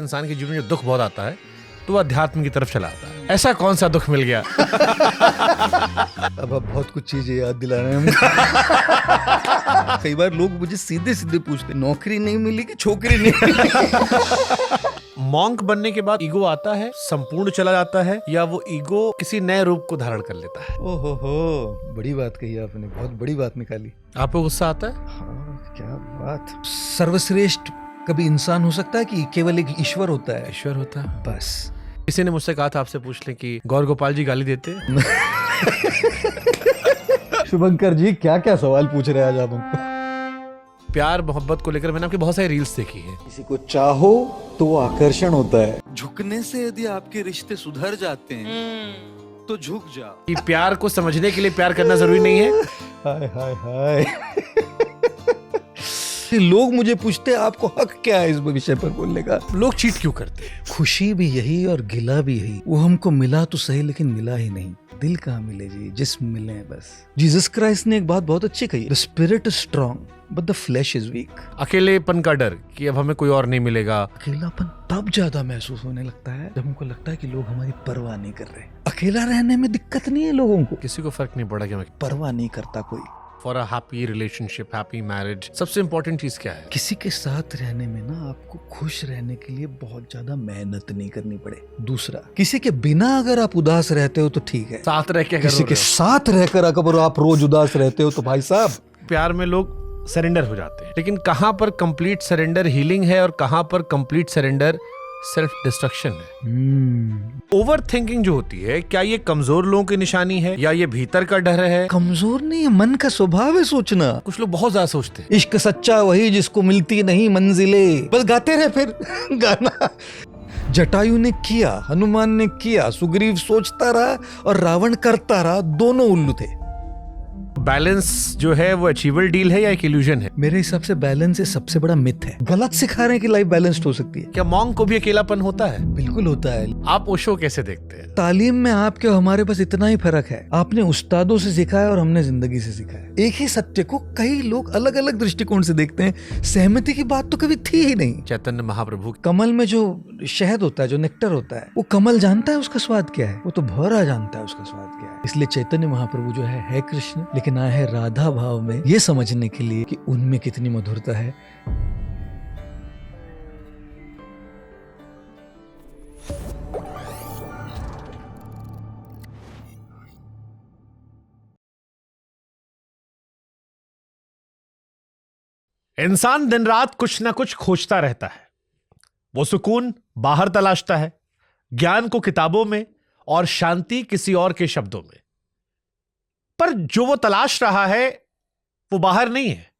इंसान के जीवन में दुख बहुत आता है तो वह अध्यात्म की तरफ चला आता है। ऐसा कौन सा दुख मिल गया? अब आप बहुत कुछ चीजें याद दिला रहे हैं हमको। कई बार लोग मुझे सीधे सीधे पूछते, नौकरी नहीं मिली कि छोकरी नहीं मिली? मॉन्क बनने के बाद ईगो आता है, संपूर्ण चला जाता है, या वो ईगो किसी नए रूप को धारण कर लेता है? ओहो हो, बड़ी बात कही आपने, बहुत बड़ी बात निकाली। आपको गुस्सा आता है? हाँ, क्या बात। सर्वश्रेष्ठ कभी इंसान हो सकता है कि केवल एक ईश्वर होता है? ईश्वर होता है बस। किसी ने मुझसे कहा था आपसे पूछ लें कि गौर गोपाल जी गाली देते हैं? शुभंकर जी, क्या क्या सवाल पूछ रहे हैं आज आप हमको? प्यार मोहब्बत को लेकर मैंने आपकी बहुत सारी रील्स देखी है। किसी को चाहो तो वो आकर्षण होता है। झुकने से यदि आपके रिश्ते सुधर जाते हैं तो झुक जाओ। कि प्यार को समझने के लिए प्यार करना जरूरी नहीं है। हाय हाय हाय। लोग मुझे पूछते हैं आपको हक क्या है इस विषय पर बोलने का? लोग चीट क्यों करते हैं? खुशी भी यही और गिला भी यही। वो हमको मिला तो सही लेकिन मिला ही नहीं। दिल कहाँ मिले जी, जिस्म मिले बस। जीसस क्राइस्ट ने एक बात बहुत अच्छी कही, the spirit is strong but the flash is weak. अकेलेपन का डर कि अब हमें कोई और नहीं मिलेगा। अकेलापन तब ज्यादा महसूस होने लगता है जब हमको लगता है कि लोग हमारी परवाह नहीं कर रहे। अकेला रहने में दिक्कत नहीं है लोगों को, किसी को फर्क नहीं पड़ा कि हमें परवाह नहीं करता कोई। For a happy relationship, happy marriage, सबसे इंपॉर्टेंट चीज क्या है? किसी के साथ रहने में ना आपको खुश रहने के लिए बहुत ज्यादा मेहनत नहीं करनी पड़े। दूसरा, किसी के बिना अगर आप उदास रहते हो तो ठीक है, साथ रह के किसी के साथ रहकर अगर आप रोज उदास रहते हो तो भाई साहब। प्यार में लोग सरेंडर हो जाते हैं, लेकिन कहां पर कंप्लीट सरेंडर हीलिंग है और कहां पर कंप्लीट सरेंडर सेल्फ डिस्ट्रक्शन है? ओवर थिंकिंग जो होती है, क्या ये कमजोर लोगों की निशानी है या ये भीतर का डर है? कमजोर नहीं है, मन का स्वभाव है सोचना। कुछ लोग बहुत ज्यादा सोचते हैं। इश्क सच्चा वही जिसको मिलती नहीं मंजिले। बस गाते रहे फिर गाना। जटायु ने किया, हनुमान ने किया, सुग्रीव सोचता रहा और रावण करता रहा, दोनों उल्लू थे। बैलेंस जो है वो अचीवेबल डील है या एक इल्यूजन है? मेरे हिसाब से बैलेंस है सबसे बड़ा मिथ है। गलत सिखा रहे हैं कि लाइफ बैलेंस्ड हो सकती है। क्या मॉन्क को भी अकेलापन होता है? बिल्कुल होता है। आप ओशो कैसे देखते हैं? तालीम में आपके और हमारे पास इतना ही फर्क है, आपने उस्तादों से सीखा है और हमने जिंदगी से सीखा है। एक ही सत्य को कई लोग अलग अलग दृष्टिकोण से देखते हैं। सहमति की बात तो कभी थी ही नहीं। चैतन्य महाप्रभु, कमल में जो शहद होता है, जो नेक्टर होता है, वो कमल जानता है उसका स्वाद क्या है? वो तो भौरा जानता है उसका स्वाद क्या है। इसलिए चैतन्य महाप्रभु जो है कृष्ण, लेकिन आए है राधा भाव में, ये समझने के लिए कि उनमें कितनी मधुरता है। इंसान दिन रात कुछ ना कुछ खोजता रहता है। वो सुकून बाहर तलाशता है, ज्ञान को किताबों में और शांति किसी और के शब्दों में। पर जो वो तलाश रहा है वो बाहर नहीं है,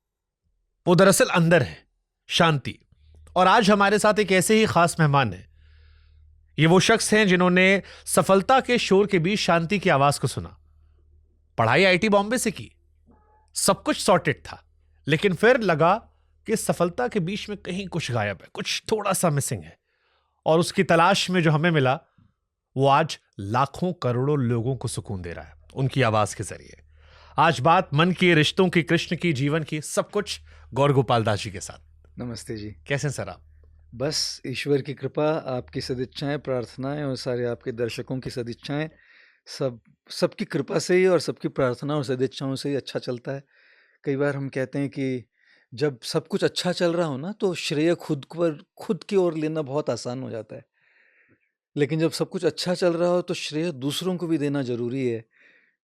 वो दरअसल अंदर है, शांति। और आज हमारे साथ एक ऐसे ही खास मेहमान हैं। ये वो शख्स हैं जिन्होंने सफलता के शोर के बीच शांति की आवाज को सुना। पढ़ाई आईटी बॉम्बे से की, सब कुछ सॉर्टेड था, लेकिन फिर लगा कि सफलता के बीच में कहीं कुछ गायब है, कुछ थोड़ा सा मिसिंग है। और उसकी तलाश में जो हमें मिला वो आज लाखों करोड़ों लोगों को सुकून दे रहा है उनकी आवाज के जरिए। आज बात मन की, रिश्तों की, कृष्ण की, जीवन की, सब कुछ गौर गोपाल दास जी के साथ। नमस्ते जी। कैसे हैं सर आप? बस ईश्वर की कृपा, आपकी सदिच्छाएं, प्रार्थनाएं और सारे आपके दर्शकों की सदिच्छाएं, सबकी कृपा से ही और सबकी प्रार्थना और सदिच्छाओं से ही अच्छा चलता है। कई बार हम कहते हैं कि जब सब कुछ अच्छा चल रहा हो ना तो श्रेय खुद की ओर लेना बहुत आसान हो जाता है, लेकिन जब सब कुछ अच्छा चल रहा हो तो श्रेय दूसरों को भी देना जरूरी है।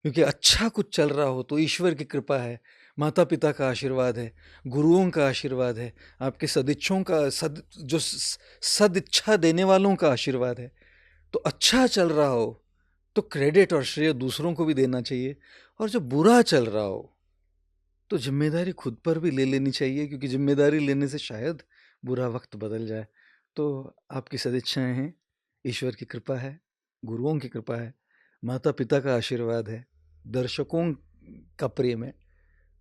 क्योंकि अच्छा कुछ चल रहा हो तो ईश्वर की कृपा है, माता पिता का आशीर्वाद है, गुरुओं का आशीर्वाद है, आपके सदिच्छों का जो सदिच्छा देने वालों का आशीर्वाद है। तो अच्छा चल रहा हो तो क्रेडिट और श्रेय दूसरों को भी देना चाहिए, और जब बुरा चल रहा हो तो जिम्मेदारी खुद पर भी ले लेनी चाहिए, क्योंकि जिम्मेदारी लेने से शायद बुरा वक्त बदल जाए। तो आपकी सदिच्छाएं हैं, ईश्वर की कृपा है, गुरुओं की कृपा है, माता पिता का आशीर्वाद है, दर्शकों का प्रेम है,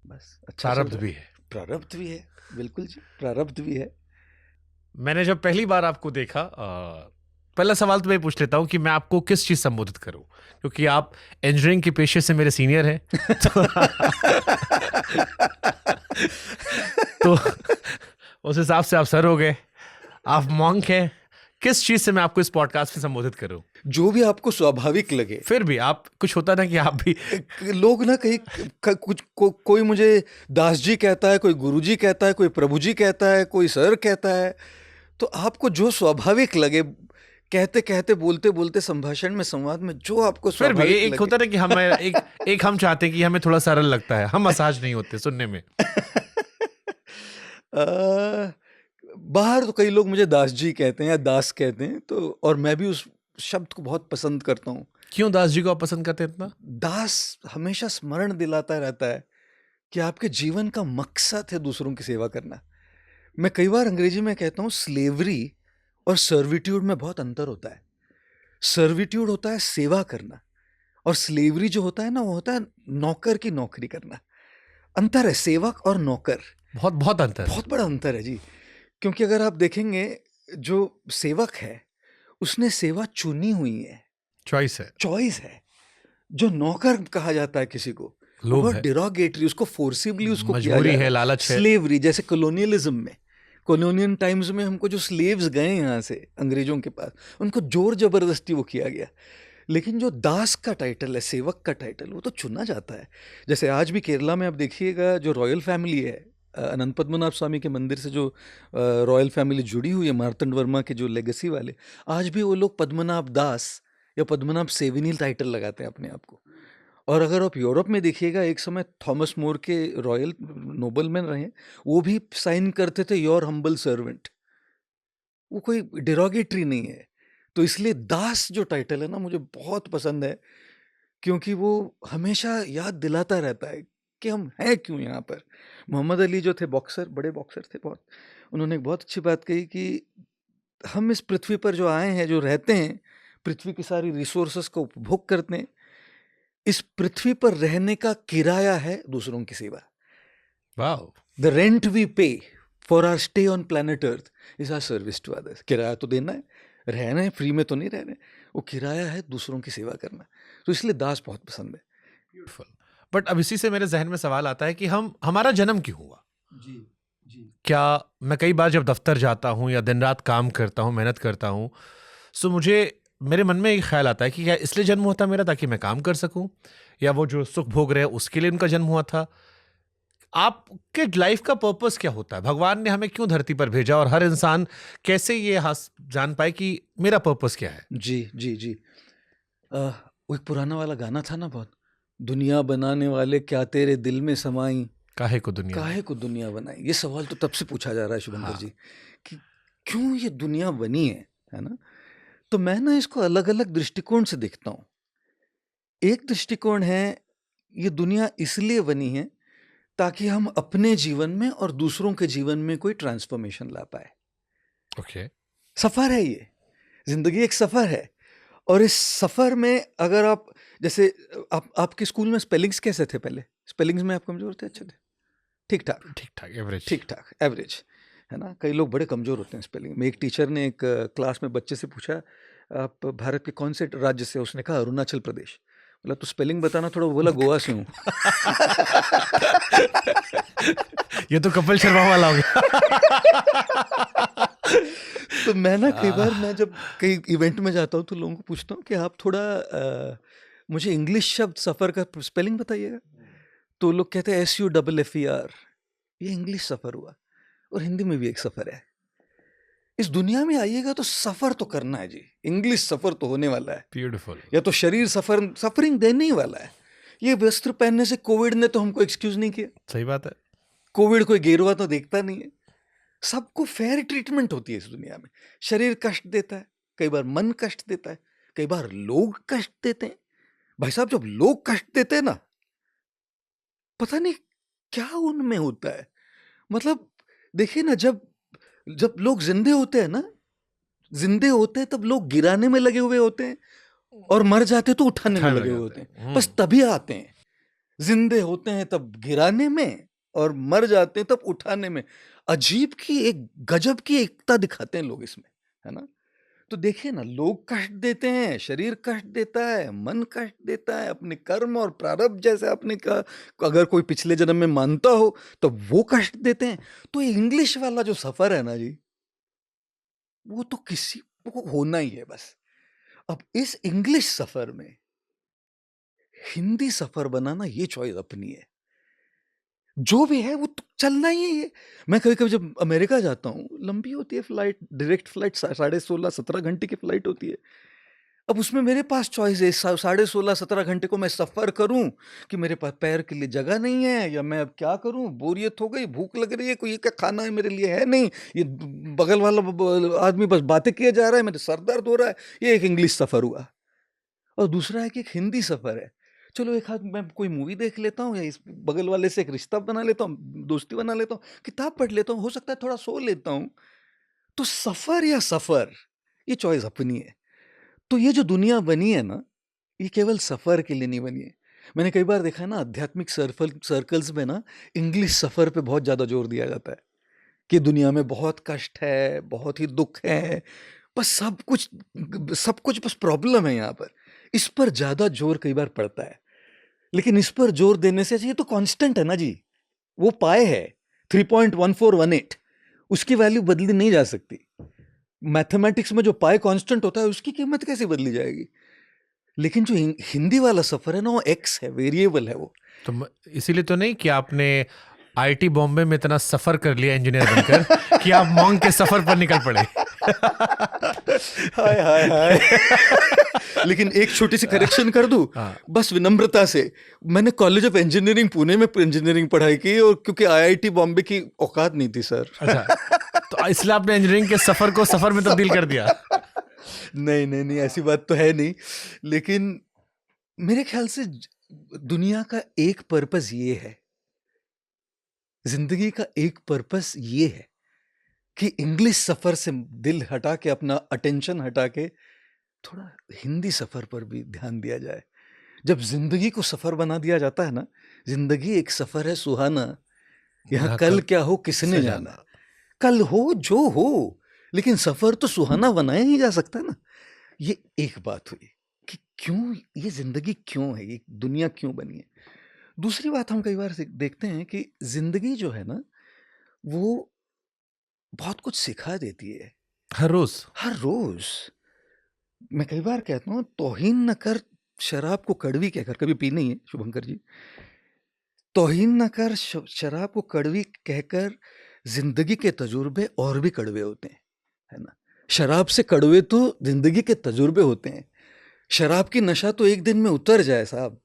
बस अच्छा। प्रारब्ध भी है। प्रारब्ध भी है, बिल्कुल जी, प्रारब्ध भी है। मैंने जब पहली बार आपको देखा, पहला सवाल तो मैं पूछ लेता हूं कि मैं आपको किस चीज संबोधित करूं, क्योंकि आप इंजीनियरिंग के पेशे से मेरे सीनियर हैं। तो उस हिसाब से आप सर हो गए, आप मॉन्क हैं, किस चीज से मैं आपको इस पॉडकास्ट में संबोधित करूं? जो भी आपको स्वाभाविक लगे। फिर भी आप कुछ होता ना कि आप भी लोग ना कहीं कोई मुझे दास जी कहता है, कोई गुरु जी कहता है, कोई प्रभु जी कहता है, कोई सर कहता है। तो आपको जो स्वाभाविक लगे, कहते कहते बोलते बोलते संभाषण में, संवाद में जो आपको फिर भी स्वाभाविक एक लगे। होता ना कि हमें एक हम चाहते हैं कि हमें थोड़ा सरल लगता है, हम असहज नहीं होते सुनने में। बाहर तो कई लोग मुझे दास जी कहते हैं या दास कहते हैं, तो और मैं भी उस शब्द को बहुत पसंद करता हूँ। क्यों दास जी को आप पसंद करते हैं इतना? दास हमेशा स्मरण दिलाता रहता है कि आपके जीवन का मकसद है दूसरों की सेवा करना। मैं कई बार अंग्रेजी में कहता हूँ, स्लेवरी और सर्विट्यूड में बहुत अंतर होता है। सर्विट्यूड होता है सेवा करना, और स्लेवरी जो होता है ना, वो होता है नौकर की नौकरी करना। अंतर है सेवक और नौकर, बहुत बहुत अंतर है। बहुत बड़ा अंतर है जी। क्योंकि अगर आप देखेंगे, जो सेवक है उसने सेवा चुनी हुई है, चॉइस है, चॉइस है। जो नौकर कहा जाता है किसी को, वो लोभ बहुत है, डिरोगेटरी, उसको फोर्सिबली उसको किया मजबूरी जा रहा है, लालच है। स्लेवरी, जैसे कॉलोनियलिज्म में, कॉलोनियल टाइम्स में हमको जो स्लेव्स गए यहाँ से अंग्रेजों के पास, उनको जोर जबरदस्ती वो किया गया। लेकिन जो दास का टाइटल है, सेवक का टाइटल, वो तो चुना जाता है। जैसे आज भी केरला में आप देखिएगा, जो रॉयल फैमिली है, अनंत पद्मनाभ स्वामी के मंदिर से जो रॉयल फैमिली जुड़ी हुई है, मार्तंड वर्मा के जो लेगेसी वाले, आज भी वो लोग पद्मनाभ दास या पद्मनाभ सेविनी टाइटल लगाते हैं अपने आप को। और अगर आप यूरोप में देखिएगा, एक समय थॉमस मोर के रॉयल नोबलमैन रहे, वो भी साइन करते थे योर हम्बल सर्वेंट। वो कोई डिरोगेटरी नहीं है। तो इसलिए दास जो टाइटल है ना, मुझे बहुत पसंद है, क्योंकि वो हमेशा याद दिलाता रहता है कि हम हैं क्यों यहाँ पर। मोहम्मद अली जो थे बॉक्सर, बड़े बॉक्सर थे बहुत, उन्होंने एक बहुत अच्छी बात कही कि हम इस पृथ्वी पर जो आए हैं, जो रहते हैं, पृथ्वी की सारी रिसोर्सेस को उपभोग करते हैं। इस पृथ्वी पर रहने का किराया है दूसरों की सेवा। Wow. The rent we pay for our stay on planet earth is our service to others. किराया तो देना है, रहना है, फ्री में तो नहीं रहना है। वो किराया है दूसरों की सेवा करना। तो इसलिए दास बहुत पसंद है। ब्यूटीफुल। बट अब इसी से मेरे जहन में सवाल आता है कि हमारा जन्म क्यों हुआ? जी जी। क्या मैं कई बार जब दफ्तर जाता हूँ या दिन रात काम करता हूँ, मेहनत करता हूँ, सो मुझे मेरे मन में एक ख्याल आता है कि क्या इसलिए जन्म हुआ था मेरा ताकि मैं काम कर सकूं, या वो जो सुख भोग रहे हैं उसके लिए उनका जन्म हुआ था? आपके लाइफ का पर्पस क्या होता है? भगवान ने हमें क्यों धरती पर भेजा, और हर इंसान कैसे ये जान पाए कि मेरा पर्पस क्या है? जी जी जी। वो एक पुराना वाला गाना था ना बहुत, दुनिया बनाने वाले क्या तेरे दिल में समाई, काहे को दुनिया काहे को दुनिया बनाई। ये सवाल तो तब से पूछा जा रहा है शुभंकर हाँ। जी, कि क्यों ये दुनिया बनी है ना। तो मैं ना इसको अलग अलग दृष्टिकोण से देखता हूँ। एक दृष्टिकोण है, ये दुनिया इसलिए बनी है ताकि हम अपने जीवन में और दूसरों के जीवन में कोई ट्रांसफॉर्मेशन ला पाए। ओके। सफर है ये, जिंदगी एक सफर है। और इस सफर में अगर आप, जैसे आपके स्कूल में स्पेलिंग्स कैसे थे पहले? स्पेलिंग्स में आप कमजोर थे, अच्छे थे? ठीक ठाक, ठीक ठाक, एवरेज। ठीक ठाक, एवरेज, है ना। कई लोग बड़े कमजोर होते हैं स्पेलिंग में। एक टीचर ने एक क्लास में बच्चे से पूछा, आप भारत के कौन से राज्य से? उसने कहा अरुणाचल प्रदेश। बोला तो स्पेलिंग बताना थोड़ा। बोला गोवा से हूँ। ये तो कपिल शर्मा वाला हो गया। तो मैं ना कई बार, मैं जब कई इवेंट में जाता हूँ तो लोगों को पूछता हूँ कि आप थोड़ा मुझे इंग्लिश शब्द सफ़र का स्पेलिंग बताइएगा। तो लोग कहते हैं SUFFER। ये इंग्लिश सफ़र हुआ, और हिंदी में भी एक सफ़र है। इस दुनिया में आइएगा तो सफ़र तो करना है जी। इंग्लिश सफ़र तो होने वाला है। ब्यूटीफुल। या तो शरीर सफरिंग देने ही वाला है। ये वस्त्र पहनने से कोविड ने तो हमको एक्सक्यूज नहीं किया। सही बात है। कोविड कोई गेरुआ तो देखता नहीं है। सबको फेयर ट्रीटमेंट होती है इस दुनिया में। शरीर कष्ट देता है, कई बार मन कष्ट देता है, कई बार लोग कष्ट देते हैं। भाई साहब, जब लोग कष्ट देते हैं ना, पता नहीं क्या उनमें होता है। मतलब देखिए ना, जब लोग जिंदे होते हैं ना, जिंदे होते हैं तब लोग गिराने में लगे हुए होते हैं, और मर जाते तो उठाने में लगे हुए होते हैं। बस तभी आते हैं। जिंदे होते हैं तब गिराने में, और मर जाते हैं तब उठाने में। अजीब की एक गजब की एकता दिखाते हैं लोग इसमें, है ना। तो देखिए ना, लोग कष्ट देते हैं, शरीर कष्ट देता है, मन कष्ट देता है, अपने कर्म और प्रारब्ध, जैसे आपने कहा, अगर कोई पिछले जन्म में मानता हो तो वो कष्ट देते हैं। तो इंग्लिश वाला जो सफर है ना जी, वो तो वो होना ही है बस। अब इस इंग्लिश सफर में हिंदी सफर बनाना ये चॉइस अपनी है। जो भी है वो तो चलना ही है। मैं कभी-कभी जब अमेरिका जाता हूँ, लंबी होती है फ्लाइट, डायरेक्ट फ्लाइट 16.5-17 घंटे की फ्लाइट होती है। अब उसमें मेरे पास चॉइस है 16.5-17 घंटे को मैं सफ़र करूँ कि मेरे पास पैर के लिए जगह नहीं है, या मैं अब क्या करूँ, बोरियत हो गई, भूख लग रही है, कोई क्या खाना है मेरे लिए है नहीं, ये बगल वाला आदमी बस बातें किए जा रहा है, मेरे सर दर्द हो रहा है। ये एक इंग्लिश सफ़र हुआ। और दूसरा है कि एक हिंदी सफ़र है। चलो एक आध मैं कोई मूवी देख लेता हूँ, या इस बगल वाले से एक रिश्ता बना लेता हूँ, दोस्ती बना लेता हूँ, किताब पढ़ लेता हूँ, हो सकता है थोड़ा सो लेता हूँ। तो सफ़र या सफ़र, ये चॉइस अपनी है। तो ये जो दुनिया बनी है ना, ये केवल सफ़र के लिए नहीं बनी है। मैंने कई बार देखा है ना, आध्यात्मिक सर्कल्स में ना इंग्लिश सफ़र पे बहुत ज़्यादा जोर दिया जाता है कि दुनिया में बहुत कष्ट है, बहुत ही दुख है, बस सब कुछ बस प्रॉब्लम है यहाँ पर। इस पर ज़्यादा जोर कई बार पड़ता है। लेकिन इस पर जोर देने से ये तो कांस्टेंट है ना जी, वो पाए है 3.1418, उसकी वैल्यू बदली नहीं जा सकती। मैथमेटिक्स में जो पाए कांस्टेंट होता है, उसकी कीमत कैसे बदली जाएगी? लेकिन जो हिंदी वाला सफर है ना, वो एक्स है, वेरिएबल है वो। तो इसीलिए तो नहीं कि आपने आईटी बॉम्बे में इतना सफर कर लिया इंजीनियर बनकर कि आप मॉन्क के सफर पर निकल पड़े। हाय हाय हाय। लेकिन एक छोटी सी करेक्शन कर दूं, बस विनम्रता से, मैंने कॉलेज ऑफ इंजीनियरिंग पुणे में इंजीनियरिंग पढ़ाई की, और क्योंकि आईआईटी बॉम्बे की औकात नहीं थी सर। अच्छा, तो इसलिए आपने इंजीनियरिंग के सफर को सफर में तब्दील कर दिया। नहीं नहीं नहीं, ऐसी बात तो है नहीं। लेकिन मेरे ख्याल से दुनिया का एक पर्पस ये है, जिंदगी का एक पर्पस ये है कि इंग्लिश सफर से दिल हटा के, अपना अटेंशन हटा के, थोड़ा हिंदी सफर पर भी ध्यान दिया जाए। जब जिंदगी को सफर बना दिया जाता है ना, जिंदगी एक सफर है सुहाना, यहाँ कल क्या हो किसने जाना। कल हो जो हो, लेकिन सफर तो सुहाना बनाया ही जा सकता है ना। ये एक बात हुई कि क्यों ये जिंदगी क्यों है, ये दुनिया क्यों बनी है। दूसरी बात, हम कई बार देखते हैं कि जिंदगी जो है ना, वो बहुत कुछ सिखा देती है हर रोज। हर रोज। मैं कई बार कहता हूँ, तौहीन न कर शराब को कड़वी कहकर, कभी पी नहीं है शुभंकर जी, तौहीन न कर शराब को कड़वी कहकर, जिंदगी के तजुर्बे और भी कड़वे होते हैं, है ना। शराब से कड़वे तो जिंदगी के तजुर्बे होते हैं। शराब की नशा तो एक दिन में उतर जाए साहब,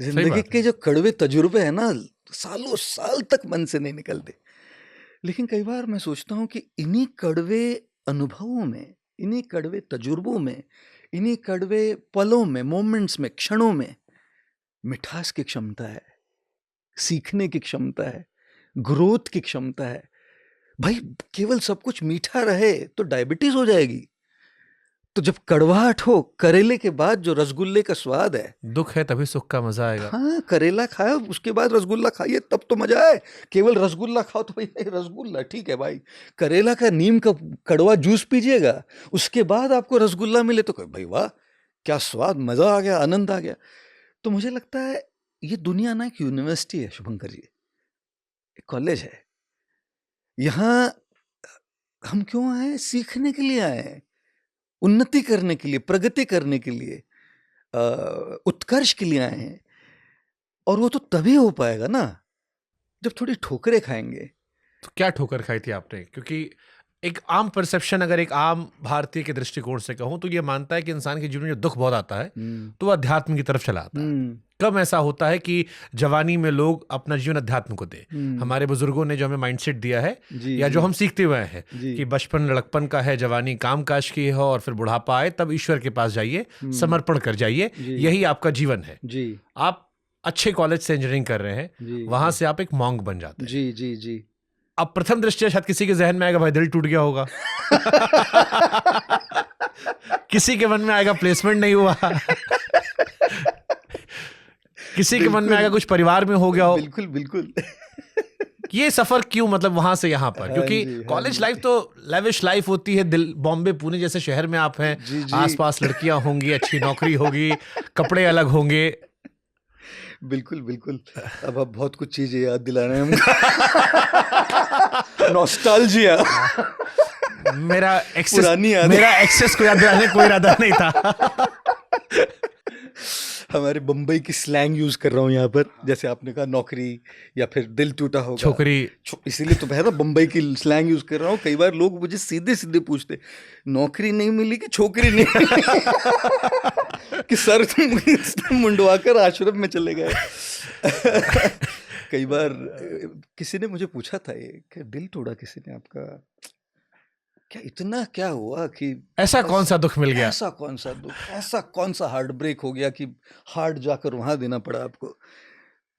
जिंदगी के जो कड़वे तजुर्बे हैं ना, सालों साल तक मन से नहीं निकलते। लेकिन कई बार मैं सोचता हूँ कि इन्हीं कड़वे अनुभवों में, इन्हीं कड़वे तजुर्बों में, इन्हीं कड़वे पलों में, मोमेंट्स में, क्षणों में मिठास की क्षमता है, सीखने की क्षमता है, ग्रोथ की क्षमता है। भाई केवल सब कुछ मीठा रहे तो डायबिटीज हो जाएगी। तो जब कड़वाहट हो, करेले के बाद जो रसगुल्ले का स्वाद है, दुख है तभी सुख का मजा आएगा। हाँ, करेला खाओ, उसके बाद रसगुल्ला खाइए, तब तो मजा आए। केवल रसगुल्ला खाओ तो भाई रसगुल्ला ठीक है भाई, करेला का नीम का कड़वा जूस पीजिएगा, उसके बाद आपको रसगुल्ला मिले तो भाई वाह क्या स्वाद, मजा आ गया, आनंद आ गया। तो मुझे लगता है ये दुनिया ना एक यूनिवर्सिटी है शुभंकर जी, एक कॉलेज है। यहाँ हम क्यों आए? सीखने के लिए आए हैं, उन्नति करने के लिए, प्रगति करने के लिए, उत्कर्ष के लिए आए हैं। और वो तो तभी हो पाएगा ना जब थोड़ी ठोकरें खाएंगे। तो क्या ठोकर खाई थी आपने? क्योंकि एक आम परसेप्शन, अगर एक आम भारतीय के दृष्टिकोण से कहूं, तो ये मानता है कि इंसान के जीवन में जो दुख बहुत आता है तो वह अध्यात्म की तरफ चला आता है। कब ऐसा होता है कि जवानी में लोग अपना जीवन अध्यात्म को दे? हमारे बुजुर्गों ने जो हमें माइंडसेट दिया है, या जो हम सीखते हुए हैं कि बचपन लड़कपन का है, जवानी काम काज की है, और फिर बुढ़ापा आए तब ईश्वर के पास जाइए, समर्पण कर जाइए, यही आपका जीवन है। आप अच्छे कॉलेज से इंजीनियरिंग कर रहे हैं, वहां से आप एक मॉन्क बन जाते हैं। जी जी जी। अब प्रथम दृष्टया शायद किसी के जहन में आएगा भाई दिल टूट गया होगा। किसी के मन में आएगा प्लेसमेंट नहीं हुआ। किसी के मन में आएगा कुछ परिवार में हो गया हो। बिल्कुल बिल्कुल। ये सफर क्यों, मतलब वहां से यहाँ पर? क्योंकि कॉलेज लाइफ तो लेविश लाइफ होती है। दिल बॉम्बे पुणे जैसे शहर में आप हैं, आसपास लड़कियां होंगी, अच्छी नौकरी होगी, कपड़े अलग होंगे। बिल्कुल बिल्कुल। अब आप बहुत कुछ चीजें याद दिला रहे हैं हमको। नॉस्टैल्जिया। मेरा एक्सेस पुरानी यादें। मेरा एक्सेस को याद दिलाने का कोई इरादा नहीं था। हमारे बम्बई की स्लैंग यूज कर रहा हूँ यहाँ पर, जैसे आपने कहा नौकरी या फिर दिल टूटा होगा, छोकरी। इसीलिए तो है ना बम्बई की स्लैंग यूज कर रहा हूँ। कई बार लोग मुझे सीधे सीधे पूछते, नौकरी नहीं मिली कि छोकरी नहीं मिली? कि सर तुम मुंडवा कर आश्रम में चले गए। कई बार किसी ने मुझे पूछा था ये कि दिल तोड़ा किसी ने आपका, क्या इतना क्या हुआ कि ऐसा कौन सा दुख मिल गया? ऐसा कौन सा दुख, ऐसा कौन सा हार्ट ब्रेक हो गया कि हार्ट जाकर वहां देना पड़ा आपको?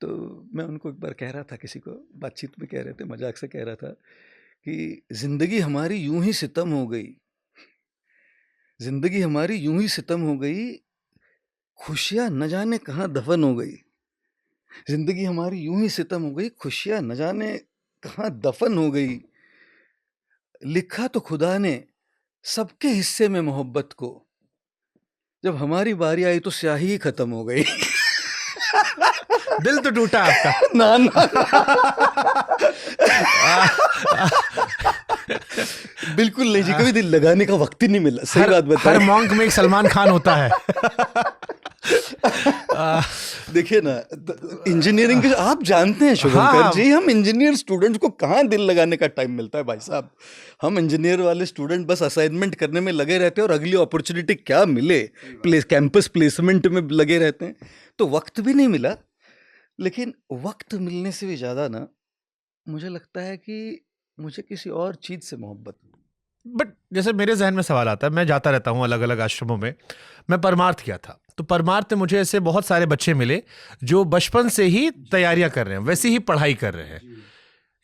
तो मैं उनको एक बार कह रहा था, किसी को बातचीत में कह रहे थे, मजाक से कह रहा था कि जिंदगी हमारी यूं ही सितम हो गई, जिंदगी हमारी यूं ही सितम हो गई, खुशियां न जाने कहाँ दफन हो गई। जिंदगी हमारी यूं ही सितम हो गई, खुशियां न जाने कहाँ दफन हो गई। लिखा तो खुदा ने सबके हिस्से में मोहब्बत को, जब हमारी बारी आई तो स्याही ही खत्म हो गई। दिल तो टूटा आपका? ना ना। बिल्कुल नहीं जी, कभी दिल लगाने का वक्त ही नहीं मिला। सही बात बताएं। हर मॉन्क में एक सलमान खान होता है। देखिए ना, इंजीनियरिंग के आप जानते हैं शुभंकर जी, हम इंजीनियर स्टूडेंट्स को कहाँ दिल लगाने का टाइम मिलता है भाई साहब। हम इंजीनियर वाले स्टूडेंट बस असाइनमेंट करने में लगे रहते हैं और अगली अपॉर्चुनिटी क्या मिले कैंपस प्लेसमेंट में लगे रहते हैं, तो वक्त भी नहीं मिला। लेकिन वक्त मिलने से भी ज़्यादा ना, मुझे लगता है कि मुझे किसी और चीज़ से मोहब्बत। बट जैसे मेरे जहन में सवाल आता है, मैं जाता रहता हूँ अलग अलग आश्रमों में, मैं परमार्थ किया था, तो परमार्थ में मुझे ऐसे बहुत सारे बच्चे मिले जो बचपन से ही तैयारियां कर रहे हैं, वैसे ही पढ़ाई कर रहे हैं,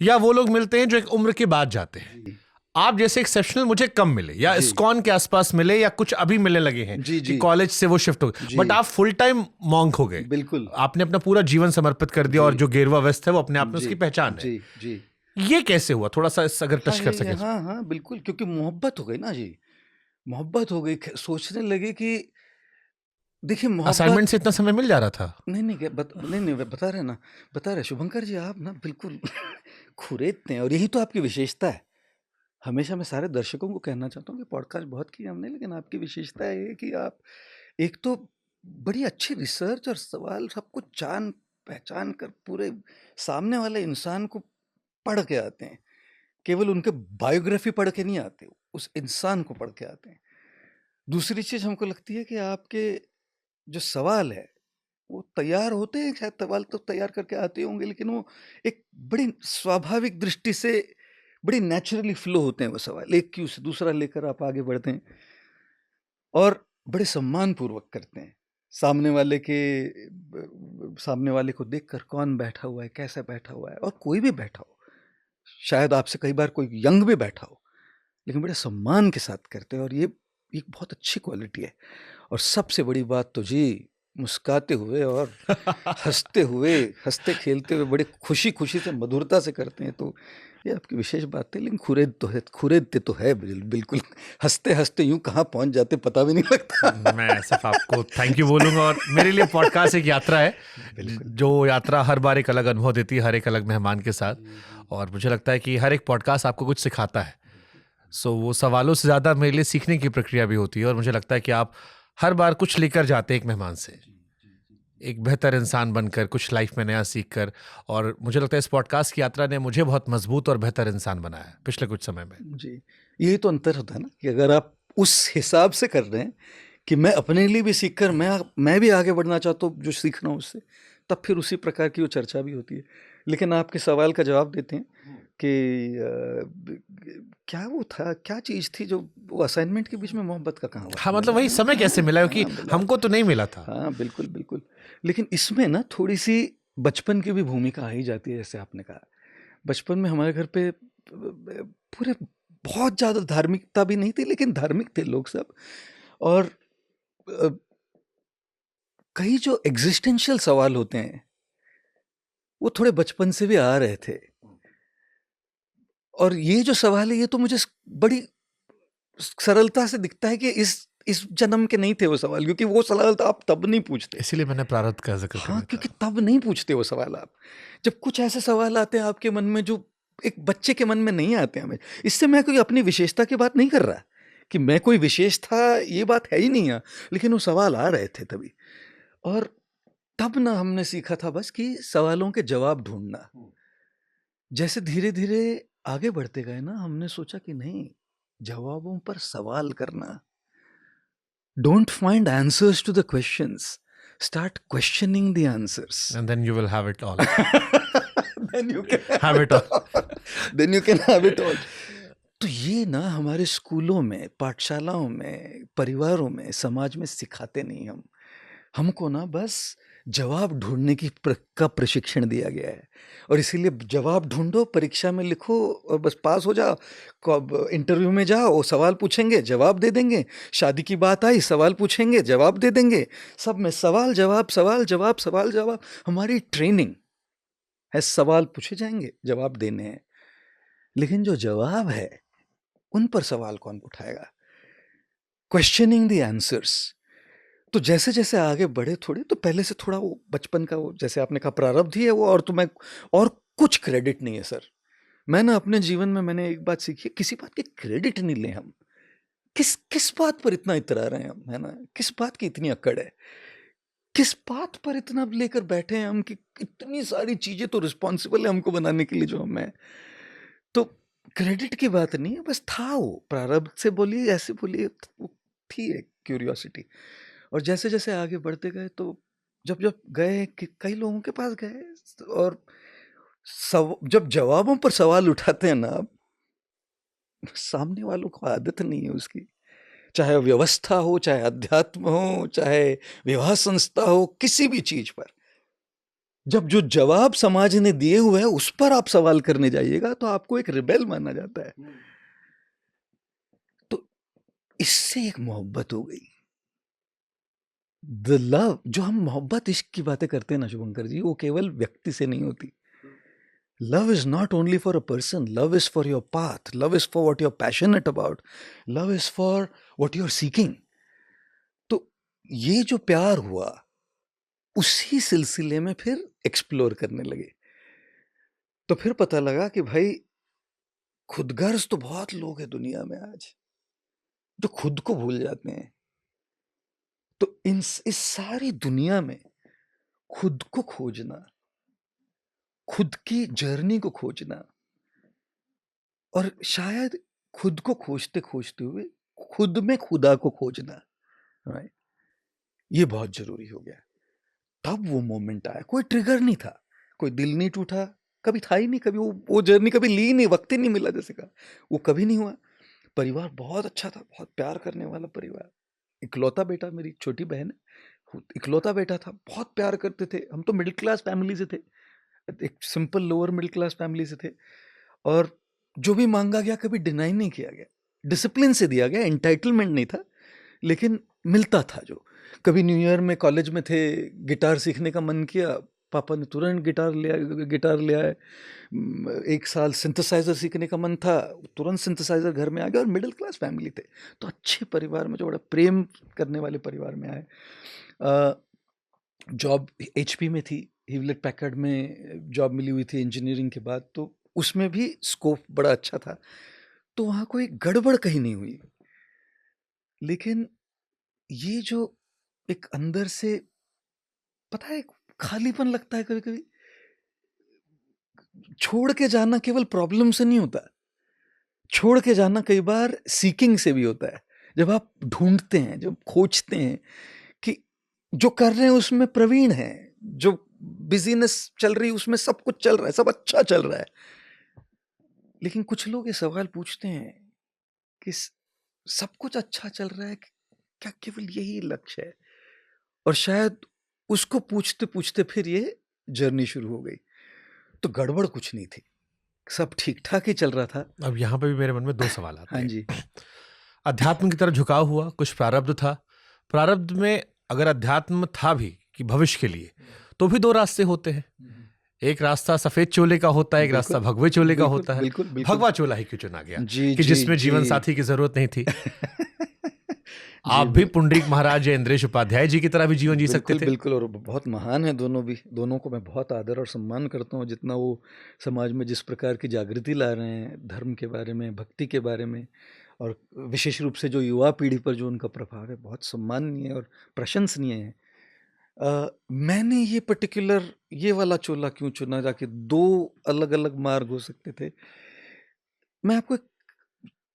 या वो लोग मिलते हैं जो एक उम्र के बाद जाते हैं। आप जैसे एक्सेप्शनल मुझे कम मिले, या इस्कॉन के आसपास मिले, या कुछ अभी मिलने लगे हैं कि कॉलेज से वो शिफ्ट हो गए, बट आप फुल टाइम मॉन्क हो गए। बिल्कुल, आपने अपना पूरा जीवन समर्पित कर दिया, और जो गेरुआ वेस्ट है वो अपने आप में उसकी पहचान है। जी। ये कैसे हुआ? थोड़ा सा अगर टच कर सके। हाँ बिल्कुल, क्योंकि मोहब्बत हो गई ना जी, मोहब्बत हो गई। सोचने लगे कि देखिए मोहब्बत, असाइनमेंट से इतना समय मिल जा रहा था। नहीं बता रहे शुभंकर जी, आप ना बिल्कुल खुरेदते हैं, और यही तो आपकी विशेषता है। हमेशा मैं सारे दर्शकों को कहना चाहता हूँ कि पॉडकास्ट बहुत किया हमने, लेकिन आपकी विशेषता है कि आप एक तो बड़ी अच्छी रिसर्च और सवाल सब कुछ जान पहचान कर पूरे सामने वाले इंसान को पढ़ के आते हैं। केवल उनके बायोग्राफी पढ़ के नहीं आते, उस इंसान को पढ़ के आते हैं। दूसरी चीज हमको लगती है कि आपके जो सवाल है वो तैयार होते हैं, शायद सवाल तो तैयार करके आते होंगे, लेकिन वो एक बड़ी स्वाभाविक दृष्टि से बड़ी नेचुरली फ्लो होते हैं वो सवाल, एक क्यू से दूसरा लेकर आप आगे बढ़ते हैं और बड़े सम्मान पूर्वक करते हैं। सामने वाले को देखकर कौन बैठा हुआ है, कैसे बैठा हुआ है, और कोई भी बैठा हो, शायद आपसे कई बार कोई यंग भी बैठा हो, लेकिन बड़े सम्मान के साथ करते हैं, और ये एक बहुत अच्छी क्वालिटी है। और सबसे बड़ी बात तो जी, मुस्कुराते हुए और हंसते खेलते हुए बड़े खुशी से मधुरता से करते हैं, तो ये आपकी विशेष बात है। लेकिन खुरेदते तो है बिल्कुल, हंसते यूं कहाँ पहुंच जाते पता भी नहीं लगता। मैं सिर्फ आपको थैंक यू बोलूंगा, और मेरे लिए पॉडकास्ट एक यात्रा है, जो यात्रा हर बार एक अलग अनुभव देती है, हर एक अलग मेहमान के साथ, और मुझे लगता है कि हर एक पॉडकास्ट आपको कुछ सिखाता है। सो वो सवालों से ज़्यादा मेरे लिए सीखने की प्रक्रिया भी होती है, और मुझे लगता है कि आप हर बार कुछ लेकर जाते हैं एक मेहमान से, एक बेहतर इंसान बनकर, कुछ लाइफ में नया सीख कर। और मुझे लगता है इस पॉडकास्ट की यात्रा ने मुझे बहुत मजबूत और बेहतर इंसान बनाया है पिछले कुछ समय में। जी, यही तो अंतर होता है ना, कि अगर आप उस हिसाब से कर रहे हैं कि मैं अपने लिए भी सीख कर मैं भी आगे बढ़ना चाहता हूँ जो सीख रहा हूँ उससे, तब फिर उसी प्रकार की वो चर्चा भी होती है। लेकिन आपके सवाल का जवाब देते हैं कि क्या वो था, क्या चीज़ थी जो वो असाइनमेंट के बीच में मोहब्बत का कहाँ हुआ? हाँ, मतलब वही समय कैसे मिला, क्योंकि हमको तो नहीं मिला था। हाँ बिल्कुल, लेकिन इसमें ना थोड़ी सी बचपन की भी भूमिका आ ही जाती है। जैसे आपने कहा, बचपन में हमारे घर पे पूरे बहुत ज़्यादा धार्मिकता भी नहीं थी, लेकिन धार्मिक थे लोग सब, और कई जो एग्जिस्टेंशियल सवाल होते हैं वो थोड़े बचपन से भी आ रहे थे। और ये जो सवाल है, ये तो मुझे बड़ी सरलता से दिखता है कि इस जन्म के नहीं थे वो सवाल, क्योंकि वो सवाल तो आप तब नहीं पूछते, इसीलिए मैंने प्रारब्ध का जिक्र किया। हाँ, क्योंकि तब नहीं पूछते वो सवाल आप। जब कुछ ऐसे सवाल आते हैं आपके मन में जो एक बच्चे के मन में नहीं आते हमें। इससे मैं कोई अपनी विशेषता की बात नहीं कर रहा कि मैं कोई विशेष था, ये बात है ही नहीं है, लेकिन वो सवाल आ रहे थे तभी। और तब ना हमने सीखा था बस कि सवालों के जवाब ढूंढना। जैसे धीरे धीरे आगे बढ़ते गए ना, हमने सोचा कि नहीं, जवाबों पर सवाल करना। Don't find answers to the questions, start questioning the answers, And then you will have it all. then you can Have it all. then you can have it all. तो ये ना हमारे स्कूलों में, पाठशालाओं में, परिवारों में, समाज में सिखाते नहीं हम। हमको ना बस जवाब ढूंढने का प्रशिक्षण दिया गया है, और इसीलिए जवाब ढूंढो, परीक्षा में लिखो और बस पास हो जाओ। इंटरव्यू में जाओ, वो सवाल पूछेंगे, जवाब दे देंगे। शादी की बात आई, सवाल पूछेंगे, जवाब दे देंगे। सब में सवाल जवाब, सवाल जवाब, सवाल जवाब। हमारी ट्रेनिंग है, सवाल पूछे जाएंगे, जवाब देने हैं, लेकिन जो जवाब है उन पर सवाल कौन उठाएगा? Questioning the answers. तो जैसे जैसे आगे बढ़े थोड़े, तो पहले से थोड़ा वो बचपन का, वो जैसे आपने कहा प्रारब्ध ही है वो, और तो मैं और कुछ क्रेडिट नहीं है सर। मैं ना अपने जीवन में मैंने एक बात सीखी, किसी बात की क्रेडिट नहीं ले हम। किस बात पर इतना इतरा रहे हैं हम, है ना? किस बात की इतनी अकड़ है, किस बात पर इतना लेकर बैठे हैं हम कि इतनी सारी चीजें तो रिस्पॉन्सिबल है हमको बनाने के लिए जो हम हैं। तो क्रेडिट की बात नहीं है, बस था वो प्रारब्ध से बोलिए, ऐसे बोलिए, वो थी एक क्यूरियोसिटी। और जैसे जैसे आगे बढ़ते गए, तो जब जब गए कि कई लोगों के पास गए, और जब जवाबों पर सवाल उठाते हैं ना, सामने वालों को आदत नहीं है उसकी, चाहे व्यवस्था हो, चाहे अध्यात्म हो, चाहे विवाह संस्था हो, किसी भी चीज पर जब जो जवाब समाज ने दिए हुए हैं उस पर आप सवाल करने जाइएगा तो आपको एक रिबेल माना जाता है। तो इससे एक मोहब्बत हो गई। द लव, जो हम मोहब्बत इश्क की बातें करते हैं ना शुभंकर जी, वो केवल व्यक्ति से नहीं होती। Love is not only for a person, love is for your path, love is for what you are passionate about, love is for what you are seeking. तो ये जो प्यार हुआ, उसी सिलसिले में फिर एक्सप्लोर करने लगे। तो फिर पता लगा कि भाई खुदगर्ज तो बहुत लोग हैं दुनिया में आज जो खुद को भूल जाते हैं। तो इस सारी दुनिया में खुद को खोजना, खुद की जर्नी को खोजना, और शायद खुद को खोजते खोजते हुए खुद में खुदा को खोजना, राइट, ये बहुत जरूरी हो गया। तब वो मोमेंट आया, कोई ट्रिगर नहीं था, कोई दिल नहीं टूटा, कभी था ही नहीं, कभी वो जर्नी कभी ली नहीं, वक्त ही नहीं मिला, जैसे कहा वो कभी नहीं हुआ। परिवार बहुत अच्छा था, बहुत प्यार करने वाला परिवार। इकलौता बेटा, मेरी छोटी बहन है, इकलौता बेटा था, बहुत प्यार करते थे। हम तो मिडिल क्लास फैमिली से थे, एक simple lower middle class family से थे, और जो भी मांगा गया कभी डिनाई नहीं किया गया, डिसिप्लिन से दिया गया, एंटाइटलमेंट नहीं था, लेकिन मिलता था। जो कभी न्यू ईयर में कॉलेज में थे, गिटार सीखने का मन किया, पापा ने तुरंत गिटार ले आए। एक साल सिंथेसाइजर सीखने का मन था, तुरंत सिंथेसाइजर घर में आ गया, और मिडिल क्लास फैमिली थे, तो अच्छे परिवार में, जो बड़ा प्रेम करने वाले परिवार में आए। जॉब HP में थी, ह्यूलेट पैकर्ड में जॉब मिली हुई थी इंजीनियरिंग के बाद, तो उसमें भी स्कोप बड़ा अच्छा था, तो वहाँ कोई गड़बड़ कहीं नहीं हुई। लेकिन ये जो एक अंदर से, पता है, खालीपन लगता है कभी कभी। छोड़ के जाना केवल प्रॉब्लम से नहीं होता, छोड़ के जाना कई बार सीकिंग से भी होता है। जब आप ढूंढते हैं, जब खोजते हैं कि जो कर रहे हैं उसमें प्रवीण है, जो बिजीनेस चल रही है उसमें सब कुछ चल रहा है, सब अच्छा चल रहा है, लेकिन कुछ लोग ये सवाल पूछते हैं कि सब कुछ अच्छा चल रहा है, क्या केवल यही लक्ष्य है? और शायद उसको पूछते पूछते फिर ये जर्नी शुरू हो गई। तो गड़बड़ कुछ नहीं थी, सब ठीक ठाक ही चल रहा था। अब यहाँ पे भी मेरे मन में 2 सवाल आते हैं। हाँ जी। अध्यात्म की तरफ झुकाव हुआ, कुछ प्रारब्ध था। प्रारब्ध में अगर अध्यात्म था भी कि भविष्य के लिए, तो भी 2 रास्ते होते हैं। एक रास्ता सफेद चोले का होता है, एक रास्ता भगवे चोले का होता है। भगवा चोला ही क्यों चुना गया कि जिसमें जीवन साथी की जरूरत नहीं थी? आप भी पुंडरीक महाराज या इंद्रेश उपाध्याय जी की तरह भी जीवन जी सकते बिल्कुल थे। बिल्कुल, और बहुत महान है दोनों भी। दोनों को मैं बहुत आदर और सम्मान करता हूँ, जितना वो समाज में जिस प्रकार की जागृति ला रहे हैं धर्म के बारे में, भक्ति के बारे में, और विशेष रूप से जो युवा पीढ़ी पर जो उनका प्रभाव है, बहुत सम्माननीय और प्रशंसनीय है। मैंने ये पर्टिकुलर ये वाला चोला क्यों चुना, जाके 2 अलग-अलग मार्ग हो सकते थे। मैं आपको एक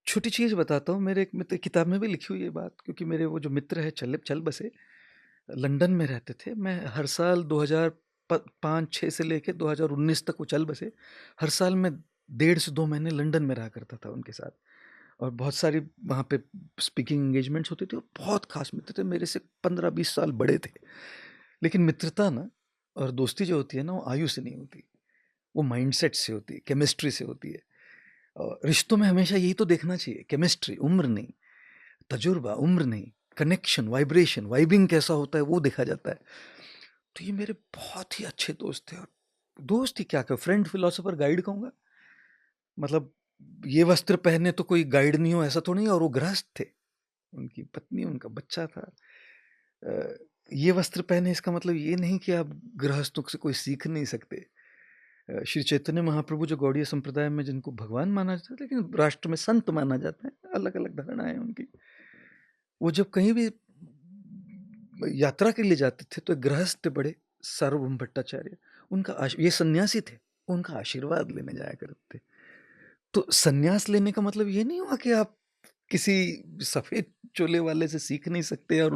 छोटी चीज़ बताता हूँ, मेरे एक मित्र, किताब में भी लिखी हुई है ये बात, क्योंकि मेरे वो जो मित्र हैं चल बसे, लंदन में रहते थे। मैं हर साल 2005-6 से लेके 2019 तक वो चल बसे। हर साल मैं 1.5 से 2 महीने लंदन में रहा करता था उनके साथ, और बहुत सारी वहाँ पे स्पीकिंग एंगेजमेंट्स होती थी, और बहुत खास मित्र थे, मेरे से 15-20 साल बड़े थे। लेकिन मित्रता ना और दोस्ती जो होती है ना, वो आयु से नहीं होती, वो माइंडसेट से होती है, केमिस्ट्री से होती है। रिश्तों में हमेशा यही तो देखना चाहिए, केमिस्ट्री, उम्र नहीं, तजुर्बा, उम्र नहीं, कनेक्शन, वाइब्रेशन, वाइबिंग कैसा होता है वो देखा जाता है। तो ये मेरे बहुत ही अच्छे दोस्त थे, और दोस्त ही क्या, फ्रेंड, फिलोसोफर, गाइड कहूँगा। मतलब ये वस्त्र पहने तो कोई गाइड नहीं हो, ऐसा तो नहीं। और वो गृहस्थ थे, उनकी पत्नी, उनका बच्चा था। ये वस्त्र पहने इसका मतलब ये नहीं कि आप गृहस्थों से कोई सीख नहीं सकते। श्री चैतन्य महाप्रभु जो गौड़ीय संप्रदाय में जिनको भगवान माना जाता है, लेकिन राष्ट्र में संत माना जाता है, अलग अलग धारणाएं उनकी। वो जब कहीं भी यात्रा के लिए जाते थे तो एक गृहस्थ थे बड़े, सार्वभौम भट्टाचार्य, उनका ये सन्यासी थे, उनका आशीर्वाद लेने जाया करते थे। तो सन्यास लेने का मतलब ये नहीं हुआ कि आप किसी सफेद चोले वाले से सीख नहीं सकते और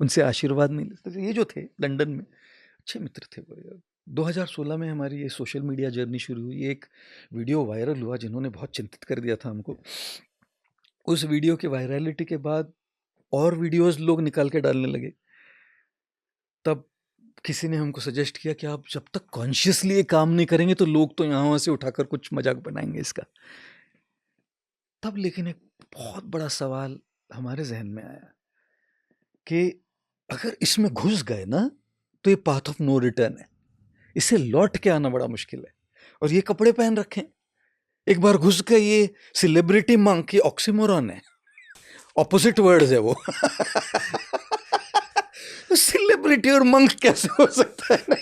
उनसे आशीर्वाद नहीं ले सकते। ये जो थे लंदन में अच्छे मित्र थे वो। 2016 में हमारी ये सोशल मीडिया जर्नी शुरू हुई। एक वीडियो वायरल हुआ जिन्होंने बहुत चिंतित कर दिया था हमको। उस वीडियो के वायरलिटी के बाद और वीडियोस लोग निकाल के डालने लगे। तब किसी ने हमको सजेस्ट किया कि आप जब तक कॉन्शियसली ये काम नहीं करेंगे तो लोग तो यहाँ वहाँ से उठाकर कुछ मजाक बनाएंगे इसका। तब लेकिन एक बहुत बड़ा सवाल हमारे जहन में आया कि अगर इसमें घुस गए ना तो ये पाथ ऑफ नो रिटर्न है, इसे लौट के आना बड़ा मुश्किल है। और ये कपड़े पहन रखे हैं, एक बार घुस गए, ये सेलिब्रिटी मंक, ये ऑक्सीमोरॉन है, ऑपोजिट वर्ड्स है वो। सेलिब्रिटी और मंक कैसे हो सकता है?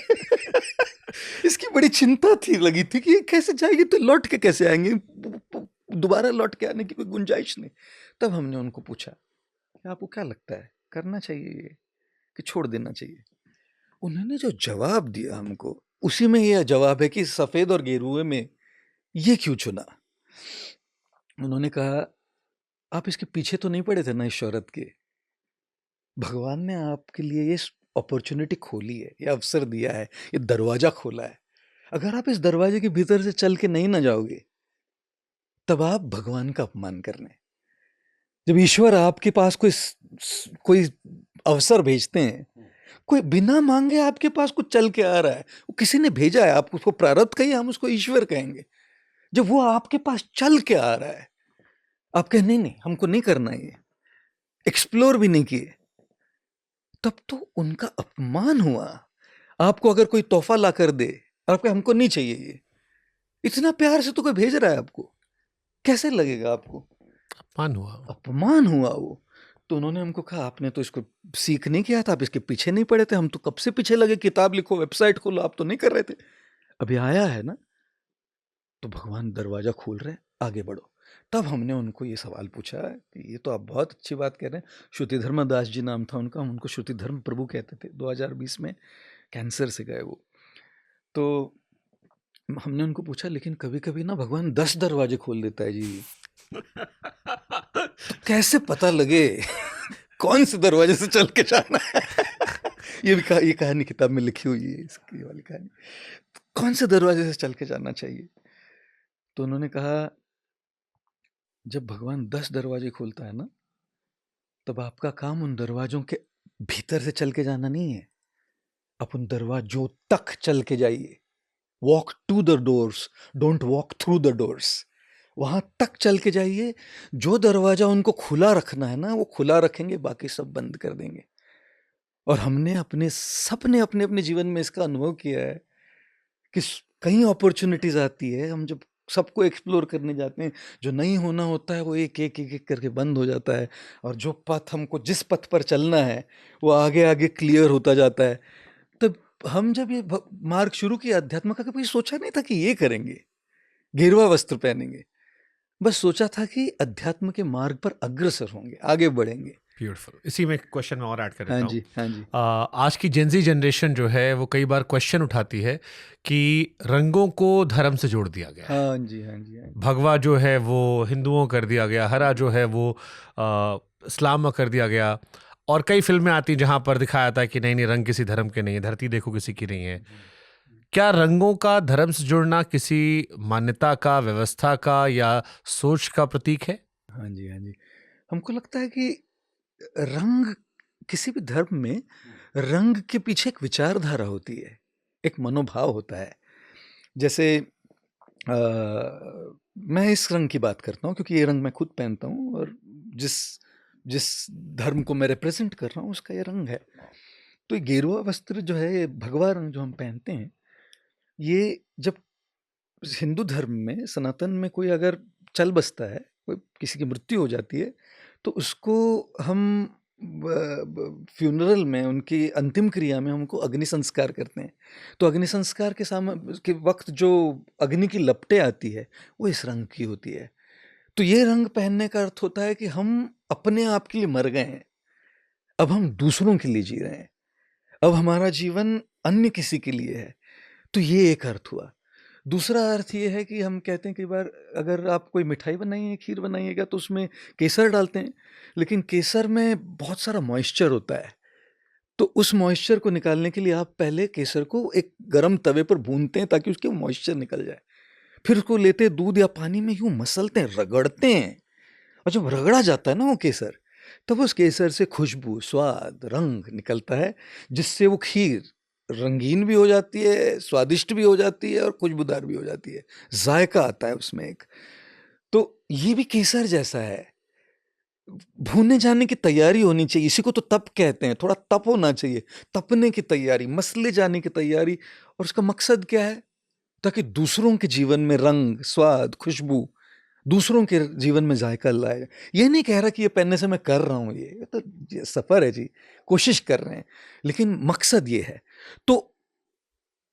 इसकी बड़ी चिंता थी, लगी थी कि ये कैसे जाएगी, तो लौट के कैसे आएंगे, दोबारा लौट के आने की कोई गुंजाइश नहीं। तब हमने उनको पूछा कि आपको क्या लगता है, करना चाहिए ये कि छोड़ देना चाहिए? उन्होंने जो जवाब दिया हमको, उसी में यह जवाब है कि सफेद और गेरुए में ये क्यों चुना। उन्होंने कहा, आप इसके पीछे तो नहीं पड़े थे ना इस शोहरत के। भगवान ने आपके लिए ये अपॉर्चुनिटी खोली है, ये अवसर दिया है, ये दरवाजा खोला है। अगर आप इस दरवाजे के भीतर से चल के नहीं ना जाओगे, तब आप भगवान का अपमान कर रहे हैं। जब ईश्वर आपके पास कोई अवसर भेजते हैं, कोई बिना मांगे आपके पास कुछ चल के आ रहा है, वो किसी ने भेजा है, आप उसको प्रारब्ध कहिए, हम उसको ईश्वर कहेंगे। जब वो आपके पास चल के आ रहा है, आप कहें नहीं नहीं हमको नहीं करना, ये एक्सप्लोर भी नहीं किए, तब तो उनका अपमान हुआ। आपको अगर कोई तोहफा ला कर दे, आपको हमको नहीं चाहिए, ये इतना प्यार से तो कोई भेज रहा है आपको, कैसे लगेगा आपको? अपमान हुआ, अपमान हुआ वो। तो उन्होंने हमको कहा, आपने तो इसको सीख नहीं किया था, आप इसके पीछे नहीं पड़े थे, हम तो कब से पीछे लगे, किताब लिखो, वेबसाइट खोलो, आप तो नहीं कर रहे थे, अभी आया है ना, तो भगवान दरवाजा खोल रहे हैं, आगे बढ़ो। तब हमने उनको ये सवाल पूछा कि ये तो आप बहुत अच्छी बात कह रहे हैं। श्रुति धर्म दास जी नाम था उनका, हम उनको श्रुति धर्म प्रभु कहते थे। 2020 में कैंसर से गए वो। तो हमने उनको पूछा, लेकिन कभी कभी ना भगवान 10 दरवाजे खोल देता है जी, तो कैसे पता लगे कौन से दरवाजे से चल के जाना है? ये कहानी किताब में लिखी हुई है, इसकी वाली कहानी, कौन से दरवाजे से चल के जाना चाहिए। तो उन्होंने कहा, जब भगवान 10 दरवाजे खोलता है ना, तब आपका काम उन दरवाजों के भीतर से चल के जाना नहीं है, आप उन दरवाजों तक चल के जाइए। Walk to the doors, don't walk through the doors. वहां तक चल के जाइए। जो दरवाजा उनको खुला रखना है ना, वो खुला रखेंगे, बाकी सब बंद कर देंगे। और हमने अपने अपने जीवन में इसका अनुभव किया है कि कई अपॉर्चुनिटीज आती है, हम जब सबको एक्सप्लोर करने जाते हैं, जो नहीं होना होता है वो एक एक एक एक करके बंद हो जाता है, और जो पथ हमको जिस पथ पर चलना है वो आगे आगे क्लियर होता जाता है। तब हम जब ये मार्ग शुरू किया अध्यात्म का, कभी सोचा नहीं था कि ये करेंगे, गेरुआ वस्त्र पहनेंगे, बस सोचा था कि अध्यात्म के मार्ग पर अग्रसर होंगे, आगे बढ़ेंगे। ब्यूटीफुल। इसी में क्वेश्चन और ऐड कर देता हाँ हूँ। जी, हाँ जी। आज की जेंजी जनरेशन जो है वो कई बार क्वेश्चन उठाती है कि रंगों को धर्म से जोड़ दिया गया है। हाँ जी, हाँ जी, हाँ जी। भगवा जो है वो हिंदुओं कर दिया गया, हरा जो है वो इस्लाम में कर दिया गया, और कई फिल्में आती जहां पर दिखाया जाता है कि नहीं नहीं, रंग किसी धर्म के नहीं है, धरती देखो किसी की नहीं है। क्या रंगों का धर्म से जुड़ना किसी मान्यता का, व्यवस्था का या सोच का प्रतीक है? हाँ जी, हाँ जी। हमको लगता है कि रंग, किसी भी धर्म में रंग के पीछे एक विचारधारा होती है, एक मनोभाव होता है। जैसे मैं इस रंग की बात करता हूँ क्योंकि ये रंग मैं खुद पहनता हूँ, और जिस जिस धर्म को मैं रिप्रेजेंट कर रहा हूँ उसका ये रंग है। तो ये गेरुआ वस्त्र जो है, ये भगवा रंग जो हम पहनते हैं, ये जब हिंदू धर्म में, सनातन में कोई अगर चल बसता है, कोई किसी की मृत्यु हो जाती है, तो उसको हम फ्यूनरल में, उनकी अंतिम क्रिया में हमको अग्नि संस्कार करते हैं। तो अग्नि संस्कार के वक्त जो अग्नि की लपटें आती है वो इस रंग की होती है। तो ये रंग पहनने का अर्थ होता है कि हम अपने आप के लिए मर गए हैं, अब हम दूसरों के लिए जी रहे हैं, अब हमारा जीवन अन्य किसी के लिए है। तो ये एक अर्थ हुआ। दूसरा अर्थ ये है कि हम कहते हैं कई बार, अगर आप कोई मिठाई बनाइए, खीर बनाइएगा, तो उसमें केसर डालते हैं, लेकिन केसर में बहुत सारा मॉइस्चर होता है। तो उस मॉइस्चर को निकालने के लिए आप पहले केसर को एक गरम तवे पर भूनते हैं ताकि उसके मॉइस्चर निकल जाए। फिर उसको लेते हैं, दूध या पानी में यूं मसलते हैं, रगड़ते हैं, और जब रगड़ा जाता है ना वो केसर, तब उस केसर से खुशबू, स्वाद, रंग निकलता है, जिससे वो खीर रंगीन भी हो जाती है, स्वादिष्ट भी हो जाती है, और खुशबूदार भी हो जाती है, जायका आता है उसमें एक। तो ये भी केसर जैसा है, भूने जाने की तैयारी होनी चाहिए, इसी को तो तप कहते हैं, थोड़ा तप होना चाहिए, तपने की तैयारी, मसले जाने की तैयारी। और उसका मकसद क्या है? ताकि दूसरों के जीवन में रंग, स्वाद, खुशबू, दूसरों के जीवन में जायका लाए। ये नहीं कह रहा कि ये पहनने से मैं कर रहा हूँ, ये तो ये सफ़र है जी, कोशिश कर रहे हैं, लेकिन मकसद ये है। तो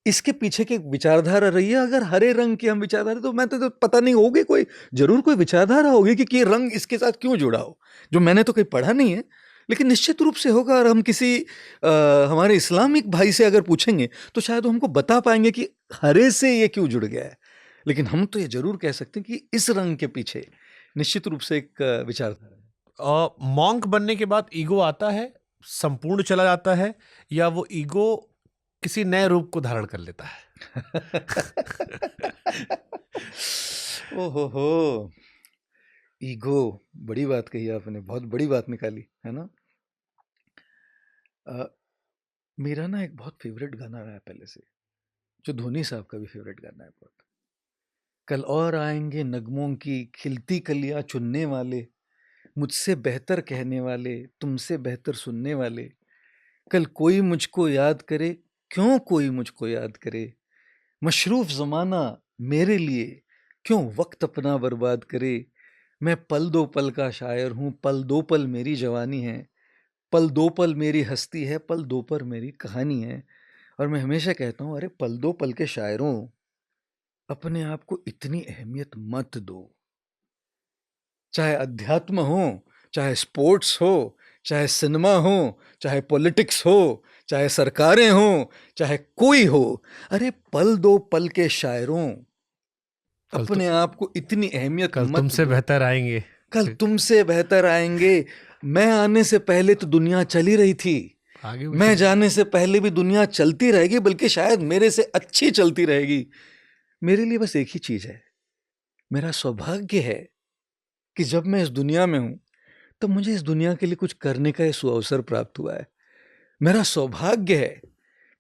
इसके पीछे की एक विचारधारा रही है। अगर हरे रंग की हम विचारधारा, तो मैं तो पता नहीं, होगी कोई, जरूर कोई विचारधारा होगी कि ये रंग इसके साथ क्यों जुड़ा हो, जो मैंने तो कहीं पढ़ा नहीं है, लेकिन निश्चित रूप से होगा। और हम किसी हमारे इस्लामिक भाई से अगर पूछेंगे तो शायद वो हमको बता पाएंगे कि हरे से ये क्यों जुड़ गया है। लेकिन हम तो ये जरूर कह सकते हैं कि इस रंग के पीछे निश्चित रूप से एक विचारधारा है। मॉन्क बनने के बाद ईगो आता है, संपूर्ण चला जाता है, या वो ईगो किसी नए रूप को धारण कर लेता है? ओहो, ईगो, बड़ी बात कही आपने, बहुत बड़ी बात निकाली है ना। मेरा ना एक बहुत फेवरेट गाना रहा है पहले से, जो धोनी साहब का भी फेवरेट गाना है बहुत। कल और आएंगे नगमों की खिलती कलियां चुनने वाले, मुझसे बेहतर कहने वाले, तुमसे बेहतर सुनने वाले। कल कोई मुझको याद करे, क्यों कोई मुझको याद करे, मशरूफ ज़माना मेरे लिए क्यों वक्त अपना बर्बाद करे। मैं पल दो पल का शायर हूँ, पल दो पल मेरी जवानी है, पल दो पल मेरी हस्ती है, पल दो पल मेरी कहानी है। और मैं हमेशा कहता हूँ, अरे पल दो पल के शायरों, अपने आप को इतनी अहमियत मत दो। चाहे अध्यात्म हो, चाहे स्पोर्ट्स हो, चाहे सिनेमा हो, चाहे पॉलिटिक्स हो, चाहे सरकारें हो, चाहे कोई हो, अरे पल दो पल के शायरों, अपने आप को इतनी अहमियत कल मत तुमसे दो। बेहतर आएंगे, कल तुमसे बेहतर आएंगे। मैं आने से पहले तो दुनिया चली रही थी, आगे भी मैं चलेंगे। जाने से पहले भी दुनिया चलती रहेगी, बल्कि शायद मेरे से अच्छी चलती रहेगी। मेरे लिए बस एक ही चीज है, मेरा सौभाग्य है कि जब मैं इस दुनिया में हूं, तब मुझे इस दुनिया के लिए कुछ करने का सुअवसर प्राप्त हुआ है। मेरा सौभाग्य है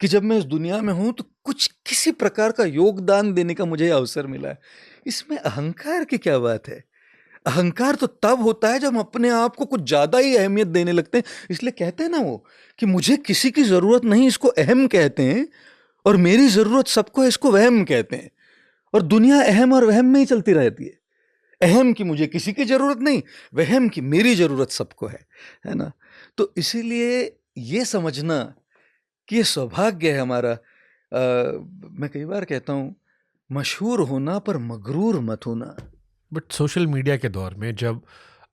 कि जब मैं इस दुनिया में हूं, तो कुछ किसी प्रकार का योगदान देने का मुझे अवसर मिला है। इसमें अहंकार की क्या बात है? अहंकार तो तब होता है जब हम अपने आप को कुछ ज्यादा ही अहमियत देने लगते हैं। इसलिए कहते हैं ना वो, कि मुझे किसी की जरूरत नहीं, इसको अहम कहते हैं, और मेरी जरूरत सबको है, इसको वहम कहते हैं। और दुनिया अहम और वहम में ही चलती रहती है। अहम की मुझे किसी की जरूरत नहीं, वहम की मेरी जरूरत सबको है ना। तो इसीलिए ये समझना कि ये सौभाग्य है हमारा। मैं कई बार कहता हूँ, मशहूर होना पर मगरूर मत होना। बट सोशल मीडिया के दौर में जब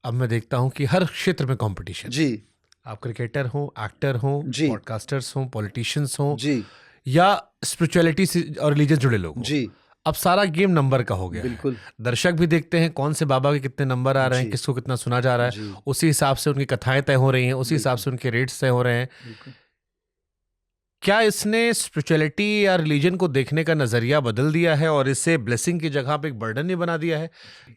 अब मैं देखता हूँ कि हर क्षेत्र में कंपटीशन, जी आप क्रिकेटर हो, एक्टर हो, जी पॉडकास्टर्स हो, पॉलिटिशियंस हो, जी या स्पिरिचुअलिटी से और रिलीजन जुड़े लोग हो, जी अब सारा गेम नंबर का हो गया है। बिल्कुल दर्शक भी देखते हैं कौन से बाबा के कितने नंबर आ रहे हैं, जी किसको कितना सुना जा रहा है, जी उसी हिसाब से उनकी कथाएं तय हो रही हैं, उसी हिसाब बिल्कुल से उनके रेट्स तय हो रहे हैं। बिल्कुल। क्या इसने स्पिरिचुअलिटी या रिलीजन को देखने का नजरिया बदल दिया है और इसे ब्लेसिंग की जगह पे एक बर्डन नहीं बना दिया है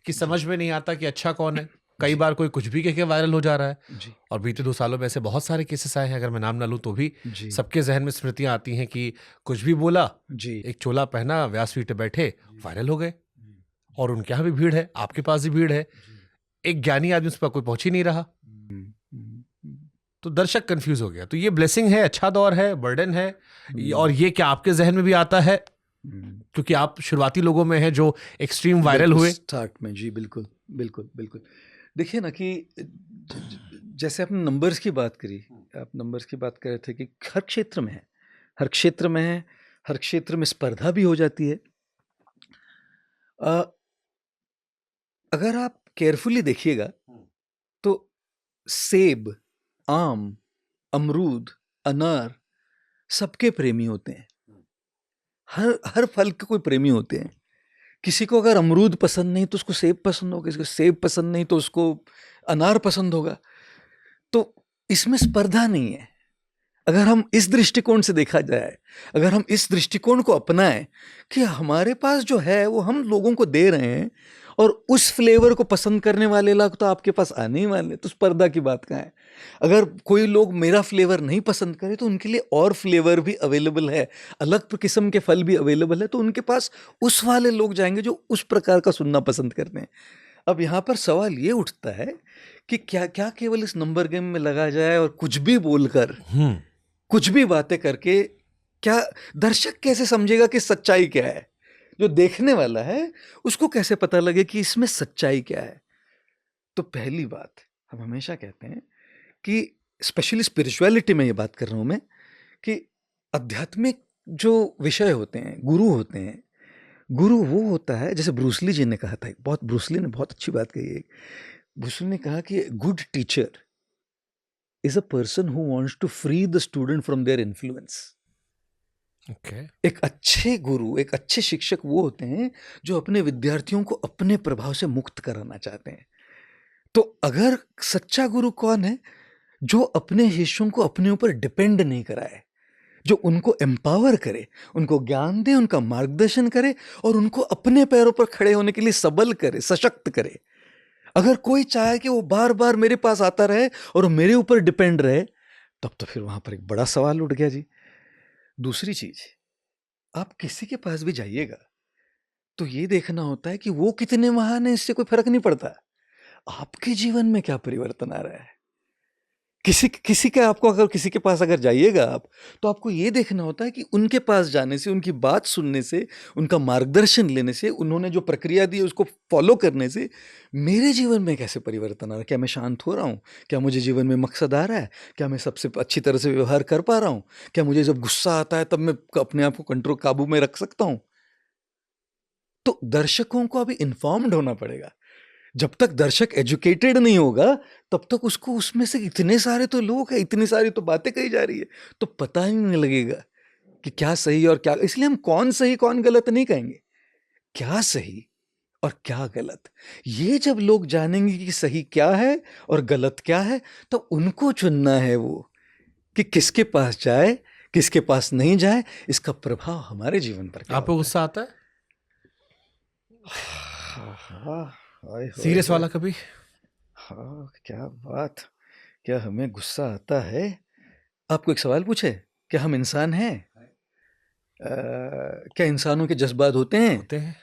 कि समझ में नहीं आता कि अच्छा कौन है? कई जी बार कोई कुछ भी कह के वायरल हो जा रहा है, जी और बीते 2 सालों में ऐसे बहुत सारे केसेस आए हैं, अगर मैं नाम ना लूं तो भी जी सबके जहन में स्मृतियां आती हैं कि कुछ भी बोला, जी एक चोला पहना, व्यासपीठ पे बैठे, वायरल हो गए। और उनके यहाँ भी भीड़ है, आपके पास भी भीड़ है, एक ज्ञानी आदमी उस पर कोई पहुंच ही नहीं रहा, तो दर्शक कंफ्यूज हो गया। तो ये ब्लेसिंग है, अच्छा दौर है, बर्डन है, और ये क्या आपके जहन में भी आता है? क्योंकि आप शुरुआती लोगों में हैं जो एक्सट्रीम वायरल हुए स्टार्ट में। जी बिल्कुल बिल्कुल बिल्कुल। देखिए ना कि जैसे आपने नंबर्स की बात करी, आप नंबर्स की बात कर रहे थे कि हर क्षेत्र में है, हर क्षेत्र में है, हर क्षेत्र में स्पर्धा भी हो जाती है। अगर आप केयरफुली देखिएगा तो सेब, आम, अमरूद, अनार सबके प्रेमी होते हैं। हर फल के कोई प्रेमी होते हैं। किसी को अगर अमरूद पसंद नहीं तो उसको सेब पसंद होगा, किसी को सेब पसंद नहीं तो उसको अनार पसंद होगा। तो इसमें स्पर्धा नहीं है। अगर हम इस दृष्टिकोण से देखा जाए, अगर हम इस दृष्टिकोण को अपनाएं कि हमारे पास जो है वो हम लोगों को दे रहे हैं, और उस फ्लेवर को पसंद करने वाले लोग तो आपके पास आने ही वाले, तो स्पर्धा की बात कहाँ है। अगर कोई लोग मेरा फ्लेवर नहीं पसंद करे तो उनके लिए और फ्लेवर भी अवेलेबल है, अलग किस्म के फल भी अवेलेबल है, तो उनके पास उस वाले लोग जाएंगे जो उस प्रकार का सुनना पसंद करते हैं। अब यहाँ पर सवाल ये उठता है कि क्या क्या केवल इस नंबर गेम में लगा जाए और कुछ भी बोलकर, कुछ भी बातें करके क्या दर्शक कैसे समझेगा कि सच्चाई क्या है? जो देखने वाला है उसको कैसे पता लगे कि इसमें सच्चाई क्या है? तो पहली बात हम हमेशा कहते हैं कि स्पेशली स्पिरिचुअलिटी में ये बात कर रहा हूं मैं, कि आध्यात्मिक जो विषय होते हैं, गुरु होते हैं, गुरु वो होता है, जैसे ब्रूसली जी ने कहा था, ब्रूसली ने बहुत अच्छी बात कही है। ब्रूसली ने कहा कि good teacher is a person who wants to free the student from their influence. Okay. एक अच्छे गुरु, एक अच्छे शिक्षक वो होते हैं जो अपने विद्यार्थियों को अपने प्रभाव से मुक्त कराना चाहते हैं। तो अगर सच्चा गुरु कौन है? जो अपने शिष्यों को अपने ऊपर डिपेंड नहीं कराए, जो उनको एम्पावर करे, उनको ज्ञान दे, उनका मार्गदर्शन करे और उनको अपने पैरों पर खड़े होने के लिए सबल करे, सशक्त करे। अगर कोई चाहे कि वो बार बार मेरे पास आता रहे और मेरे ऊपर डिपेंड रहे, तब तो फिर वहां पर एक बड़ा सवाल उठ गया जी। दूसरी चीज, आप किसी के पास भी जाइएगा तो ये देखना होता है कि वो कितने महान है, इससे कोई फर्क नहीं पड़ता। आपके जीवन में क्या परिवर्तन आ रहा है। किसी का आपको अगर किसी के पास अगर जाइएगा आप, तो आपको ये देखना होता है कि उनके पास जाने से, उनकी बात सुनने से, उनका मार्गदर्शन लेने से, उन्होंने जो प्रक्रिया दी उसको फॉलो करने से मेरे जीवन में कैसे परिवर्तन आ रहा है। क्या मैं शांत हो रहा हूँ? क्या मुझे जीवन में मकसद आ रहा है? क्या मैं सबसे अच्छी तरह से व्यवहार कर पा रहा हूँ? क्या मुझे जब गुस्सा आता है तब मैं अपने आप को काबू में रख सकता हूँ? तो दर्शकों को अभी इन्फॉर्म्ड होना पड़ेगा। जब तक दर्शक एजुकेटेड नहीं होगा तब तक उसको उसमें से इतने सारे तो लोग हैं, इतनी सारी तो बातें कही जा रही है, तो पता ही नहीं लगेगा कि क्या सही और क्या। इसलिए हम कौन सही कौन गलत नहीं कहेंगे, क्या सही और क्या गलत। ये जब लोग जानेंगे कि सही क्या है और गलत क्या है, तो उनको चुनना है वो कि किसके पास जाए, किसके पास नहीं जाए। इसका प्रभाव हमारे जीवन पर क्या। आपको गुस्सा आता है? सीरियस वाला कभी? हाँ, क्या बात, क्या हमें गुस्सा आता है? आपको एक सवाल पूछे, क्या हम इंसान हैं? क्या इंसानों के जज्बात होते हैं? होते हैं।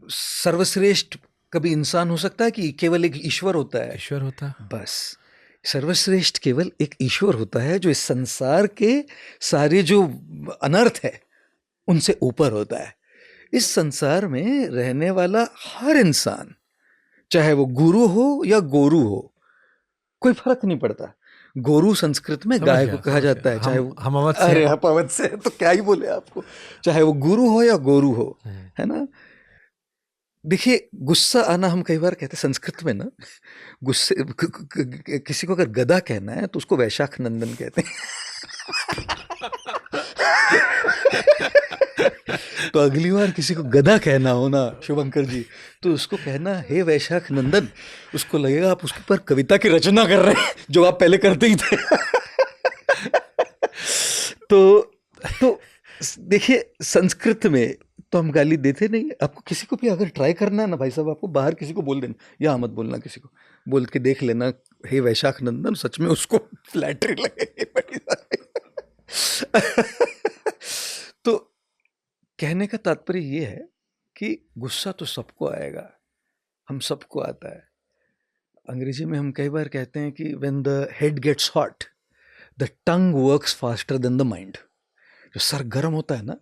सर्वश्रेष्ठ कभी इंसान हो सकता है कि केवल एक ईश्वर होता है? ईश्वर होता है। बस सर्वश्रेष्ठ केवल एक ईश्वर होता है जो इस संसार के सारे जो अनर्थ है उनसे ऊपर होता है। इस संसार में रहने वाला हर इंसान, चाहे वो गुरु हो या गोरू हो, कोई फर्क नहीं पड़ता। गोरू संस्कृत में गाय को कहा जाता है, चाहे वो हम अवध से अरे आप अवध से तो क्या ही बोले आपको, चाहे वो गुरु हो या गोरू हो, है ना। देखिए, गुस्सा आना, हम कई बार कहते हैं संस्कृत में ना, गुस्से किसी को अगर गधा कहना है तो उसको वैशाख नंदन कहते हैं। तो अगली बार किसी को गधा कहना हो ना शुभंकर जी, तो उसको कहना हे वैशाख नंदन, उसको लगेगा आप उसके ऊपर कविता की रचना कर रहे हैं, जो आप पहले करते ही थे। तो देखिए, संस्कृत में तो हम गाली देते नहीं। आपको किसी को भी अगर ट्राई करना है ना भाई साहब, आपको बाहर किसी को बोल देना, या मत बोलना, किसी को बोल के देख लेना हे वैशाख नंदन, सच में उसको फ्लैटरी लगेगी बड़ी सारी। तो कहने का तात्पर्य ये है कि गुस्सा तो सबको आएगा, हम सबको आता है। अंग्रेजी में हम कई बार कहते हैं कि when the head gets hot the tongue works faster than the mind. जो सर गर्म होता है ना,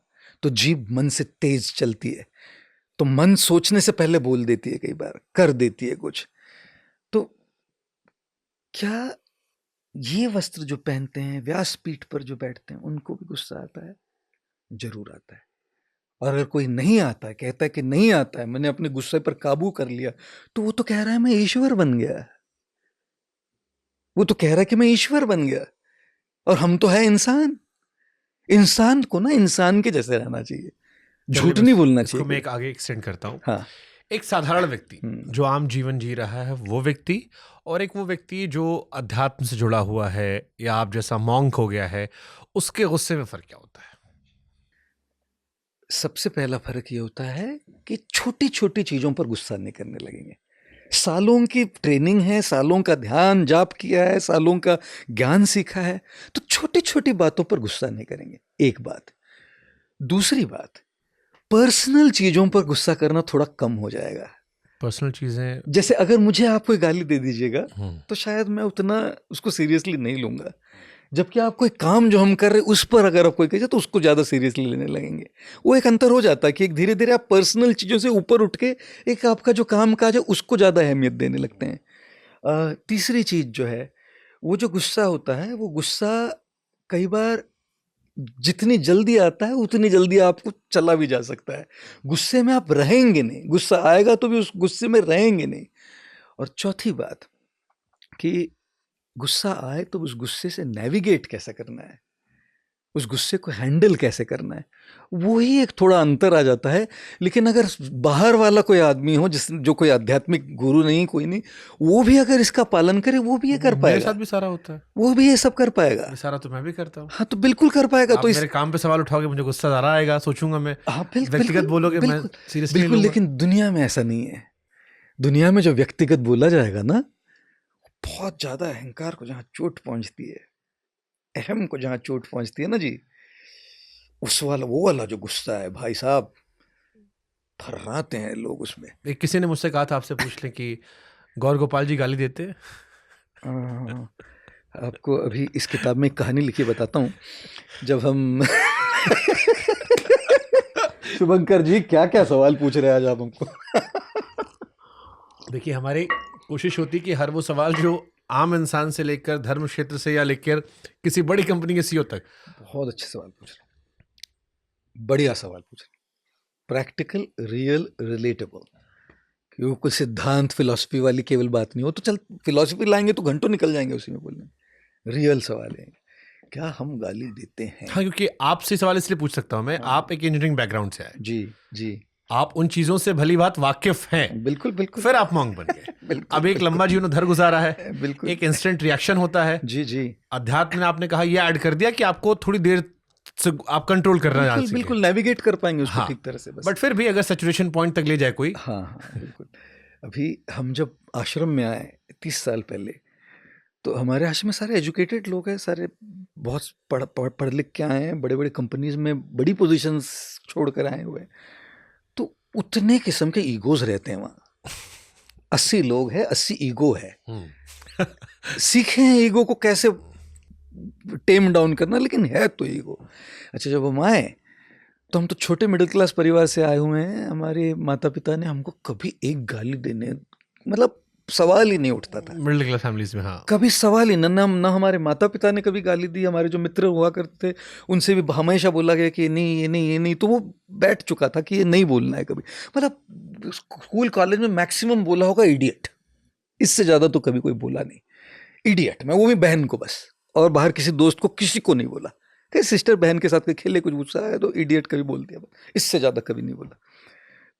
तो जीभ मन से तेज चलती है, तो मन सोचने से पहले बोल देती है, कई बार कर देती है कुछ। तो क्या ये वस्त्र जो पहनते हैं, व्यासपीठ पर जो बैठते हैं, उनको भी गुस्सा आता है? जरूर आता है। और अगर कोई नहीं आता है, कहता है कि नहीं आता है, मैंने अपने गुस्से पर काबू कर लिया, तो वो तो कह रहा है मैं ईश्वर बन गया। वो तो कह रहा है कि मैं ईश्वर बन गया, और हम तो है इंसान। इंसान को ना इंसान के जैसे रहना चाहिए, झूठ नहीं बोलना चाहिए। मैं एक आगे एक्सटेंड करता हूँ। हाँ, एक साधारण व्यक्ति जो आम जीवन जी रहा है, वो व्यक्ति, और एक वो व्यक्ति जो अध्यात्म से जुड़ा हुआ है या आप जैसा मॉन्क हो गया है, उसके गुस्से में फर्क क्या होता है? सबसे पहला फर्क ये होता है कि छोटी छोटी चीजों पर गुस्सा नहीं करने लगेंगे। सालों की ट्रेनिंग है, सालों का ध्यान जाप किया है, सालों का ज्ञान सीखा है, तो छोटी छोटी बातों पर गुस्सा नहीं करेंगे। एक बात। दूसरी बात, पर्सनल चीजों पर गुस्सा करना थोड़ा कम हो जाएगा। पर्सनल चीजें, जैसे अगर मुझे आप कोई गाली दे दीजिएगा तो शायद मैं उतना उसको सीरियसली नहीं लूंगा, जबकि आप कोई काम जो हम कर रहे हैं उस पर अगर आप कोई कहे तो उसको ज़्यादा सीरियसली लेने लगेंगे। वो एक अंतर हो जाता है कि एक धीरे धीरे आप पर्सनल चीज़ों से ऊपर उठ के एक आपका जो काम काज है उसको ज़्यादा अहमियत देने लगते हैं। तीसरी चीज़ जो है, वो जो गुस्सा होता है, वो गुस्सा कई बार जितनी जल्दी आता है उतनी जल्दी आपको चला भी जा सकता है। गुस्से में आप रहेंगे नहीं, गुस्सा आएगा तो भी उस गुस्से में रहेंगे नहीं। और चौथी बात कि गुस्सा आए तो उस गुस्से से नेविगेट कैसे करना है, उस गुस्से को हैंडल कैसे करना है, वो ही एक थोड़ा अंतर आ जाता है। लेकिन अगर बाहर वाला कोई आदमी हो, जो कोई आध्यात्मिक गुरु नहीं, कोई नहीं, वो भी अगर इसका पालन करे, वो भी ये कर पाएगा। मेरे साथ भी सारा होता है, वो भी ये सब कर पाएगा। सारा तो मैं भी करता हूँ। हाँ, तो बिल्कुल कर पाएगा। तो मेरे काम पे सवाल उठाओगे, मुझे गुस्सा ज़्यादा आएगा, सोचूंगा मैं। हाँ, व्यक्तिगत बोलोगे, मैं सीरियसली बिल्कुल। लेकिन दुनिया में ऐसा नहीं है। दुनिया में जो व्यक्तिगत बोला जाएगा ना, बहुत ज्यादा अहंकार को जहाँ चोट पहुंचती है, अहम को जहाँ चोट पहुंचती है ना जी, उस वाला, वो वाला जो गुस्सा है भाई साहब, थर्राते हैं लोग उसमें। एक किसी ने मुझसे कहा था आपसे पूछ लें कि गौर गोपाल जी गाली देते हैं? आपको अभी इस किताब में एक कहानी लिखी बताता हूँ। जब हम शुभंकर जी क्या क्या सवाल पूछ रहे हैं आज आप हमको। देखिए, हमारी कोशिश होती है कि हर वो सवाल जो आम इंसान से लेकर धर्म क्षेत्र से या लेकर किसी बड़ी कंपनी के सीईओ तक। बहुत अच्छे सवाल पूछ रहे हैं, बढ़िया सवाल पूछ रहे हैं, प्रैक्टिकल, रियल, रिलेटेबल। क्यों कोई सिद्धांत फिलॉसफी वाली केवल बात नहीं हो, तो चल फिलॉसफी लाएंगे तो घंटों निकल जाएंगे उसी में बोलने। रियल सवाल है, क्या हम गाली देते हैं? हाँ, क्योंकि आपसे सवाल इसलिए पूछ सकता हूँ मैं, आप एक इंजीनियरिंग बैकग्राउंड से आए। जी जी, आप उन चीजों से भली बात वाकिफ हैं। बिल्कुल बिल्कुल। फिर आप मॉन्क बन गए। अब एक लंबा जीवन उधर गुजारा है, बिल्कुल, एक इंस्टेंट रिएक्शन होता है। जी जी। अध्यात्म ने आपने कहा ये ऐड कर दिया कि आपको थोड़ी देर से आप कंट्रोल करना जान सके, बिल्कुल नेविगेट कर पाएंगे उसको ठीक तरह से। बट फिर भी अगर सैचुरेशन पॉइंट तक ले जाए कोई। हाँ हाँ बिल्कुल। अभी हम जब आश्रम में आए 30 साल पहले, तो हमारे आश्रम में सारे एजुकेटेड लोग हैं, सारे बहुत पढ़ लिख के आए हैं, बड़े बड़े कंपनीज में बड़ी पोजीशंस छोड़कर आए हुए हैं। तो उतने किस्म के ईगोज रहते हैं वहाँ। 80 लोग हैं, 80 ईगो है। सीखे हैं ईगो को कैसे टेम डाउन करना, लेकिन है तो ईगो। अच्छा, जब हम आए तो हम तो छोटे मिडिल क्लास परिवार से आए हुए हैं, हमारे माता पिता ने हमको कभी एक गाली देने, मतलब सवाल ही नहीं उठता था, मिडिल क्लास फैमिलीज में। हाँ, कभी सवाल ही ना हमारे माता पिता ने कभी गाली दी, हमारे जो मित्र हुआ करते थे उनसे भी हमेशा बोला गया कि नहीं ये नहीं ये नहीं, तो वो बैठ चुका था कि ये नहीं बोलना है कभी। मतलब स्कूल कॉलेज में मैक्सिमम बोला होगा इडियट, इससे ज़्यादा तो कभी कोई बोला नहीं। इडियट मैं, वो भी बहन को बस, और बाहर किसी दोस्त को किसी को नहीं बोला। कहीं सिस्टर बहन के साथ कहीं खेले कुछ गुस्सा आया तो इडियट कभी बोल दिया, इससे ज़्यादा कभी नहीं बोला।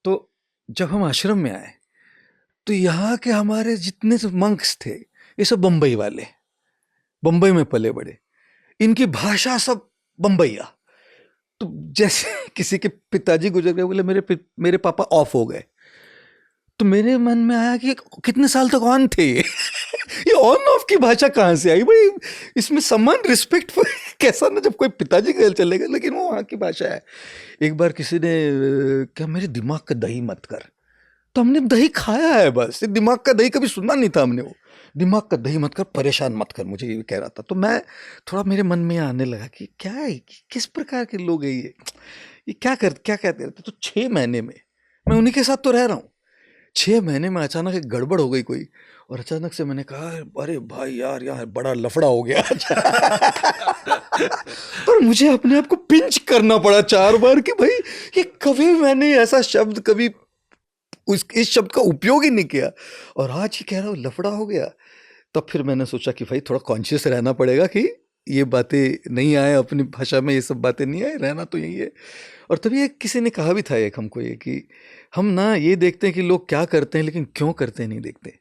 तो जब हम आश्रम में आए तो यहाँ के हमारे जितने मंक्स थे ये सब बम्बई वाले, बम्बई में पले बड़े, इनकी भाषा सब बम्बईया। तो जैसे किसी के पिताजी गुजर गए, बोले मेरे पापा ऑफ हो गए, तो मेरे मन में आया कि कितने साल तक ऑन थे ये ऑन ऑफ की भाषा कहाँ से आई भाई? इसमें सम्मान रिस्पेक्ट कैसा ना, जब कोई पिताजी घर चले गए, लेकिन वो वहाँ की भाषा है। एक बार किसी ने क्या मेरे दिमाग का दही मत कर, तो हमने दही खाया है बस, दिमाग का दही कभी सुना नहीं था हमने। वो दिमाग का दही मत कर, परेशान मत कर, मुझे ये कह रहा था। तो मैं थोड़ा, मेरे मन में आने लगा कि क्या है, किस प्रकार के लोग हैं ये क्या कहते रहते। तो 6 महीने में मैं उन्हीं के साथ तो रह रहा हूँ, 6 महीने में अचानक एक गड़बड़ हो गई कोई, और अचानक से मैंने कहा अरे भाई यार बड़ा लफड़ा हो गया और मुझे अपने आप को पिंच करना पड़ा 4 बार कि भाई ये कभी मैंने ऐसा शब्द कभी इस शब्द का उपयोग ही नहीं किया, और आज ही कह रहा हूँ लफड़ा हो गया। तब फिर मैंने सोचा कि भाई थोड़ा कॉन्शियस रहना पड़ेगा कि ये बातें नहीं आए, अपनी भाषा में ये सब बातें नहीं आए, रहना तो यही है। और तभी एक किसी ने कहा भी था एक हमको, ये कि हम ना ये देखते हैं कि लोग क्या करते हैं, लेकिन क्यों करते हैं नहीं देखते।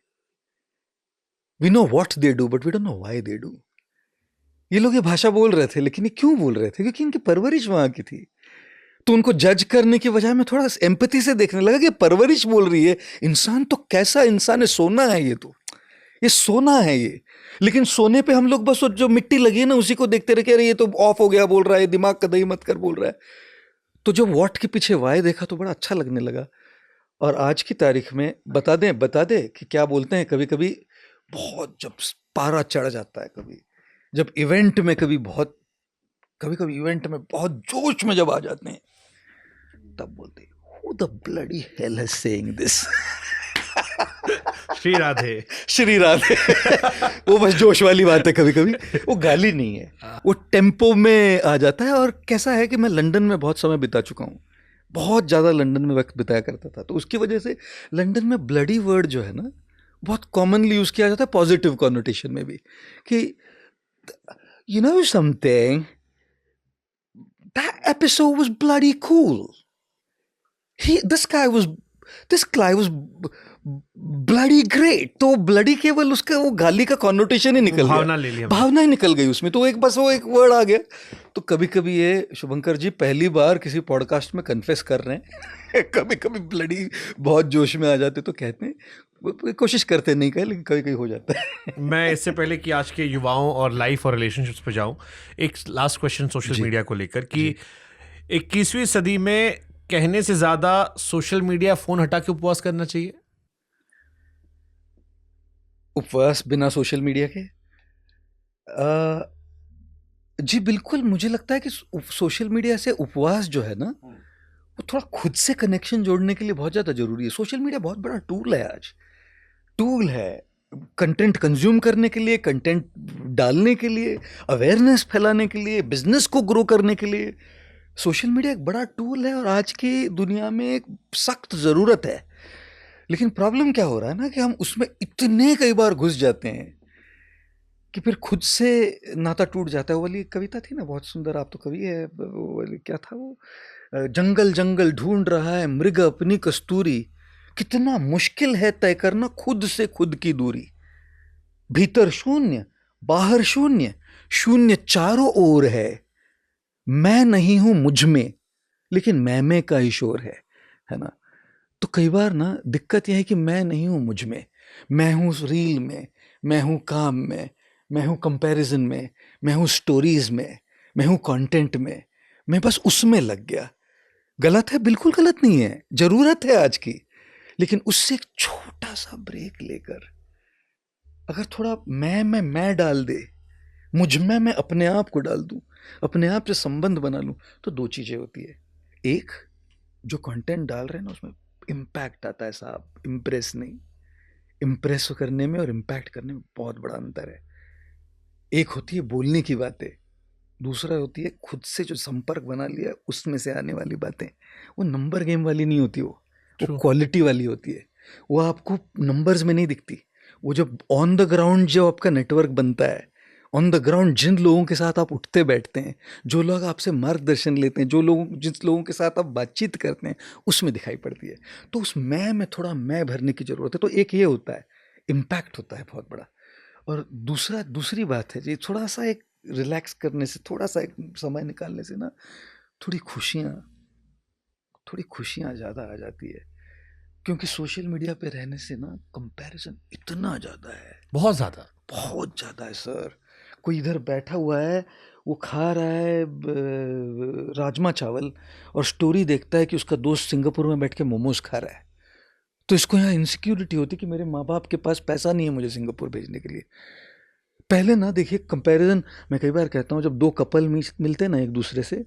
We know what they do but we don't know why they do. ये लोग ये भाषा बोल रहे थे, लेकिन ये क्यों बोल रहे थे? क्योंकि इनकी परवरिश वहां की थी। तो उनको जज करने की बजाय मैं थोड़ा एम्पैथी से देखने लगा कि परवरिश बोल रही है, इंसान तो कैसा इंसान है, सोना है ये सोना है ये। लेकिन सोने पे हम लोग बस जो मिट्टी लगी है ना उसी को देखते रहे कि अरे ये तो ऑफ हो गया बोल रहा है, दिमाग का दही मत कर बोल रहा है। तो जब वॉट के पीछे वाई देखा तो बड़ा अच्छा लगने लगा। और आज की तारीख में बता दे कि क्या बोलते हैं, कभी कभी बहुत जब पारा चढ़ जाता है, कभी जब इवेंट में कभी इवेंट में बहुत जोश में जब आ जाते हैं, तब बोलते हैं who the bloody hell is saying this Shri Radhe Shri Radhe वो बस जोश वाली बात है, कभी कभी वो गाली नहीं है, वो टेम्पो में आ जाता है। और कैसा है कि मैं लंदन में बहुत समय बिता चुका हूँ, बहुत ज़्यादा लंदन में वक्त बिताया करता था, तो उसकी वजह से लंदन में ब्लडी वर्ड जो है ना बहुत कॉमनली यूज़ किया जाता है, पॉजिटिव कॉनोटेशन में भी, कि you know something, that episode was bloody cool, this guy was bloody great। तो ब्लडी केवल उसका वो गाली का कॉनोटेशन ही निकल गया, भावना ले लिया, भावना ही निकल गई उसमें, तो एक बस वो एक वर्ड आ गया। तो कभी कभी ये शुभंकर जी पहली बार किसी पॉडकास्ट में कन्फेस कर रहे हैं कभी कभी ब्लडी बहुत जोश में आ जाते तो कहते हैं, कोशिश करते नहीं कहे, लेकिन कभी कभी हो जाता है मैं इससे पहले कि आज के युवाओं और लाइफ और रिलेशनशिप्स पे जाऊं, एक लास्ट क्वेश्चन सोशल मीडिया को लेकर कि 21वीं सदी में कहने से ज्यादा सोशल मीडिया फोन हटा के उपवास करना चाहिए? उपवास बिना सोशल मीडिया के? जी बिल्कुल, मुझे लगता है कि सोशल मीडिया से उपवास जो है ना, वो थोड़ा खुद से कनेक्शन जोड़ने के लिए बहुत ज़्यादा ज़रूरी है। सोशल मीडिया बहुत बड़ा टूल है, आज टूल है कंटेंट कंज्यूम करने के लिए, कंटेंट डालने के लिए, अवेयरनेस फैलाने के लिए, बिजनेस को ग्रो करने के लिए। सोशल मीडिया एक बड़ा टूल है और आज की दुनिया में एक सख्त ज़रूरत है। लेकिन प्रॉब्लम क्या हो रहा है ना कि हम उसमें इतने कई बार घुस जाते हैं कि फिर खुद से नाता टूट जाता है। वो वाली कविता थी ना बहुत सुंदर, आप तो कवि है, वो वाली क्या था वो, जंगल जंगल ढूंढ रहा है मृग अपनी कस्तूरी, कितना मुश्किल है तय करना खुद से खुद की दूरी। भीतर शून्य बाहर शून्य, शून्य चारों ओर है, मैं नहीं हूं मुझ में लेकिन मैं का ही शोर है ना। तो कई बार ना दिक्कत यह है कि मैं नहीं हूं मुझ में, मैं हूं रील में, मैं हूं काम में, मैं हूं कंपैरिजन में, मैं हूं स्टोरीज में, मैं हूं कंटेंट में, मैं बस उसमें लग गया। गलत है, बिल्कुल गलत नहीं है, जरूरत है आज की, लेकिन उससे एक छोटा सा ब्रेक लेकर अगर थोड़ा मैं डाल दे, मुझ में मैं अपने आप को डाल दूं, अपने आप से संबंध बना लूं, तो 2 चीजें होती है। एक जो कंटेंट डाल रहे हैं ना उसमें इम्पैक्ट आता है साहब, इम्प्रेस नहीं। इम्प्रेस करने में और इम्पैक्ट करने में बहुत बड़ा अंतर है। एक होती है बोलने की बातें, दूसरा होती है खुद से जो संपर्क बना लिया उसमें से आने वाली बातें। वो नंबर गेम वाली नहीं होती, वो True. क्वालिटी वाली होती है। वो आपको नंबर्स में नहीं दिखती। वो जब ऑन द ग्राउंड जो आपका नेटवर्क बनता है, ऑन द ग्राउंड जिन लोगों के साथ आप उठते बैठते हैं, जो लोग आपसे मार्गदर्शन लेते हैं, जिस लोगों के साथ आप बातचीत करते हैं, उसमें दिखाई पड़ती है। तो उस मैं में थोड़ा मैं भरने की जरूरत है। तो एक ये होता है, इम्पैक्ट होता है बहुत बड़ा। और दूसरी बात है जी, थोड़ा सा एक रिलैक्स करने से, थोड़ा सा एक समय निकालने से ना थोड़ी खुशियाँ ज़्यादा आ जाती है। क्योंकि सोशल मीडिया पे रहने से ना कंपैरिजन इतना ज़्यादा है, बहुत ज़्यादा है सर। कोई इधर बैठा हुआ है, वो खा रहा है राजमा चावल और स्टोरी देखता है कि उसका दोस्त सिंगापुर में बैठ के मोमोज खा रहा है। तो इसको यहाँ इनसिक्योरिटी होती है कि मेरे माँ बाप के पास पैसा नहीं है मुझे सिंगापुर भेजने के लिए। पहले ना देखिए कंपैरिजन, मैं कई बार कहता हूँ जब दो कपल मिलते हैं ना एक दूसरे से,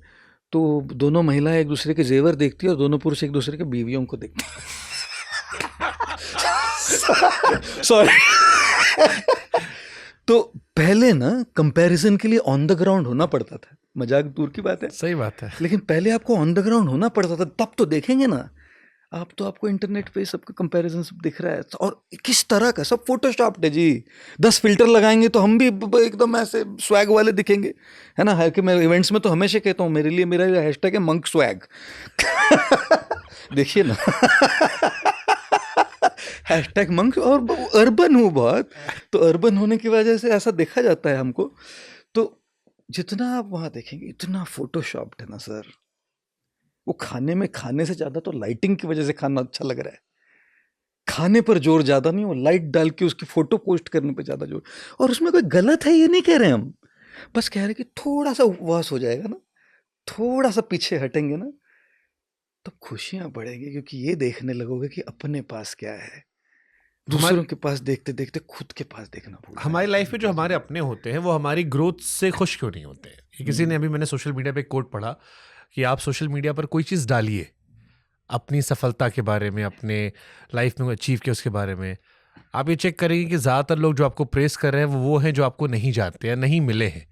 तो दोनों महिलाएं एक दूसरे के जेवर देखती है और दोनों पुरुष एक दूसरे के बीवियों को देखते हैं। सॉरी। तो पहले ना कंपैरिजन के लिए ऑन द ग्राउंड होना पड़ता था, मजाक दूर की बात है, सही बात है। लेकिन पहले आपको ऑन द ग्राउंड होना पड़ता था, तब तो देखेंगे ना आप। तो आपको इंटरनेट पे सबका कंपैरिजन सब दिख रहा है, और किस तरह का, सब फोटोशॉप्ड है जी। 10 फिल्टर लगाएंगे तो हम भी एकदम ऐसे स्वैग वाले दिखेंगे, है ना। है कि मैं इवेंट्स में तो हमेशा कहता हूँ, मेरे लिए मेरा हैशटैग है मंक स्वैग। देखिए ना। Hashtag monk. और अर्बन हूँ बहुत, तो अर्बन होने की वजह से ऐसा देखा जाता है हमको। तो जितना आप वहाँ देखेंगे इतना फोटोशॉप्ड है ना सर। वो खाने से ज्यादा तो लाइटिंग की वजह से खाना अच्छा लग रहा है। खाने पर जोर ज्यादा नहीं, वो लाइट डाल के उसकी फोटो पोस्ट करने पर ज्यादा जोर। और उसमें कोई गलत है ये नहीं कह रहे हम, बस कह रहे कि थोड़ा सा उपवास हो जाएगा ना, थोड़ा सा पीछे हटेंगे ना, तो खुशियां बढ़ेगी। क्योंकि ये देखने लगोगे कि अपने पास क्या है, दूसरों के पास देखते देखते खुद के पास देखना भूल जाएंगे। हमारी लाइफ में जो हमारे अपने होते हैं वो हमारी ग्रोथ से खुश क्यों नहीं होते हैं? ये किसी ने अभी, मैंने सोशल मीडिया पे एक कोट पढ़ा कि आप सोशल मीडिया पर कोई चीज़ डालिए अपनी सफलता के बारे में, अपने लाइफ में अचीव किया उसके बारे में, आप ये चेक करेंगे कि ज़्यादातर लोग जो आपको प्रेस कर रहे हैं वो हैं जो आपको नहीं जानते या नहीं मिले हैं,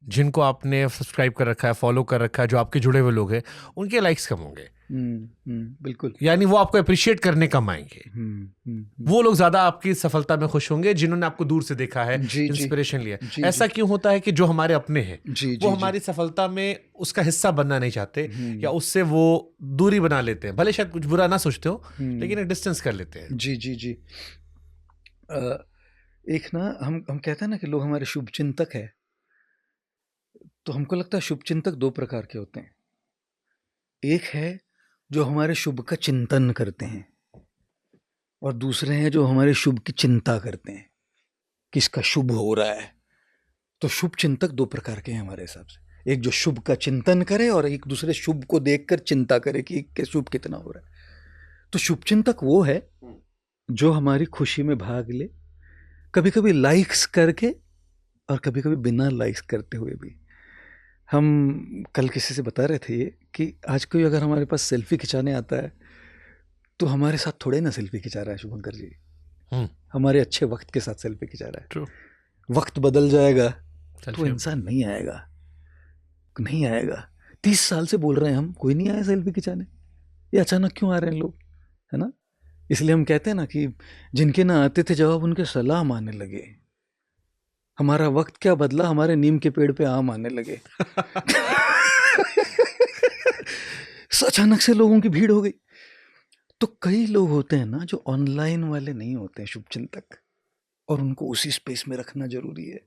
जिनको आपने सब्सक्राइब कर रखा है, फॉलो कर रखा है, जो आपके जुड़े हुए लोग हैं, उनके लाइक्स कम होंगे। बिल्कुल। यानी वो आपको अप्रिशिएट करने कम आएंगे। वो लोग ज्यादा आपकी सफलता में खुश होंगे जिन्होंने आपको दूर से देखा है, इंस्पिरेशन लिया। ऐसा क्यों होता है कि जो हमारे अपने हैं वो हमारी सफलता में उसका हिस्सा बनना नहीं चाहते, या उससे वो दूरी बना लेते हैं। भले शायद कुछ बुरा ना सोचते हो, लेकिन एक डिस्टेंस कर लेते हैं। जी। एक ना हम कहते हैं ना कि लोग हमारे शुभ चिंतक है, तो हमको लगता है शुभ चिंतक दो प्रकार के होते हैं। एक है जो हमारे शुभ का चिंतन करते हैं, और दूसरे हैं जो हमारे शुभ की चिंता करते हैं, किसका शुभ हो रहा है। तो शुभ चिंतक दो प्रकार के हैं हमारे हिसाब से। एक जो शुभ का चिंतन करे और एक दूसरे शुभ को देखकर चिंता करे कि शुभ कितना हो रहा है। तो शुभ चिंतक वो है जो हमारी खुशी में भाग ले, कभी कभी लाइक्स करके और कभी कभी बिना लाइक्स करते हुए भी। हम कल किसी से बता रहे थे ये कि आज कोई अगर हमारे पास सेल्फी खिंचाने आता है तो हमारे साथ थोड़े ना सेल्फी खिंचा रहा है शुभंकर जी, हमारे अच्छे वक्त के साथ सेल्फी खिंचा रहा है। True. वक्त बदल जाएगा तो इंसान नहीं आएगा। 30 साल से बोल रहे हैं हम, कोई नहीं आया सेल्फी खिंचाने। ये अचानक क्यों आ रहे हैं लोग, है ना। इसलिए हम कहते हैं ना कि जिनके ना आते थे जवाब उनके सलाम आने लगे। हमारा वक्त क्या बदला, हमारे नीम के पेड़ पे आम आने लगे। अचानक से लोगों की भीड़ हो गई। तो कई लोग होते हैं ना जो ऑनलाइन वाले नहीं होते हैं शुभ चिंतक, और उनको उसी स्पेस में रखना जरूरी है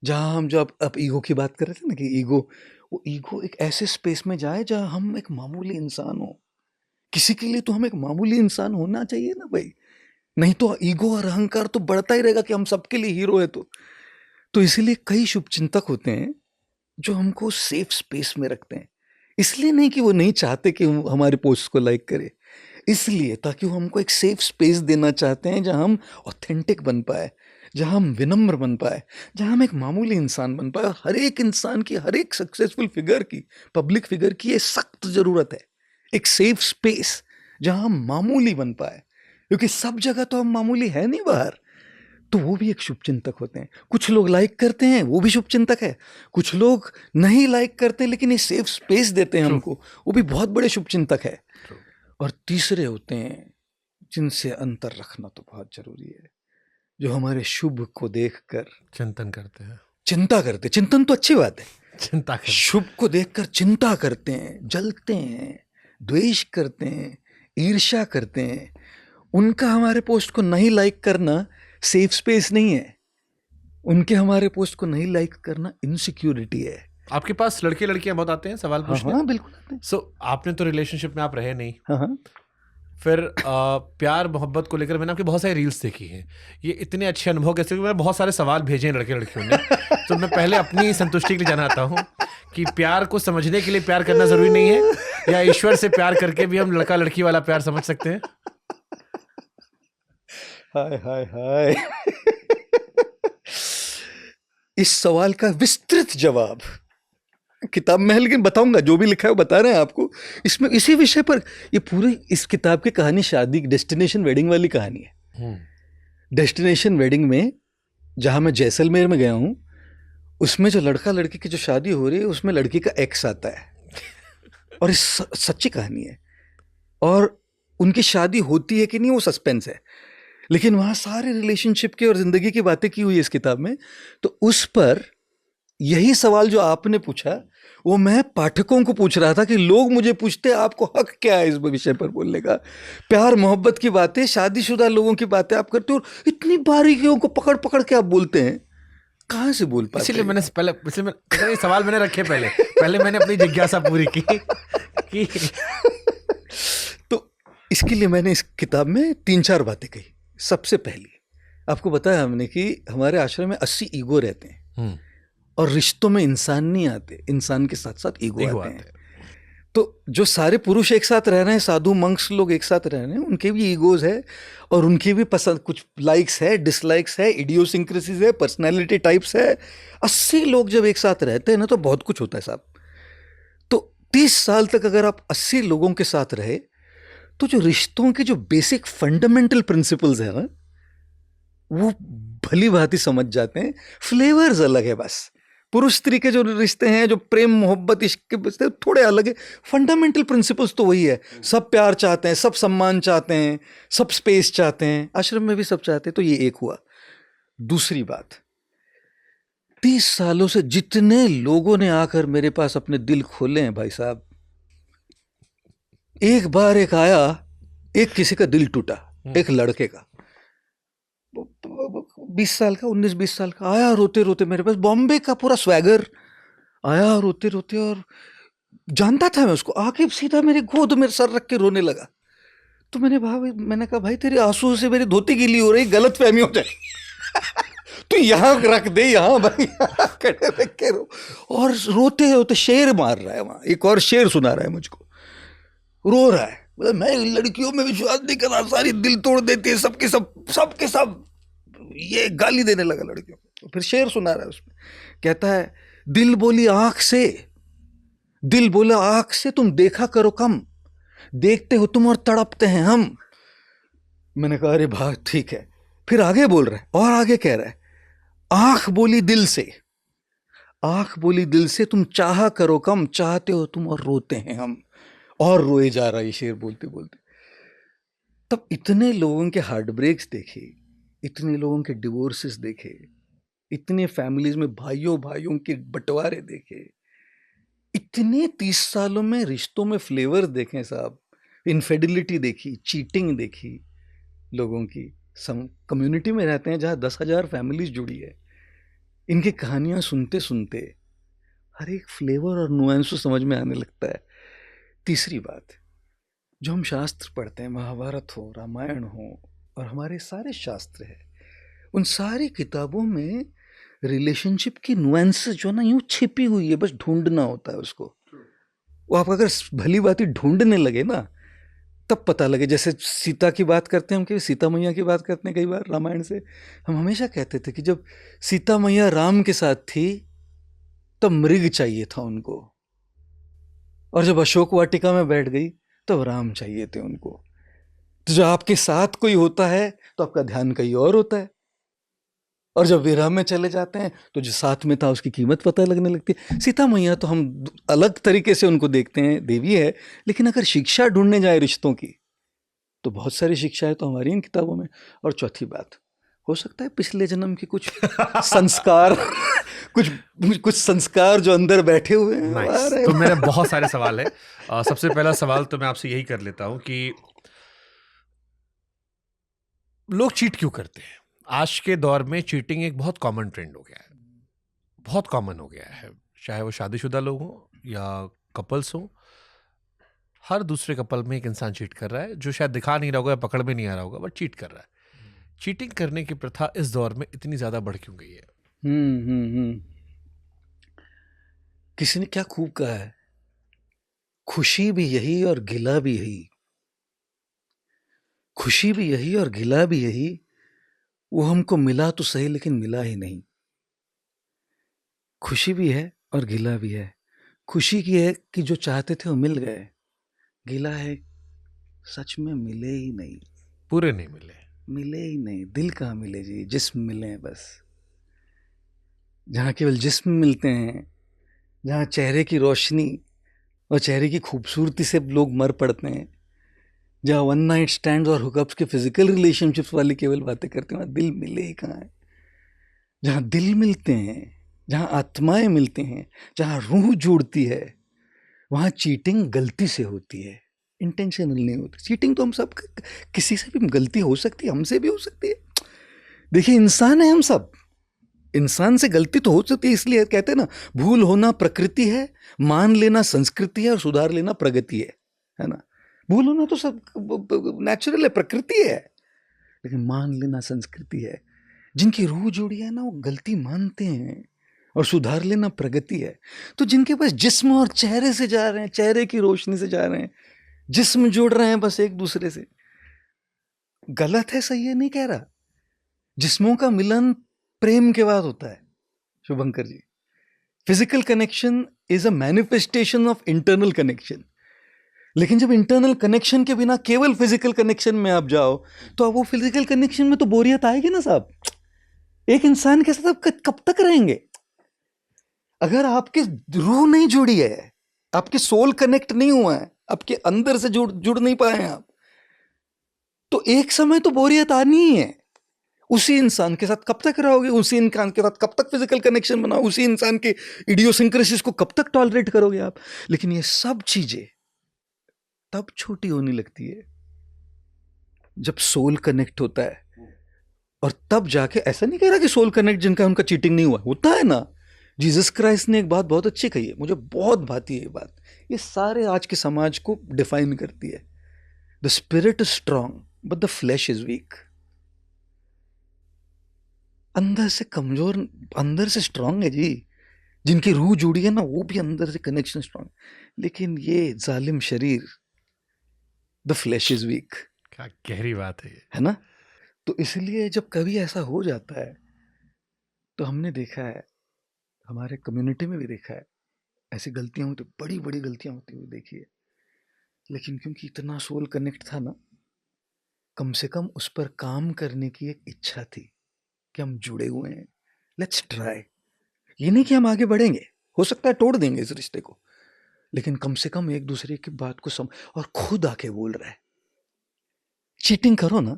जहां हम, जो आप ईगो की बात कर रहे थे ना कि वो ईगो एक ऐसे स्पेस में जाए जहां हम एक मामूली इंसान हो। किसी के लिए तो हम एक मामूली इंसान होना चाहिए ना भाई, नहीं तो ईगो और अहंकार तो बढ़ता ही रहेगा कि हम सबके लिए हीरो है। तो इसीलिए कई शुभ चिंतक होते हैं जो हमको सेफ स्पेस में रखते हैं। इसलिए नहीं कि वो नहीं चाहते कि हमारे पोस्ट को लाइक करे, इसलिए ताकि वो हमको एक सेफ स्पेस देना चाहते हैं जहां हम ऑथेंटिक बन पाए, जहाँ हम विनम्र बन पाए, जहाँ हम एक मामूली इंसान बन पाए। हर एक इंसान की, हर एक सक्सेसफुल फिगर की, पब्लिक फिगर की ये सख्त जरूरत है, एक सेफ स्पेस जहाँ हम मामूली बन पाए, क्योंकि सब जगह तो हम मामूली है नहीं बाहर। तो वो भी एक शुभचिंतक होते हैं। कुछ लोग लाइक करते हैं, वो भी शुभचिंतक है। कुछ लोग नहीं लाइक करते लेकिन ये सेफ स्पेस देते हैं हमको, वो भी बहुत बड़े शुभचिंतक है। और तीसरे होते हैं जिनसे अंतर रखना तो बहुत जरूरी है, जो हमारे शुभ को देखकर चिंतन करते हैं, चिंता करते। चिंतन तो अच्छी बात है, चिंता करते, शुभ को देखकर चिंता करते हैं, जलते हैं, द्वेष करते हैं, ईर्ष्या करते हैं। उनका हमारे पोस्ट को नहीं लाइक करना सेफ स्पेस नहीं है, उनके हमारे पोस्ट को नहीं लाइक करना इनसिक्योरिटी है। आपके पास लड़के लड़कियां बहुत आते हैं सवाल पूछने? हाँ बिल्कुल आते हैं। सो आपने तो रिलेशनशिप में आप रहे नहीं, हाँ फिर प्यार मोहब्बत को लेकर मैंने आपकी बहुत सारी रील्स देखी हैं। ये इतने अच्छे अनुभव कैसे, मैंने बहुत सारे सवाल भेजे हैं लड़के लड़कियों ने। तो मैं पहले अपनी संतुष्टि के लिए जानता हूँ कि प्यार को समझने के लिए प्यार करना जरूरी नहीं है, या ईश्वर से प्यार करके भी हम लड़का लड़की वाला प्यार समझ सकते हैं? हाय हाय हाय। इस सवाल का विस्तृत जवाब किताब में है, लेकिन बताऊंगा, जो भी लिखा है वो बता रहे हैं आपको। इसमें इसी विषय पर ये पूरी इस किताब की कहानी शादी डेस्टिनेशन वेडिंग वाली कहानी है। डेस्टिनेशन वेडिंग में जहां मैं जैसलमेर में गया हूं, उसमें जो लड़का लड़की की जो शादी हो रही है उसमें लड़की का एक्स आता है, और इस सच्ची कहानी है। और उनकी शादी होती है कि नहीं वो सस्पेंस है, लेकिन वहाँ सारे रिलेशनशिप के और ज़िंदगी की बातें की हुई है इस किताब में। तो उस पर यही सवाल जो आपने पूछा वो मैं पाठकों को पूछ रहा था कि लोग मुझे पूछते आपको हक क्या है इस विषय पर बोलने का। प्यार मोहब्बत की बातें, शादीशुदा लोगों की बातें आप करते हो, और इतनी बारीकियों को पकड़ पकड़ के आप बोलते हैं, कहाँ से बोल पाते? इसीलिए मैंने पहले, ये सवाल मैंने रखे पहले मैंने अपनी जिज्ञासा पूरी की कि तो इसके लिए मैंने इस किताब में 3-4 बातें कही। सबसे पहली, आपको बताया हमने कि हमारे आश्रम में 80 ईगो रहते हैं, और रिश्तों में इंसान नहीं आते, इंसान के साथ साथ ईगो आते हैं। तो जो सारे पुरुष एक साथ रह रहे हैं, साधु मंक्स लोग एक साथ रह रहे हैं, उनके भी ईगोज है, और उनकी भी पसंद, कुछ लाइक्स है, डिसलाइक्स है, इडियोसिंक्रेसीज है, पर्सनैलिटी टाइप्स है। 80 लोग जब एक साथ रहते हैं ना तो बहुत कुछ होता है साहब। तो 30 साल तक अगर आप 80 लोगों के साथ रहे तो जो रिश्तों के जो बेसिक फंडामेंटल प्रिंसिपल्स है ना वो भली भांति समझ जाते हैं। फ्लेवर्स अलग है बस, पुरुष स्त्री के जो रिश्ते हैं, जो प्रेम मोहब्बत इश्क के रिश्ते थोड़े अलग है, फंडामेंटल प्रिंसिपल्स तो वही है। सब प्यार चाहते हैं, सब सम्मान चाहते हैं, सब स्पेस चाहते हैं, आश्रम में भी सब चाहते हैं। तो ये एक हुआ। दूसरी बात, 30 सालों से जितने लोगों ने आकर मेरे पास अपने दिल खोले हैं भाई साहब, एक बार एक आया, एक किसी का दिल टूटा, एक लड़के का, 20 साल का, 19-20 साल का, आया रोते रोते मेरे पास, बॉम्बे का पूरा स्वैगर, आया रोते रोते, और जानता था मैं उसको, आके सीधा मेरे गोद में सर रख के रोने लगा। तो मैंने कहा भाई तेरे आंसू से मेरी धोती गीली हो रही, गलत फहमी हो जाएगी तो यहाँ रख दे, यहाँ भाई खड़े रख के रो। और रोते रोते शेर मार रहा है वहाँ, एक और शेर सुना रहा है मुझको, रो रहा है, मतलब मैं लड़कियों में विश्वास नहीं कर रहा, सारी दिल तोड़ देती है, सबके सब ये गाली देने लगा लड़कियों को। फिर शेर सुना रहा है, उसमें कहता है, दिल बोली आंख से, दिल बोला आंख से, तुम देखा करो कम, देखते हो तुम और तड़पते हैं हम। मैंने कहा अरे भाई ठीक है। फिर आगे बोल रहा है, और आगे कह रहा है, आंख बोली दिल से, आंख बोली दिल से, तुम चाहा करो कम, चाहते हो तुम और रोते हैं हम। और रोए जा रहा है शेर बोलते बोलते। तब इतने लोगों के हार्ट ब्रेक्स देखे, इतने लोगों के डिवोर्सेस देखे, इतने फैमिलीज में भाइयों भाइयों के बंटवारे देखे, इतने 30 सालों में रिश्तों में फ्लेवर देखे साहब, इनफिडेलिटी देखी, चीटिंग देखी लोगों की। कम्युनिटी में रहते हैं जहाँ 10,000 फैमिलीज जुड़ी है, इनकी कहानियां सुनते सुनते हर एक फ्लेवर और नुआंस समझ में आने लगता है। तीसरी बात, जो हम शास्त्र पढ़ते हैं, महाभारत हो, रामायण हो, और हमारे सारे शास्त्र है, उन सारी किताबों में रिलेशनशिप की नुआंसेस जो ना यूं छिपी हुई है, बस ढूंढना होता है उसको। वो आप अगर भली बात ढूंढने लगे ना तब पता लगे। जैसे सीता की बात करते हैं हम, कि सीता मैया की बात करते हैं कई बार रामायण से, हम हमेशा कहते थे कि जब सीता मैया राम के साथ थी तब मृग चाहिए था उनको, और जब अशोक वाटिका में बैठ गई तब राम चाहिए थे उनको। तो जब आपके साथ कोई होता है तो आपका ध्यान कहीं और होता है, और जब विरह में चले जाते हैं तो जो साथ में था उसकी कीमत पता लगने लगती है। सीता मैया तो हम अलग तरीके से उनको देखते हैं, देवी है, लेकिन अगर शिक्षा ढूंढने जाए रिश्तों की तो बहुत सारी शिक्षाएं तो हमारी इन किताबों में। और चौथी बात, हो सकता है पिछले जन्म के कुछ संस्कार कुछ संस्कार जो अंदर बैठे हुए हैं। Nice. तो मेरे बहुत सारे सवाल है। सबसे पहला सवाल तो मैं आपसे यही कर लेता हूं कि लोग चीट क्यों करते हैं? आज के दौर में चीटिंग एक बहुत कॉमन ट्रेंड हो गया है, बहुत कॉमन हो गया है। चाहे वो शादीशुदा लोग हों या कपल्स हों, हर दूसरे कपल में एक इंसान चीट कर रहा है, जो शायद दिखा नहीं रहा होगा या पकड़ में नहीं आ रहा होगा, बट चीट कर रहा है। चीटिंग करने की प्रथा इस दौर में इतनी ज्यादा बढ़ क्यों गई है? किसी ने क्या खूब कहा है, खुशी भी यही और गिला भी यही, खुशी भी यही और गिला भी यही, वो हमको मिला तो सही लेकिन मिला ही नहीं। खुशी भी है और गिला भी है। खुशी की है कि जो चाहते थे वो मिल गए, गिला है सच में मिले ही नहीं, पूरे नहीं मिले, मिले ही नहीं। दिल कहाँ मिले जी, जिस्म मिले हैं बस। जहाँ केवल जिस्म मिलते हैं, जहाँ चेहरे की रोशनी और चेहरे की खूबसूरती से लोग मर पड़ते हैं, जहाँ वन नाइट स्टैंड और हुकअप्स के फिजिकल रिलेशनशिप्स वाली केवल बातें करते हैं, वहाँ दिल मिले ही कहाँ है। जहाँ दिल मिलते हैं, जहाँ आत्माएं मिलती हैं, जहाँ रूह जुड़ती है, वहाँ चीटिंग गलती से होती है, इंटेंशनल नहीं होती। चीटिंग तो हम सब, किसी से भी गलती हो सकती है, हमसे भी हो सकती है। देखिए इंसान है हम सब, इंसान से गलती तो हो सकती है। इसलिए कहते हैं ना, भूल होना प्रकृति है, मान लेना संस्कृति है और सुधार लेना प्रगति है ना। भूल होना तो सब नेचुरल है, प्रकृति है, लेकिन मान लेना संस्कृति है। जिनकी रूह जुड़ी है ना, वो गलती मानते हैं, और सुधार लेना प्रगति है। तो जिनके पास जिस्म और चेहरे से जा रहे हैं, चेहरे की रोशनी से जा रहे हैं, जिस्म जुड़ रहे हैं बस एक दूसरे से, गलत है सही है नहीं कह रहा। जिस्मों का मिलन प्रेम के बाद होता है Shubhankar ji. Physical connection is a manifestation of internal connection. लेकिन जब इंटरनल कनेक्शन के बिना केवल फिजिकल कनेक्शन में आप जाओ, तो आप वो फिजिकल कनेक्शन में तो बोरियत आएगी ना साहब। एक इंसान के साथ आप कब तक रहेंगे? अगर आपकी रूह नहीं जुड़ी है, आपके सोल कनेक्ट नहीं हुआ है, आपके अंदर से जुड़ नहीं पाए हैं आप, तो एक समय तो बोरियत आनी ही है। उसी इंसान के साथ कब तक रहोगे? उसी इंसान के साथ कब तक फिजिकल कनेक्शन बनाओ? उसी इंसान के इडियोसिंक्रेसीज को कब तक टॉलरेट करोगे आप? लेकिन ये सब चीजें तब छोटी होने लगती है जब सोल कनेक्ट होता है। और तब जाके, ऐसा नहीं कह रहा कि सोल कनेक्ट जिनका उनका चीटिंग नहीं हुआ, होता है ना। जीसस क्राइस्ट ने एक बात बहुत अच्छी कही है, मुझे बहुत भाती है ये बात। ये सारे आज के समाज को डिफाइन करती है। The spirit is strong but the flash is weak. अंदर से कमजोर, अंदर से स्ट्रांग है जी। जिनकी रूह जुड़ी है ना, वो भी अंदर से कनेक्शन स्ट्रांग, लेकिन ये जालिम शरीर, द फ्लैश इज वीक। क्या गहरी बात है ना। तो इसलिए जब कभी ऐसा हो जाता है, तो हमने देखा है, हमारे कम्युनिटी में भी देखा है, ऐसी गलतियां होती, बड़ी बड़ी गलतियां होती हुई देखी है। लेकिन क्योंकि इतना सोल कनेक्ट था ना, कम से कम उस पर काम करने की एक इच्छा थी कि हम जुड़े हुए हैं, लेट्स ट्राई। ये नहीं कि हम आगे बढ़ेंगे, हो सकता है तोड़ देंगे इस रिश्ते को, लेकिन कम से कम एक दूसरे की बात को और खुद आके बोल रहा है, चीटिंग करो ना,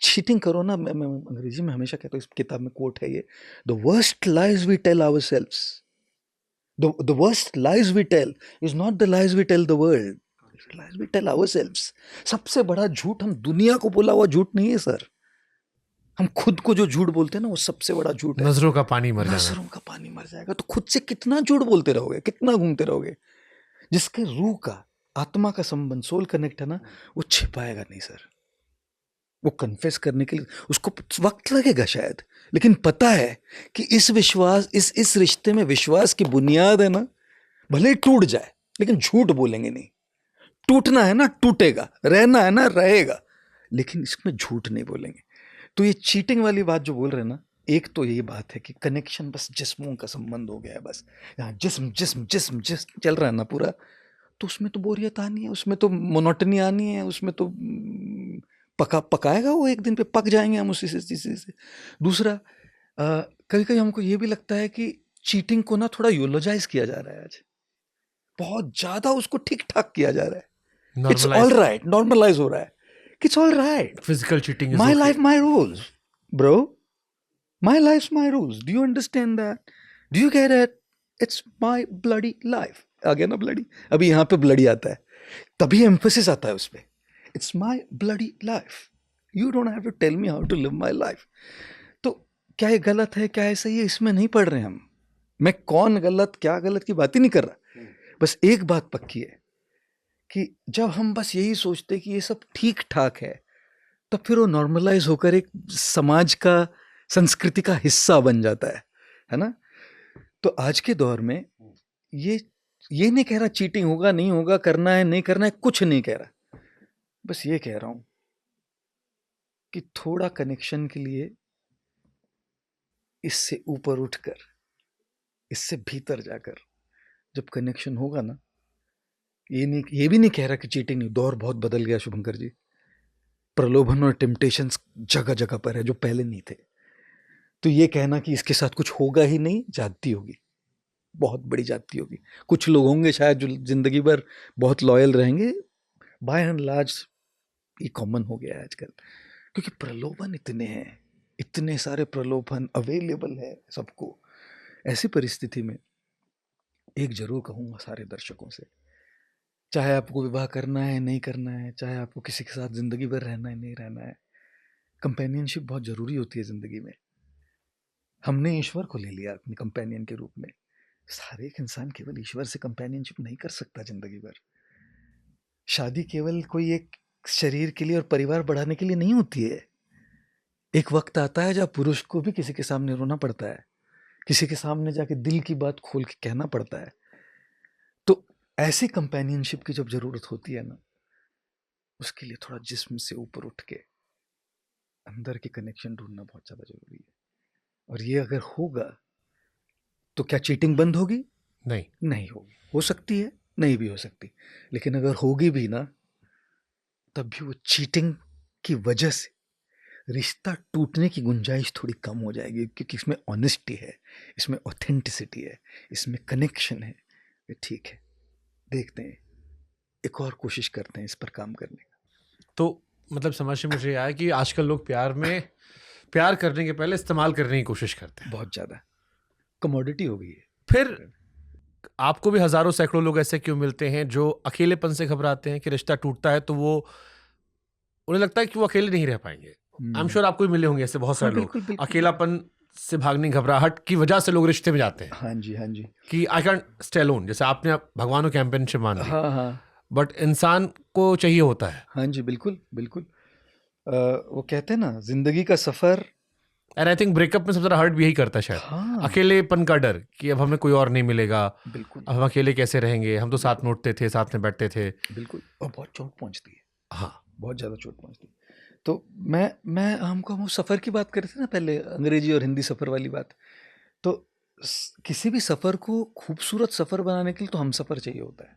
चीटिंग करो ना। मैं अंग्रेजी में हमेशा कहता हूँ, इस किताब में कोट है ये, the worst lies we tell ourselves, the worst lies we tell is not the lies we tell the world, lies we tell ourselves. सबसे बड़ा झूठ हम दुनिया को बोला हुआ झूठ नहीं है सर, हम खुद को जो झूठ बोलते हैं ना, वो सबसे बड़ा झूठ है। नजरों का पानी मर जाएगा, नजरों का पानी मर जाएगा। तो खुद से कितना झूठ बोलते रहोगे, कितना घूमते रहोगे? जिसके रूह का, आत्मा का संबंध, सोल कनेक्ट है ना, वो छिपाएगा नहीं सर। वो कन्फेस करने के लिए उसको वक्त लगेगा शायद, लेकिन पता है कि इस विश्वास, इस रिश्ते में विश्वास की बुनियाद है ना, भले ही टूट जाए लेकिन झूठ बोलेंगे नहीं। टूटना है ना टूटेगा, रहना है ना रहेगा, लेकिन इसमें झूठ नहीं बोलेंगे। तो ये चीटिंग वाली बात जो बोल रहे हैं ना, एक तो यही बात है कि कनेक्शन बस जिस्मों का संबंध हो गया है, बस यहाँ जिस्म जिस्म जिस्म जिस्म चल रहा है ना पूरा, तो उसमें तो बोरियत आनी है, उसमें तो मोनोटनी आनी है, उसमें तो पकाएगा वो, एक दिन पे पक जाएंगे हम उसी से। दूसरा, कभी कभी हमको ये भी लगता है कि चीटिंग को ना थोड़ा यूलोजाइज किया जा रहा है आज, बहुत ज्यादा उसको ठीक ठाक किया जा रहा है। इट्स ऑल राइट, नॉर्मलाइज हो रहा है, it's all right, physical cheating, my life my rules bro, my life my rules, do you understand that, do you get it, it's my bloody life. आ गया ना ब्लडी, अभी यहाँ पे bloody आता है, तभी एम्फेसिस आता है उस पर, it's my bloody life, you don't have to tell me how to live my life. तो क्या ये गलत है, क्या ये सही है, इसमें नहीं पढ़ रहे हम। मैं कौन गलत क्या गलत की बात ही नहीं कर रहा, बस एक बात पक्की है कि जब हम बस यही सोचते कि ये सब ठीक ठाक है, तब फिर वो नॉर्मलाइज होकर एक समाज का, संस्कृति का हिस्सा बन जाता है ना। तो आज के दौर में ये नहीं कह रहा चीटिंग होगा नहीं होगा, करना है नहीं करना है, कुछ नहीं कह रहा, बस ये कह रहा हूं कि थोड़ा कनेक्शन के लिए इससे ऊपर उठकर, इससे भीतर जाकर जब कनेक्शन होगा ना, ये भी नहीं कह रहा कि चीटिंग नहीं, दौर बहुत बदल गया शुभंकर जी, प्रलोभन और टेम्पटेशंस जगह जगह पर है जो पहले नहीं थे। तो ये कहना कि इसके साथ कुछ होगा ही नहीं, जाती होगी, बहुत बड़ी जाती होगी। कुछ लोग होंगे शायद जो जिंदगी भर बहुत लॉयल रहेंगे, बाय एंड लार्ज ये कॉमन हो गया है आजकल, क्योंकि प्रलोभन इतने हैं, इतने सारे प्रलोभन अवेलेबल है सबको। ऐसी परिस्थिति में एक जरूर कहूँगा सारे दर्शकों से, चाहे आपको विवाह करना है नहीं करना है, चाहे आपको किसी के साथ ज़िंदगी भर रहना है नहीं रहना है, कंपेनियनशिप बहुत ज़रूरी होती है ज़िंदगी में। हमने ईश्वर को ले लिया अपनी कंपेनियन के रूप में, सारे एक इंसान केवल ईश्वर से कंपेनियनशिप नहीं कर सकता ज़िंदगी भर। शादी केवल कोई एक शरीर के लिए और परिवार बढ़ाने के लिए नहीं होती है। एक वक्त आता है जब पुरुष को भी किसी के सामने रोना पड़ता है, किसी के सामने जाके दिल की बात खोल के कहना पड़ता है। तो ऐसी कंपेनियनशिप की जब जरूरत होती है ना, उसके लिए थोड़ा जिस्म से ऊपर उठ के अंदर के कनेक्शन ढूंढना बहुत ज़्यादा जरूरी है। और ये अगर होगा तो क्या चीटिंग बंद होगी? नहीं होगी, हो सकती है, नहीं भी हो सकती, लेकिन अगर होगी भी ना, तब भी वो चीटिंग की वजह से रिश्ता टूटने की गुंजाइश थोड़ी कम हो जाएगी, क्योंकि इसमें ऑनेस्टी है, इसमें ऑथेंटिसिटी है, इसमें कनेक्शन है। ठीक है, देखते हैं, एक और कोशिश करते हैं इस पर काम करने का। तो मतलब समझ में मुझे आया कि आजकल लोग प्यार करने के पहले इस्तेमाल करने की कोशिश करते हैं, बहुत ज़्यादा कमोडिटी हो गई है। फिर आपको भी हजारों सैकड़ों लोग ऐसे क्यों मिलते हैं जो अकेलेपन से घबराते हैं कि रिश्ता टूटता है तो वो, उन्हें लगता है कि वो अकेले नहीं रह पाएंगे। आई एम श्योर आपको भी मिले होंगे ऐसे बहुत सारे लोग, अकेलापन से भागने घबराहट की वजह से लोग रिश्ते में जाते हैं। हाँ जी, हाँ जी, कि आई कैंट स्टे अलोन, जैसे आपने भगवान को कैंपेनशिप मान ली, हाँ हाँ, बट इंसान को चाहिए होता है। हाँ जी, बिल्कुल बिल्कुल। वो कहते हैं ना, जिंदगी का सफर, एंड आई थिंक ब्रेकअप में सबसे ज्यादा हर्ट भी यही करता है शायद। हाँ, अकेलेपन का डर कि अब हमें कोई और नहीं मिलेगा, बिल्कुल, अब हम अकेले कैसे रहेंगे, हम तो साथ में उठते थे, साथ में बैठते थे। बिल्कुल, और बहुत चोट पहुंचती है, हाँ, बहुत ज़्यादा चोट पहुंचती है। तो मैं हमको हम सफ़र की बात कर रहे थे ना पहले, अंग्रेजी और हिंदी सफ़र वाली बात। तो किसी भी सफ़र को खूबसूरत सफ़र बनाने के लिए तो हम सफ़र चाहिए होता है।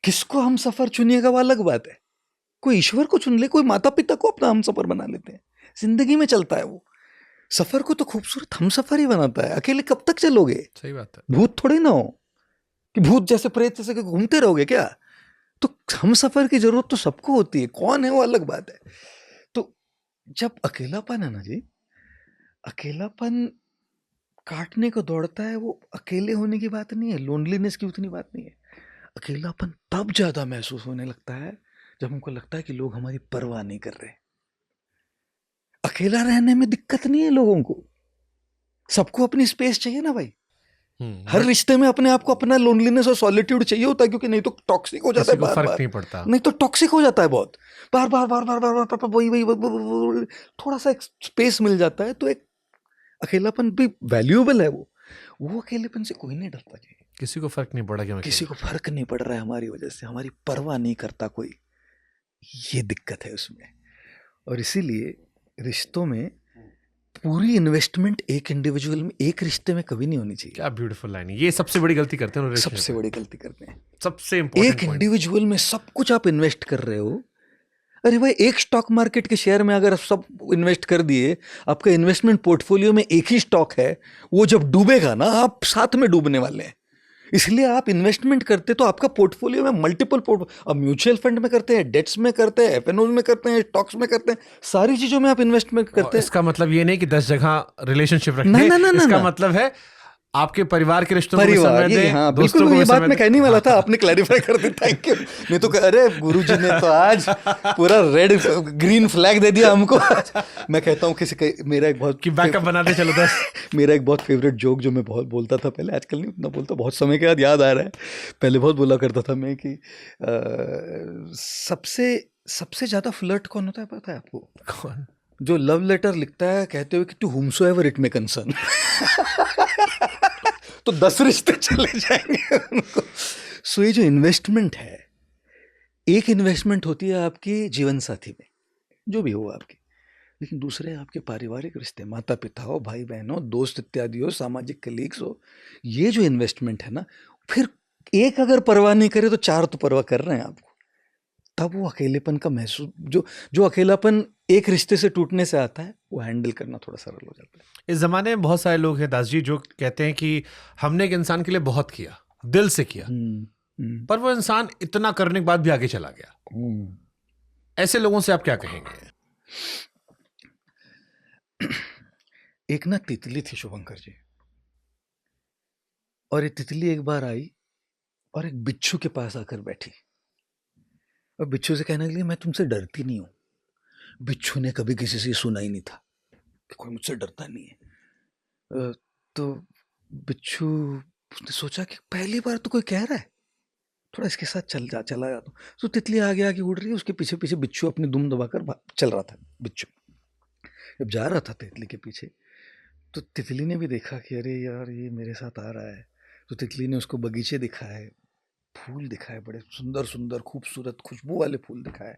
किसको हम सफ़र चुनिएगा वो अलग बात है, कोई ईश्वर को चुन ले, कोई माता पिता को अपना हम सफ़र बना लेते हैं, जिंदगी में चलता है वो। सफ़र को तो खूबसूरत हम सफ़र ही बनाता है, अकेले कब तक चलोगे? सही बात है। भूत थोड़ी ना हो कि भूत जैसे प्रेत जैसे घूमते रहोगे क्या? तो हम सफ़र की ज़रूरत तो सबको होती है, कौन है वो अलग बात है। तो जब अकेलापन है ना जी, अकेलापन काटने को दौड़ता है, वो अकेले होने की बात नहीं है, लोनलीनेस की उतनी बात नहीं है। अकेलापन तब ज़्यादा महसूस होने लगता है जब हमको लगता है कि लोग हमारी परवाह नहीं कर रहे। अकेला रहने में दिक्कत नहीं है लोगों को, सबको अपनी स्पेस चाहिए ना भाई। हर रिश्ते में अपने आप को अपना लोनलीनेस और सॉलिट्यूड चाहिए होता है, क्योंकि नहीं तो टॉक्सिक हो जाता है, बार फर्क बार नहीं पड़ता, नहीं तो टॉक्सिक हो जाता है बहुत, बार बार बार बार बार बार वही थोड़ा सा एक स्पेस मिल जाता है, तो एक अकेलापन भी वैल्यूएबल है। वो अकेलेपन से कोई नहीं डरता जी, किसी को फर्क नहीं पड़ा कि मैं किसी को फर्क नहीं पड़ रहा है हमारी वजह से, हमारी परवाह नहीं करता कोई, ये दिक्कत है उसमें। और इसीलिए रिश्तों में पूरी इन्वेस्टमेंट एक इंडिविजुअल में, एक रिश्ते में कभी नहीं होनी चाहिए। क्या ब्यूटीफुल लाइन है, ये सबसे बड़ी गलती करते हैं relationship सबसे में। बड़ी गलती करते हैं। सबसे इंपॉर्टेंट एक इंडिविजुअल में सब कुछ आप इन्वेस्ट कर रहे हो। अरे भाई, एक स्टॉक मार्केट के शेयर में अगर आप सब इन्वेस्ट कर दिए, आपका इन्वेस्टमेंट पोर्टफोलियो में एक ही स्टॉक है, वो जब डूबेगा ना, आप साथ में डूबने वाले हैं। इसलिए आप इन्वेस्टमेंट करते तो आपका पोर्टफोलियो में मल्टीपल अब म्यूचुअल फंड में करते हैं, डेट्स में करते हैं, एफएनओ में करते हैं, स्टॉक्स में करते हैं, सारी चीजों में आप इन्वेस्टमेंट करते हैं। इसका मतलब ये नहीं कि 10 जगह रिलेशनशिप रखें, ना, इसका ना। मतलब है आपके परिवार के रिश्तों को भी समय दें, हाँ, दोस्तों बिल्कुल को ये भी बात समय मैं दें। कहने वाला था, आपने क्लैरिफाई कर दी, थैंक यू। नहीं तो अरे गुरुजी ने तो आज पूरा रेड ग्रीन फ्लैग दे दिया हमको। मैं कहता हूँ मेरा एक बहुत कि बैकअप बनाते चलो 10। मेरा एक बहुत फेवरेट जोक जो मैं बहुत बोलता था पहले, आजकल नहीं उतना बोलता, बहुत समय के बाद याद आ रहा है, पहले बहुत बोला करता था मैं कि सबसे ज्यादा फ्लर्ट कौन होता है पता है आपको? कौन? जो लव लेटर लिखता है कहते हुए कि to whomsoever it may concern। तो 10 रिश्ते चले जाएंगे उनको। सो ये जो इन्वेस्टमेंट है, एक इन्वेस्टमेंट होती है आपकी जीवन साथी में, जो भी हो आपकी, लेकिन दूसरे आपके पारिवारिक रिश्ते, माता पिता हो, भाई बहन हो, दोस्त इत्यादि हो, सामाजिक कलीग्स हो, ये जो इन्वेस्टमेंट है ना, फिर एक अगर परवाह नहीं करे तो 4 तो परवाह कर रहे हैं आपको। तब वो अकेलेपन का महसूस, जो अकेलापन एक रिश्ते से टूटने से आता है, वो हैंडल करना थोड़ा सरल हो जाता है। इस जमाने में बहुत सारे लोग हैं दास जी जो कहते हैं कि हमने एक इंसान के लिए बहुत किया, दिल से किया, पर वो इंसान इतना करने के बाद भी आगे चला गया। ऐसे लोगों से आप क्या कहेंगे? एक ना तितली थी शुभंकर जी, और ये तितली एक बार आई और एक बिच्छू के पास आकर बैठी, और बिच्छू से कहने लगी मैं तुमसे डरती नहीं हूं। बिच्छू ने कभी किसी से सुना ही नहीं था कि कोई मुझसे डरता नहीं है। तो बिच्छू, उसने सोचा कि पहली बार तो कोई कह रहा है, थोड़ा इसके साथ चला जाता हूँ। तो तितली आगे आगे उड़ रही है, उसके पीछे पीछे बिच्छू अपनी दुम दबाकर चल रहा था। बिच्छू जब जा रहा था तितली के पीछे, तो तितली ने भी देखा कि अरे यार ये मेरे साथ आ रहा है। तो तितली ने उसको बगीचे दिखाए, फूल दिखाए, बड़े सुंदर सुंदर खूबसूरत खुशबू वाले फूल दिखाए,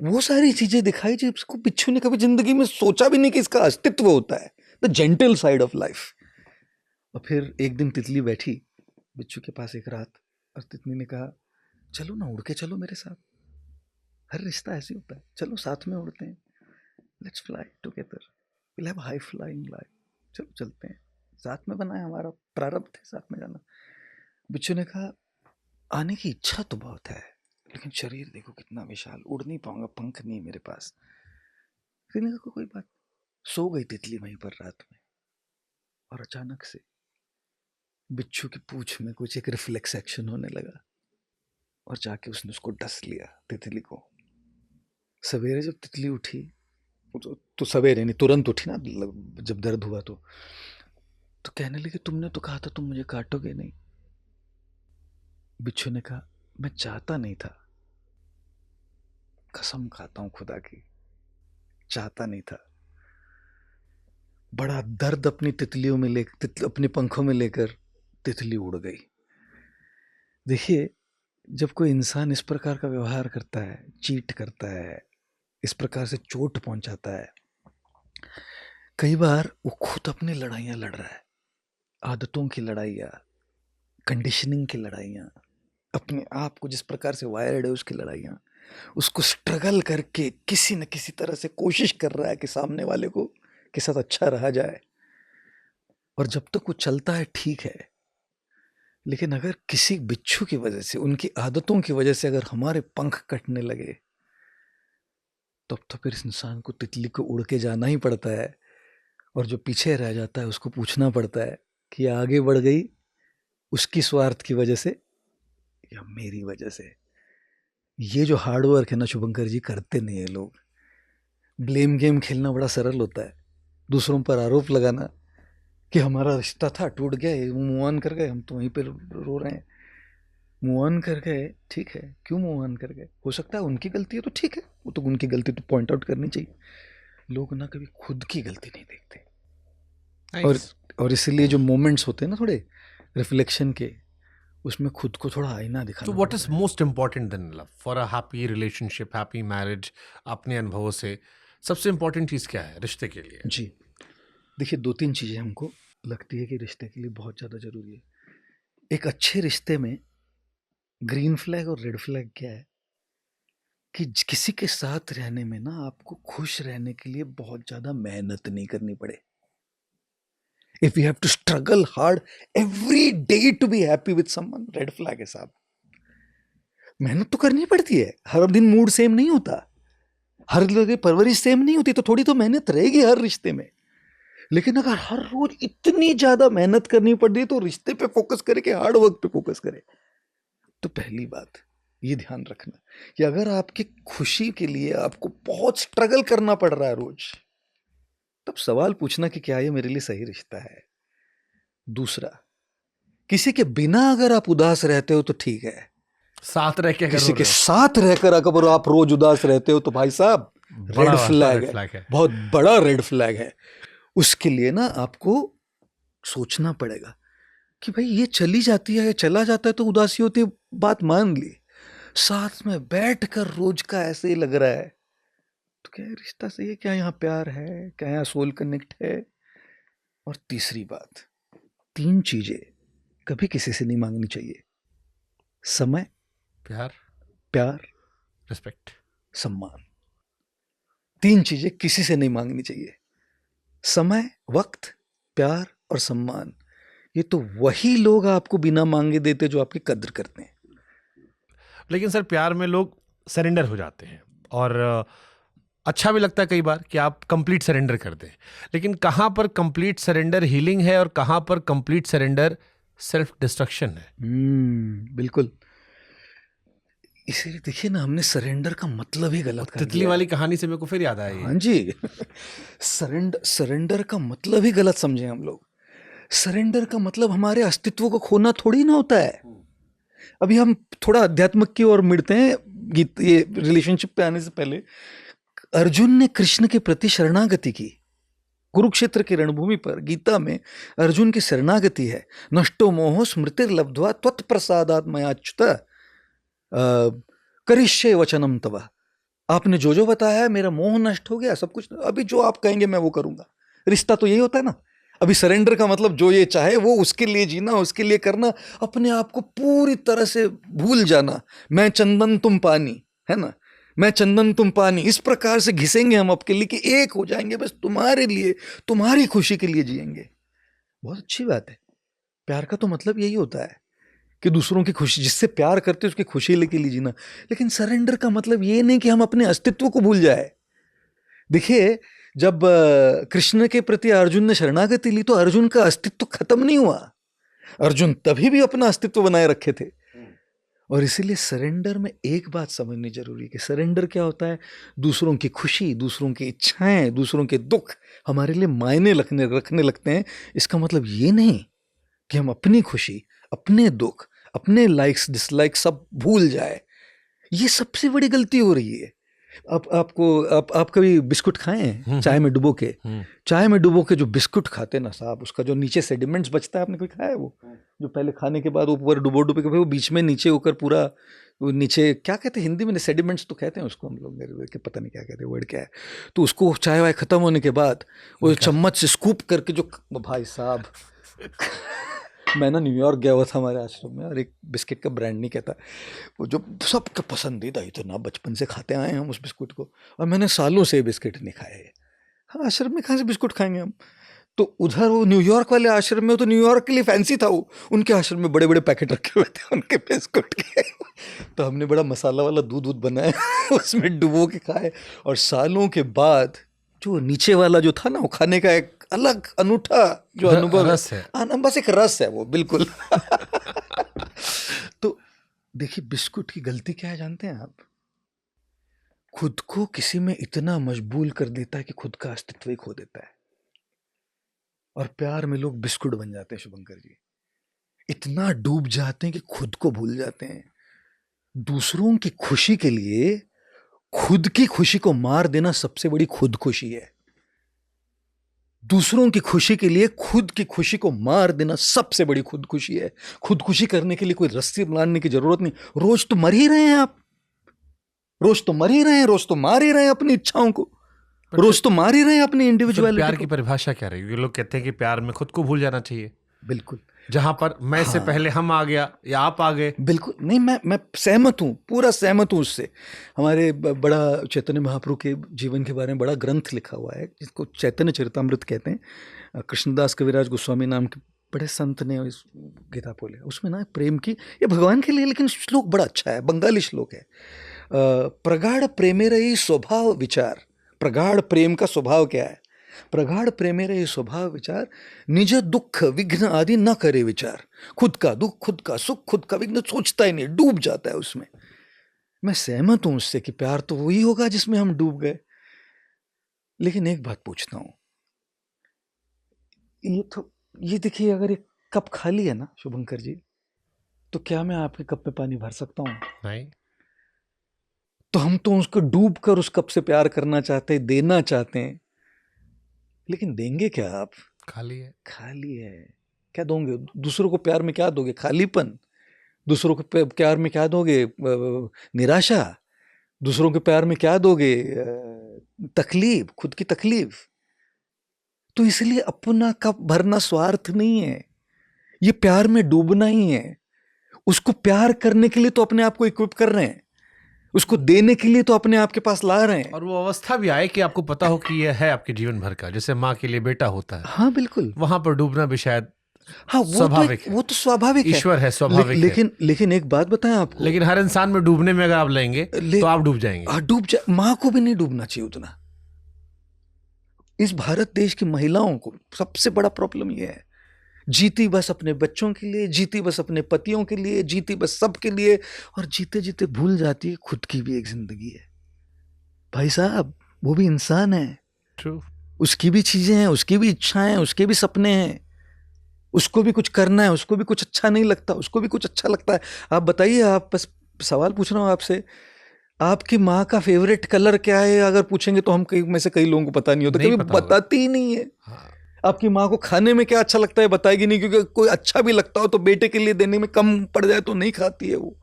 वो सारी चीजें दिखाई जिसको बिच्छू ने कभी जिंदगी में सोचा भी नहीं कि इसका अस्तित्व होता है, the gentle side of life. और फिर एक दिन तितली बैठी बिच्छू के पास एक रात, और तितली ने कहा चलो ना, उड़ के चलो मेरे साथ, हर रिश्ता ऐसे होता है, चलो साथ में उड़ते हैं, let's fly together, will have high flying life, चलो चलते हैं, साथ में बना है, हमारा प्रारब्ध है साथ में जाना। बिच्छू ने कहा आने की इच्छा तो बहुत है, लेकिन शरीर देखो कितना विशाल, उड़ नहीं पाऊंगा, पंख नहीं मेरे पास। फिर ने कहा कोई बात। सो गई तितली वहीं पर रात में, और अचानक से बिच्छू की पूंछ में कुछ एक रिफ्लेक्स एक्शन होने लगा, और जाके उसने उसको डस लिया तितली को। सवेरे जब तितली उठी, तो सवेरे नहीं, तुरंत उठी ना जब दर्द हुआ, तो कहने लगी तुमने तो कहा था तुम मुझे काटोगे नहीं। बिच्छू ने कहा मैं चाहता नहीं था, कसम खाता हूं खुदा की, चाहता नहीं था। बड़ा दर्द अपनी तितलियों में अपने पंखों में लेकर तितली उड़ गई। देखिए, जब कोई इंसान इस प्रकार का व्यवहार करता है, चीट करता है, इस प्रकार से चोट पहुंचाता है, कई बार वो खुद अपनी लड़ाइयां लड़ रहा है, आदतों की लड़ाइयां, कंडीशनिंग की लड़ाइयां, अपने आप को जिस प्रकार से वायर्ड है उसकी लड़ाइयां, उसको स्ट्रगल करके किसी न किसी तरह से कोशिश कर रहा है कि सामने वाले को के साथ अच्छा रहा जाए। और जब तक वो चलता है ठीक है, लेकिन अगर किसी बिच्छू की वजह से, उनकी आदतों की वजह से अगर हमारे पंख कटने लगे, तब तो फिर इस इंसान को तितली को उड़ के जाना ही पड़ता है, और जो पीछे रह जाता है उसको पूछना पड़ता है कि आगे बढ़ गई उसकी स्वार्थ की वजह से या मेरी वजह से। ये जो हार्ड वर्क है ना शुभंकर जी, करते नहीं है लोग। ब्लेम गेम खेलना बड़ा सरल होता है, दूसरों पर आरोप लगाना कि हमारा रिश्ता था टूट गया, मूव ऑन कर गए, हम तो वहीं पे रो रहे हैं। मूव ऑन कर गए, ठीक है, क्यों मूव ऑन कर गए? हो सकता है उनकी गलती है, तो ठीक है, वो तो उनकी गलती तो पॉइंट आउट करनी चाहिए। लोग ना कभी खुद की गलती नहीं देखते। और इसीलिए जो मोमेंट्स होते हैं ना थोड़े रिफ्लेक्शन के, उसमें खुद को थोड़ा आईना तो दिखाना व्हाट पड़ इज रहा है। Most important then love for a happy relationship, happy marriage? अपने अनुभवों से सबसे इम्पोर्टेंट चीज क्या है रिश्ते के लिए? जी, देखिए 2-3 चीज़ें हमको लगती है कि रिश्ते के लिए बहुत ज़्यादा ज़रूरी है। एक अच्छे रिश्ते में ग्रीन फ्लैग और रेड फ्लैग क्या है कि किसी के साथ रहने में ना आपको खुश रहने के लिए बहुत ज़्यादा मेहनत नहीं करनी पड़े। If you have to struggle hard every day to be happy with someone, red flag है साहब। मेहनत तो करनी पड़ती है, हर दिन मूड सेम नहीं होता, हर जगह परवरिश सेम नहीं होती, तो थोड़ी तो मेहनत रहेगी हर रिश्ते में। लेकिन अगर हर रोज इतनी ज्यादा मेहनत करनी पड़ रही तो रिश्ते पे फोकस करे कि हार्ड वर्क पे फोकस करे। तो पहली बात ये ध्यान रखना कि अगर आपकी खुशी के लिए आपको बहुत स्ट्रगल करना पड़ रहा है रोज, तब सवाल पूछना कि क्या ये मेरे लिए सही रिश्ता है। दूसरा, किसी के बिना अगर आप उदास रहते हो तो ठीक है, साथ रह के किसी के साथ रहकर अगर आप रोज उदास रहते हो तो भाई साहब रेड फ्लैग है, बहुत बड़ा रेड फ्लैग है। उसके लिए ना आपको सोचना पड़ेगा कि भाई ये चली जाती है, चला जाता है तो उदासी होती है, बात मान ली। साथ में बैठकर रोज का ऐसे ही लग रहा है तो क्या ये रिश्ता सही है? क्या यहाँ प्यार है? क्या यहाँ सोल कनेक्ट है? और तीसरी बात, 3 चीजें कभी किसी से नहीं मांगनी चाहिए: समय, प्यार, रिस्पेक्ट, सम्मान। 3 चीजें किसी से नहीं मांगनी चाहिए: समय, वक्त, प्यार और सम्मान। ये तो वही लोग आपको बिना मांगे देते जो आपकी कद्र करते हैं। लेकिन सर प्यार में लोग सरेंडर हो जाते हैं और अच्छा भी लगता है कई बार कि आप कंप्लीट सरेंडर कर दें, लेकिन कहाँ पर कंप्लीट सरेंडर हीलिंग है और कहाँ पर कंप्लीट सरेंडर सेल्फ डिस्ट्रक्शन है? बिल्कुल। इसीलिए देखिए ना, हमने सरेंडर का मतलब ही गलत कर दिया। तितली वाली कहानी से मेरे को फिर याद आया ये। हाँ जी, सरेंडर का मतलब ही गलत समझे हम लोग। सरेंडर का मतलब हमारे अस्तित्व को खोना थोड़ी ना होता है। अभी हम थोड़ा अध्यात्म की ओर मिलते हैं। गीत ये रिलेशनशिप पे आने से पहले, अर्जुन ने कृष्ण के प्रति शरणागति की। कुरुक्षेत्र की रणभूमि पर गीता में अर्जुन की शरणागति है: नष्टो मोहो स्मृतिर्लब्ध्वा त्वत्प्रसादात् मयाच्युत करिष्ये वचनम तव। आपने जो जो बताया है मेरा मोह नष्ट हो गया, सब कुछ, अभी जो आप कहेंगे मैं वो करूंगा। रिश्ता तो यही होता है ना। अभी सरेंडर का मतलब जो ये चाहे वो उसके लिए जीना, उसके लिए करना, अपने आप को पूरी तरह से भूल जाना। मैं चंदन तुम पानी, है ना, मैं चंदन तुम पानी, इस प्रकार से घिसेंगे हम आपके लिए कि एक हो जाएंगे, बस तुम्हारे लिए, तुम्हारी खुशी के लिए जिएंगे। बहुत अच्छी बात है। प्यार का तो मतलब यही होता है कि दूसरों की खुशी, जिससे प्यार करते उसकी खुशी लेके लिए जीना। लेकिन सरेंडर का मतलब ये नहीं कि हम अपने अस्तित्व को भूल जाए। देखिए, जब कृष्ण के प्रति अर्जुन ने शरणागति ली तो अर्जुन का अस्तित्व खत्म नहीं हुआ। अर्जुन तभी भी अपना अस्तित्व बनाए रखे थे। और इसीलिए सरेंडर में एक बात समझनी जरूरी है कि सरेंडर क्या होता है: दूसरों की खुशी, दूसरों की इच्छाएं, दूसरों के दुख हमारे लिए मायने रखने लगते हैं। इसका मतलब ये नहीं कि हम अपनी खुशी, अपने दुख, अपने लाइक्स डिसलाइक्स सब भूल जाए। ये सबसे बड़ी गलती हो रही है। आप कभी बिस्कुट खाए हैं चाय में डुबो के? चाय में डुबो के जो बिस्कुट खाते ना साहब, उसका जो नीचे सेडिमेंट्स बचता है, आपने कोई खाया है वो? जो पहले खाने के बाद ऊपर डुबो के वो बीच में नीचे होकर पूरा, वो नीचे क्या कहते हैं हिंदी में? सेडिमेंट्स तो कहते हैं उसको हम लोग, मेरे के पता नहीं क्या कहते हैं, वर्ड क्या है। तो उसको चाय वाय खत्म होने के बाद वो चम्मच से स्कूप करके जो, भाई साहब मैं ना न्यूयॉर्क गया हुआ था हमारे आश्रम में, और एक बिस्किट का ब्रांड नहीं कहता, वो जो सबका पसंदीदा, इतना बचपन से खाते आए हम उस बिस्कुट को, और मैंने सालों से बिस्किट नहीं खाए। हाँ, आश्रम में कहाँ से बिस्कुट खाएंगे हम? तो उधर वो न्यूयॉर्क वाले आश्रम में, तो न्यूयॉर्क के लिए फैंसी था वो, उनके आश्रम में बड़े बड़े पैकेट रखे हुए थे उनके बिस्कुट के। तो हमने बड़ा मसाला वाला दूध बनाया उसमें डुबो के खाए, और सालों के बाद जो नीचे वाला जो था ना, वो खाने का एक अलग अनूठा जो अनुभव रस है, बस एक रस है वो, बिल्कुल। तो देखिए, बिस्कुट की गलती क्या है जानते हैं आप? खुद को किसी में इतना मशगूल कर देता है कि खुद का अस्तित्व ही खो देता है। और प्यार में लोग बिस्कुट बन जाते हैं शुभंकर जी, इतना डूब जाते हैं कि खुद को भूल जाते हैं। दूसरों की खुशी के लिए खुद की खुशी को मार देना सबसे बड़ी खुदकुशी है। दूसरों की खुशी के लिए खुद की खुशी को मार देना सबसे बड़ी खुदकुशी है। खुदकुशी करने के लिए कोई रस्सी लाने की जरूरत नहीं। रोज तो मर ही रहे हैं आप, रोज तो मर ही रहे हैं, रोज तो मार ही रहे हैं अपनी इच्छाओं को, रोज तो मार ही रहे हैं अपनी इंडिविजुअलिटी प्यार की को। परिभाषा क्या रहेगी? ये लोग कहते हैं कि प्यार में खुद को भूल जाना चाहिए, बिल्कुल, जहां पर मैं से हाँ। पहले हम आ गया या आप आ गए। बिल्कुल नहीं, मैं सहमत हूँ, पूरा सहमत हूँ उससे। हमारे बड़ा चैतन्य महाप्रभु के जीवन के बारे में बड़ा ग्रंथ लिखा हुआ है जिसको चैतन्य चरितामृत कहते हैं। कृष्णदास कविराज गोस्वामी नाम के बड़े संत ने इस गीता बोले, उसमें ना प्रेम की, ये भगवान के लिए, लेकिन श्लोक बड़ा अच्छा है, बंगाली श्लोक है। प्रगाढ़ प्रेमेरयी स्वभाव विचार। प्रगाढ़ प्रेम का स्वभाव क्या है? प्रगाढ़ प्रेमेरयी स्वभाव विचार, निज दुख विघ्न आदि न करे विचार। खुद का दुख, खुद का सुख, खुद का विघ्न सोचता ही नहीं, डूब जाता है उसमें। मैं सहमत हूं उससे कि प्यार तो वही होगा जिसमें हम डूब गए। लेकिन एक बात पूछता हूं, ये देखिए, अगर एक कप खाली है ना शुभंकर जी, तो क्या मैं आपके कप में पानी भर सकता हूं? नहीं। तो हम तो उसको डूब कर उस कप से प्यार करना चाहते हैं, देना चाहते हैं, लेकिन देंगे क्या आप? खाली है। खाली है, क्या दोगे? दूसरों को प्यार में क्या दोगे? खालीपन। दूसरों को प्यार में क्या दोगे? निराशा। दूसरों के प्यार में क्या दोगे? तकलीफ, खुद की तकलीफ। तो इसलिए अपना कप भरना स्वार्थ नहीं है, ये प्यार में डूबना ही है। उसको प्यार करने के लिए तो अपने आप को इक्विप कर रहे हैं, उसको देने के लिए तो अपने आप के पास ला रहे हैं। और वो अवस्था भी आए कि आपको पता हो कि यह है आपके जीवन भर का, जैसे माँ के लिए बेटा होता है। हाँ बिल्कुल, वहां पर डूबना भी शायद हाँ स्वाभाविक है। वो तो स्वाभाविक है, ईश्वर है, स्वाभाविक है। लेकिन एक बात बताएं आपको, लेकिन हर इंसान में डूबने में अगर आप लेंगे तो आप डूब जाएंगे। डूब जा। माँ को भी नहीं डूबना चाहिए उतना। इस भारत देश की महिलाओं को सबसे बड़ा प्रॉब्लम यह है, जीती बस अपने बच्चों के लिए, जीती बस अपने पतियों के लिए, जीती बस सबके लिए, और जीते जीते भूल जाती है खुद की भी एक जिंदगी है। भाई साहब, वो भी इंसान है, True. उसकी भी चीजें हैं, उसकी भी इच्छाएं हैं, उसके भी सपने हैं, उसको भी कुछ करना है, उसको भी कुछ अच्छा नहीं लगता, उसको भी कुछ अच्छा लगता है। आप बताइए, आप बस सवाल पूछ रहा हूँ आपसे, आपकी माँ का फेवरेट कलर क्या है अगर पूछेंगे तो हम में से कई लोगों को पता नहीं होता, कभी बताती ही नहीं है। हाँ। आपकी माँ को खाने में क्या अच्छा लगता है बताएगी नहीं, क्योंकि कोई अच्छा भी लगता हो तो बेटे के लिए देने में कम पड़ जाए तो नहीं खाती है वो।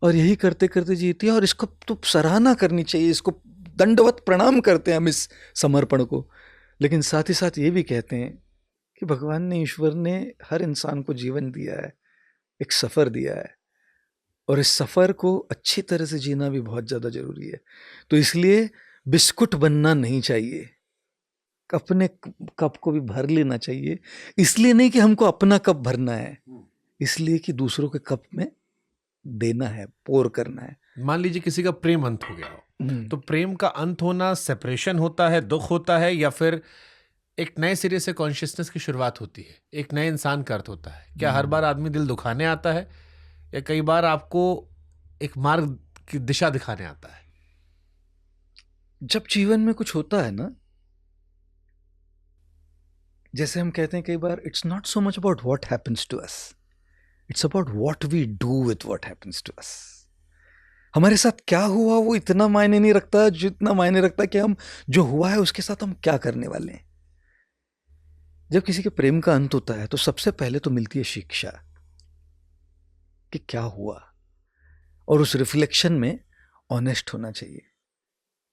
और यही करते करते जीती है, और इसको तो सराहना करनी चाहिए, इसको दंडवत प्रणाम करते हैं हम इस समर्पण को। लेकिन साथ ही साथ ये भी कहते हैं कि भगवान ने, ईश्वर ने हर इंसान को जीवन दिया है, एक सफ़र दिया है, और इस सफ़र को अच्छी तरह से जीना भी बहुत ज़्यादा ज़रूरी है। तो इसलिए बिस्कुट बनना नहीं चाहिए, अपने कप को भी भर लेना चाहिए। इसलिए नहीं कि हमको अपना कप भरना है, इसलिए कि दूसरों के कप में देना है, पोर करना है। मान लीजिए किसी का प्रेम अंत हो गया हो, तो प्रेम का अंत होना सेपरेशन होता है, दुख होता है, या फिर एक नए सिरे से कॉन्शियसनेस की शुरुआत होती है, एक नए इंसान का अर्थ होता है? क्या हर बार आदमी दिल दुखाने आता है, या कई बार आपको एक मार्ग की दिशा दिखाने आता है? जब जीवन में कुछ होता है ना, जैसे हम कहते हैं कई बार, it's not so much about what happens to us, it's about what we do with what happens to us. हमारे साथ क्या हुआ वो इतना मायने नहीं रखता, जितना मायने रखता है कि हम जो हुआ है उसके साथ हम क्या करने वाले हैं। जब किसी के प्रेम का अंत होता है तो सबसे पहले तो मिलती है शिक्षा कि क्या हुआ, और उस रिफ्लेक्शन में ऑनेस्ट होना चाहिए।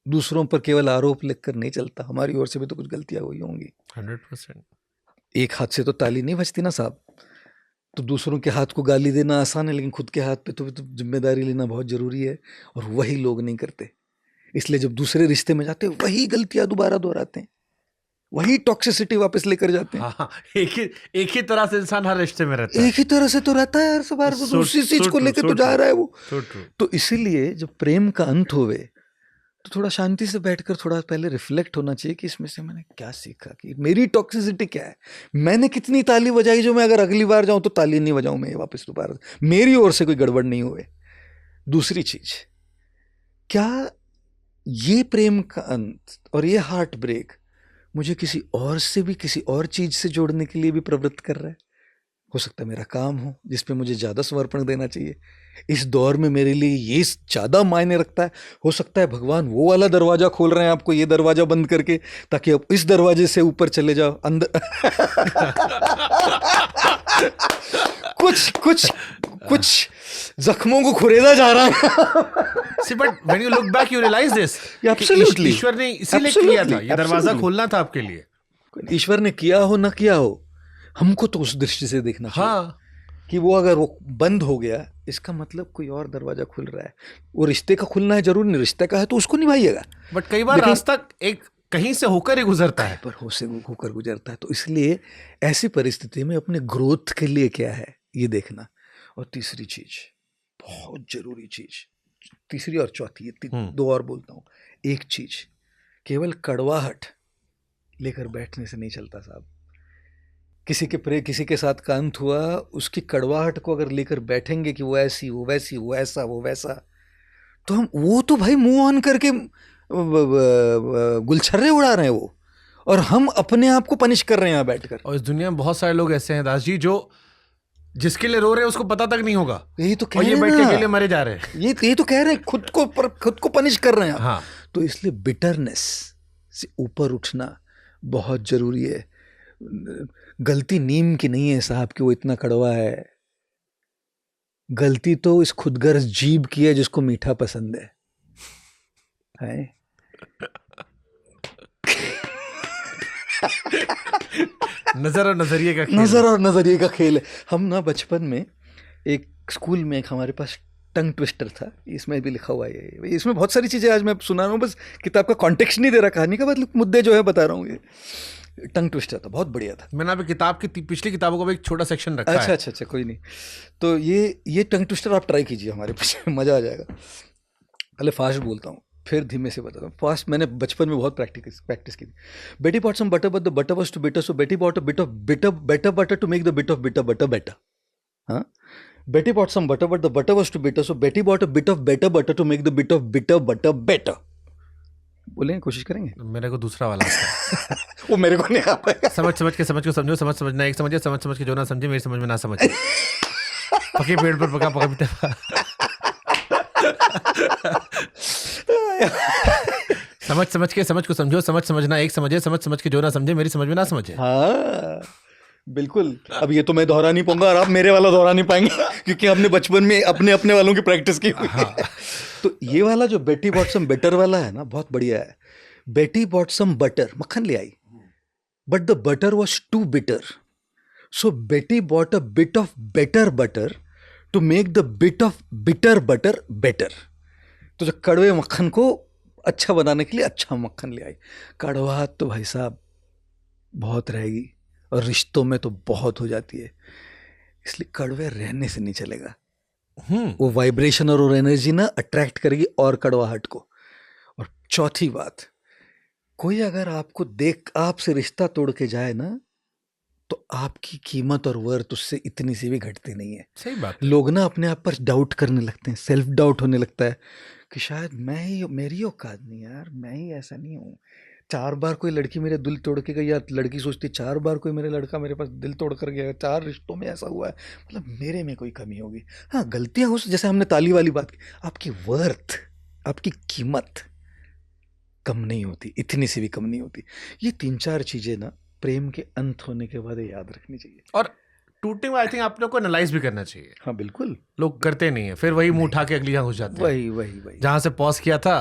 दूसरों पर केवल आरोप लिखकर नहीं चलता, हमारी ओर से भी तो कुछ गलतियां हुई होंगी। 100%। एक हाथ से तो ताली नहीं बजती ना साहब। तो दूसरों के हाथ को गाली देना आसान है, लेकिन खुद के हाथ पे तो जिम्मेदारी लेना बहुत जरूरी है, और वही लोग नहीं करते। इसलिए जब दूसरे रिश्ते में जाते हैं वही गलतियां दोबारा दोहराते हैं, वही टॉक्सिसिटी वापस लेकर जाते हैं। हाँ, एक ही तरह से इंसान हर रिश्ते में रहता है। एक ही तरह से तो रहता है, हर बार तो उसी चीज को लेकर तो जा रहा है वो। तो इसीलिए जब प्रेम का अंत होवे तो थोड़ा शांति से बैठकर थोड़ा पहले रिफ्लेक्ट होना चाहिए कि इसमें से मैंने क्या सीखा, कि मेरी टॉक्सिसिटी क्या है, मैंने कितनी ताली बजाई जो मैं अगर अगली बार जाऊं तो ताली नहीं बजाऊं मैं वापस दोबारा, मेरी ओर से कोई गड़बड़ नहीं हुए। दूसरी चीज, क्या ये प्रेम का अंत और ये हार्ट ब्रेक मुझे किसी और से भी, किसी और चीज से जोड़ने के लिए भी प्रवृत्त कर रहा है? हो सकता है मेरा काम हो जिस पे मुझे ज़्यादा समर्पण देना चाहिए, इस दौर में मेरे लिए ये ज़्यादा मायने रखता है। हो सकता है भगवान वो वाला दरवाज़ा खोल रहे हैं आपको ये दरवाज़ा बंद करके, ताकि आप इस दरवाजे से ऊपर चले जाओ अंदर। कुछ कुछ कुछ जख्मों को खुरेदा जा रहा है। See, but when you look back, you realize this. Yeah, कि absolutely. ईश्वर ने इसीलिए किया था, Absolutely, ये दरवाजा absolutely. खोलना था आपके लिए। ईश्वर ने किया हो ना किया हो, हमको तो उस दृष्टि से देखना चाहिए हाँ, कि वो अगर वो बंद हो गया, इसका मतलब कोई और दरवाजा खुल रहा है। वो रिश्ते का खुलना है जरूरी नहीं, रिश्ते का है तो उसको निभाइएगा। बट कई बार लेकिन- रास्ता एक कहीं से होकर ही गुजरता है। पर होकर गुजरता है, तो इसलिए ऐसी परिस्थिति में अपने ग्रोथ के लिए क्या है ये देखना। और तीसरी चीज, बहुत जरूरी चीज, तीसरी और चौथी, दो और बोलता हूँ। एक चीज, केवल कड़वाहट लेकर बैठने से नहीं चलता साहब। किसी के साथ कांत हुआ, उसकी कड़वाहट को अगर लेकर बैठेंगे कि वो ऐसी, वो वैसी, वो ऐसा, वो वैसा, तो हम वो तो भाई मुंह ऑन करके गुलछर्रे उड़ा रहे हैं वो, और हम अपने आप को पनिश कर रहे हैं यहाँ बैठकर। और इस दुनिया में बहुत सारे लोग ऐसे हैं दास जी, जो जिसके लिए रो रहे हैं उसको पता तक नहीं होगा, यही तो कह और रहे ये हैं बैठ के ना। अकेले मरे जा रहे हैं। ये तो कह रहे हैं, खुद को पनिश कर रहे हैं आप। हाँ, तो इसलिए बिटरनेस से ऊपर उठना बहुत जरूरी है। गलती नीम की नहीं है साहब कि वो इतना कड़वा है, गलती तो इस खुदगर्ज जीभ की है जिसको मीठा पसंद है? नजर और नजरिए का खेल। नजर और नजरिए का खेल है। हम ना बचपन में एक स्कूल में, एक हमारे पास टंग ट्विस्टर था, इसमें भी लिखा हुआ है। इसमें बहुत सारी चीजें आज मैं सुना रहा हूँ, बस किताब का कॉन्टेक्स्ट नहीं दे रहा, कहानी का मतलब मुद्दे जो है बता रहा हूँ। ये टंग ट्विस्टर था, बहुत बढ़िया था। मैंने अभी किताब की पिछली किताबों का भी एक छोटा सेक्शन रखा है। अच्छा, कोई नहीं। तो ये टंग ट्विस्टर आप ट्राई कीजिए हमारे पीछे, मजा आ जाएगा। पहले फास्ट बोलता हूँ, फिर धीमे से बताता हूँ। फास्ट मैंने बचपन में बहुत प्रैक्टिस की थी। Betty bought some butter but the butter was too bitter, so Betty bought a bit of better butter to make the bit of bitter butter better. हाँ, Betty bought some butter but the butter was too bitter, so Betty bought a bit of better butter to make the bit of bitter butter better. बोलेंगे, कोशिश करेंगे। मेरे को दूसरा वाला आता है। वो मेरे को नहीं आ पाएगा। समझ के समझ को समझो, समझना एक समझे, समझ के जो ना समझे मेरी समझ में ना समझे। पके पेड़ पर पका पका समझ के समझ को समझो, समझना एक समझे, समझ के जो ना समझे मेरी समझ में ना समझे। हाँ बिल्कुल। अब ये तो मैं दोहरा नहीं पाऊंगा और आप मेरे वाला दोहरा नहीं पाएंगे, क्योंकि हमने बचपन में अपने वालों की प्रैक्टिस की हुई है। तो ये वाला जो बेटी बॉट सम बटर वाला है ना, बहुत बढ़िया है। बेटी बॉट सम बटर, मक्खन ले आई, but the butter was too bitter, so Betty bought a bit of better butter to make the bit of bitter butter better. तो जो कड़वे मक्खन को अच्छा बनाने के लिए अच्छा मक्खन ले आई। कड़वाहट तो भाई साहब बहुत रहेगी, और रिश्तों में तो बहुत हो जाती है, इसलिए कड़वे रहने से नहीं चलेगा। वो वाइब्रेशन और वो एनर्जी ना अट्रैक्ट करेगी और कड़वाहट को। और चौथी बात, कोई अगर आपको देख आपसे रिश्ता तोड़ के जाए ना, तो आपकी कीमत और वर्थ उससे इतनी सी भी घटती नहीं है। सही बात। लोग ना अपने आप पर डाउट करने लगते हैं, सेल्फ डाउट होने लगता है कि शायद मेरी औकात नहीं यार, मैं ही ऐसा नहीं हूँ। 4 बार कोई लड़की मेरे दिल तोड़ के गई, या लड़की सोचती 4 बार कोई मेरे लड़का मेरे पास दिल तोड़ कर गया, 4 रिश्तों में ऐसा हुआ है, मतलब मेरे में कोई कमी होगी। हाँ, गलतियाँ हो, जैसे हमने ताली वाली बात की, आपकी वर्थ, आपकी कीमत कम नहीं होती, इतनी सी भी कम नहीं होती। ये 3-4 चीजें ना प्रेम के अंत होने के बाद याद रखनी चाहिए। और टूटने में आई थिंक आप लोग को एनालाइज भी करना चाहिए। हाँ बिल्कुल, लोग करते नहीं है, फिर वही मुंह उठा के अगली जगह घुस जाते हैं। वही जहां से पॉज किया था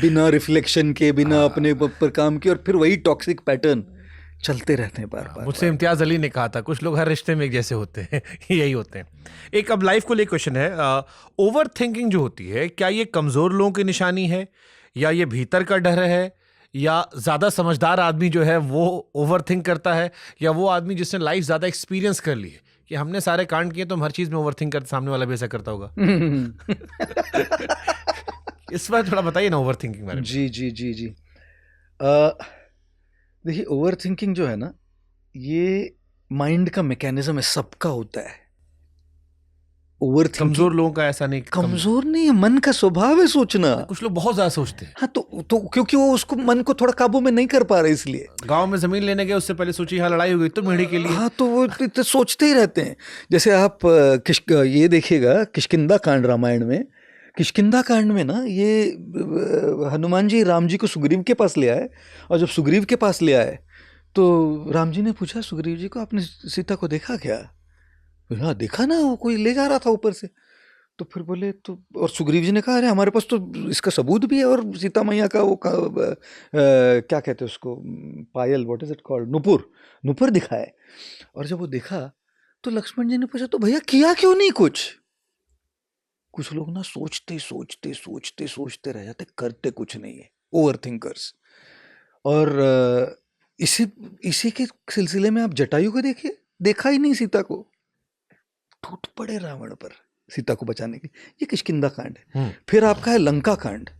बिना रिफ्लेक्शन के, बिना अपने पर काम के, और फिर वही टॉक्सिक पैटर्न चलते रहते हैं बार बार। मुझसे इम्तियाज अली ने कहा था, कुछ लोग हर रिश्ते में एक जैसे होते हैं। यही होते हैं। एक अब लाइफ को लेकर क्वेश्चन है, ओवर थिंकिंग जो होती है, क्या ये कमजोर लोगों की निशानी है, या ये भीतर का डर है, या ज्यादा समझदार आदमी जो है वो ओवर थिंक करता है, या वो आदमी जिसने लाइफ ज्यादा एक्सपीरियंस कर ली है कि हमने सारे कांड किए तो हम हर चीज में ओवर थिंक करते, सामने वाला भी ऐसा करता होगा। इस बार थोड़ा बताइए ना ओवर थिंकिंग बारे में। जी। देखिए, ओवर थिंकिंग जो है ना, ये माइंड का मैकेनिज्म है, सबका होता है। Over thinking. कमजोर लोगों का ऐसा नहीं, कमजोर नहीं है, मन का स्वभाव है सोचना। कुछ लोग बहुत ज्यादा सोचते हैं। हाँ, तो क्योंकि वो उसको मन को थोड़ा काबू में नहीं कर पा रहे, इसलिए। गांव में जमीन लेने गए, उससे पहले सोची हाँ लड़ाई हो गई तो मेढ़े के लिए। हाँ, तो वो तो सोचते ही रहते हैं। जैसे आप ये देखिएगा किष्किंधा कांड रामायण में। किष्किंधा कांड में ना, ये हनुमान जी राम जी को सुग्रीव के पास ले आए, और जब सुग्रीव के पास ले आए तो राम जी ने पूछा सुग्रीव जी को, आपने सीता को देखा क्या? हाँ देखा ना, वो कोई ले जा रहा था ऊपर से। तो फिर बोले तो, और सुग्रीव जी ने कहा अरे हमारे पास तो इसका सबूत भी है, और सीता मैया का वो क्या कहते हैं उसको, पायल, व्हाट इज इट कॉल्ड, नुपुर, नुपुर दिखाए। और जब वो देखा तो लक्ष्मण जी ने पूछा तो भैया किया क्यों नहीं कुछ? कुछ लोग ना सोचते सोचते सोचते सोचते रह जाते, करते कुछ नहीं है, ओवर थिंकर्स। और इसी के सिलसिले में आप जटायु को देखिए, देखा ही नहीं सीता को, टूट पड़े रावण पर सीता को बचाने की। ये किष्किंधा कांड है। फिर आपका है लंका कांड,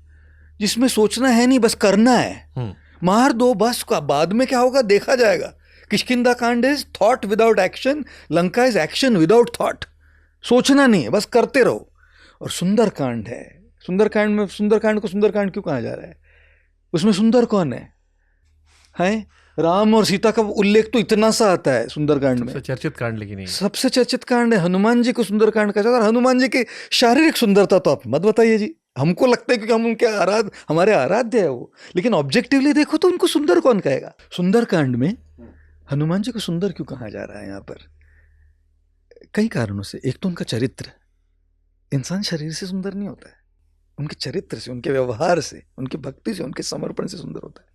जिसमें सोचना है नहीं, बस करना है, मार दो बस, का बाद में क्या होगा देखा जाएगा। किष्किंधा कांड is thought without action, Lanka is action without thought. सोचना नहीं है, बस करते रहो। और सुंदर कांड है, सुंदरकांड में, सुंदरकांड को सुंदरकांड क्यों कहा जा रहा है? उसमें सुंदर कौन है? राम और सीता का उल्लेख तो इतना सा आता है सुंदरकांड में, चर्चित कांड, लेकिन सबसे चर्चित कांड है। हनुमान जी को सुंदरकांड कहा जाता है। हनुमान जी की शारीरिक सुंदरता तो आप मत बताइए जी, हमको लगता है क्योंकि हम उनके हमारे आराध्य है वो, लेकिन ऑब्जेक्टिवली देखो तो उनको सुंदर कौन कहेगा? सुंदरकांड में हनुमान जी को सुंदर क्यों कहा जा रहा है? यहाँ पर कई कारणों से। एक तो उनका चरित्र, इंसान शरीर से सुंदर नहीं होता है, उनके चरित्र से, उनके व्यवहार से, उनकी भक्ति से, उनके समर्पण से सुंदर होता है।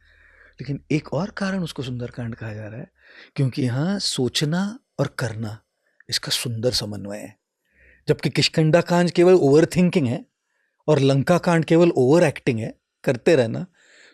लेकिन एक और कारण उसको सुंदरकांड कहा जा रहा है, क्योंकि यहाँ सोचना और करना इसका सुंदर समन्वय है। जबकि किष्किंधा कांड केवल ओवर थिंकिंग है और लंका कांड केवल ओवर एक्टिंग है, करते रहना।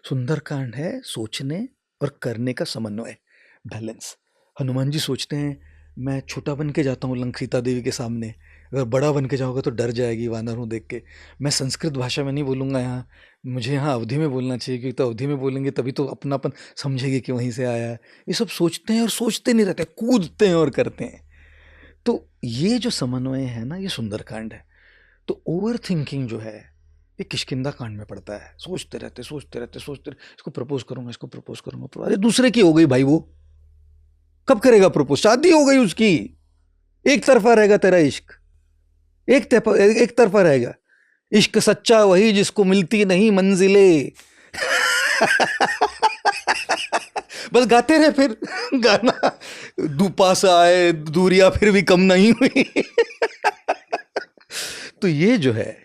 सुंदरकांड है सोचने और करने का समन्वय, बैलेंस। हनुमान जी सोचते हैं मैं छोटा बन के जाता हूँ सीता देवी के सामने, अगर बड़ा बन के जाओगे तो डर जाएगी, वानर हूँ देख के। मैं संस्कृत भाषा में नहीं बोलूँगा यहाँ, मुझे यहाँ अवधि में बोलना चाहिए, क्योंकि तो अवधि में बोलेंगे तभी तो अपनापन समझेगी कि वहीं से आया है। ये सब सोचते हैं और सोचते नहीं रहते, कूदते हैं और करते हैं। तो ये जो समन्वय है ना, ये सुंदरकांड है। तो ओवर थिंकिंग जो है ये किष्किंधा कांड में पड़ता है। सोचते रहते सोचते रहते सोचते रहते, इसको प्रपोज करूंगा, इसको प्रपोज करूंगा। अरे दूसरे की हो गई भाई, वो कब करेगा प्रपोज? शादी हो गई उसकी, एक तरफा रहेगा तेरा इश्क, एक तरफा रहेगा। इश्क सच्चा वही जिसको मिलती नहीं मंजिले। बस गाते रहे फिर गाना, पास आए दूरियां फिर भी कम नहीं हुई। तो ये जो है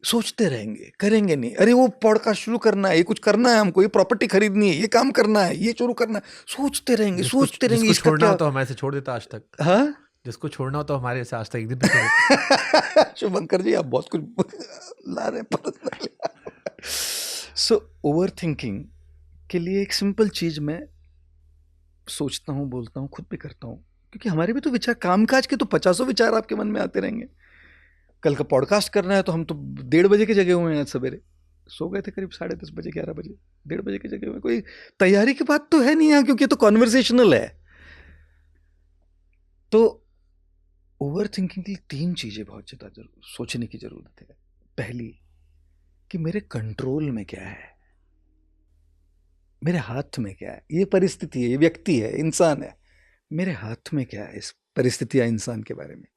सोचते रहेंगे, करेंगे नहीं। अरे वो पॉडकास्ट शुरू करना है, ये कुछ करना है हमको, ये प्रॉपर्टी खरीदनी है, ये काम करना है, ये शुरू करना है, सोचते रहेंगे सोचते रहेंगे। इसको छोड़ना हो तो हमारे से छोड़ देता आज तक। हाँ, जिसको छोड़ना हो तो हमारे से आज तक एक दिन भी शुभंकर जी आप बहुत कुछ ला रहे हैं। सो ओवर थिंकिंग के लिए एक सिंपल चीज मैं सोचता हूँ, बोलता हूँ, खुद भी करता हूँ, क्योंकि हमारे भी तो विचार, कामकाज के तो 50 विचार आपके मन में आते रहेंगे। कल का पॉडकास्ट करना है तो हम तो 1:30 बजे के जगे हुए हैं। आज सवेरे सो गए थे करीब 10:30 बजे, 11 बजे, 1:30 बजे के जगे हुए। कोई तैयारी की बात तो है नहीं यहाँ, क्योंकि तो कॉन्वर्सेशनल है। तो ओवर थिंकिंग के लिए 3 चीजें बहुत ज्यादा सोचने की जरूरत है। पहली कि मेरे कंट्रोल में क्या है, मेरे हाथ में क्या है। ये परिस्थिति है, ये व्यक्ति है, इंसान है, मेरे हाथ में क्या है इस परिस्थिति या इंसान के बारे में।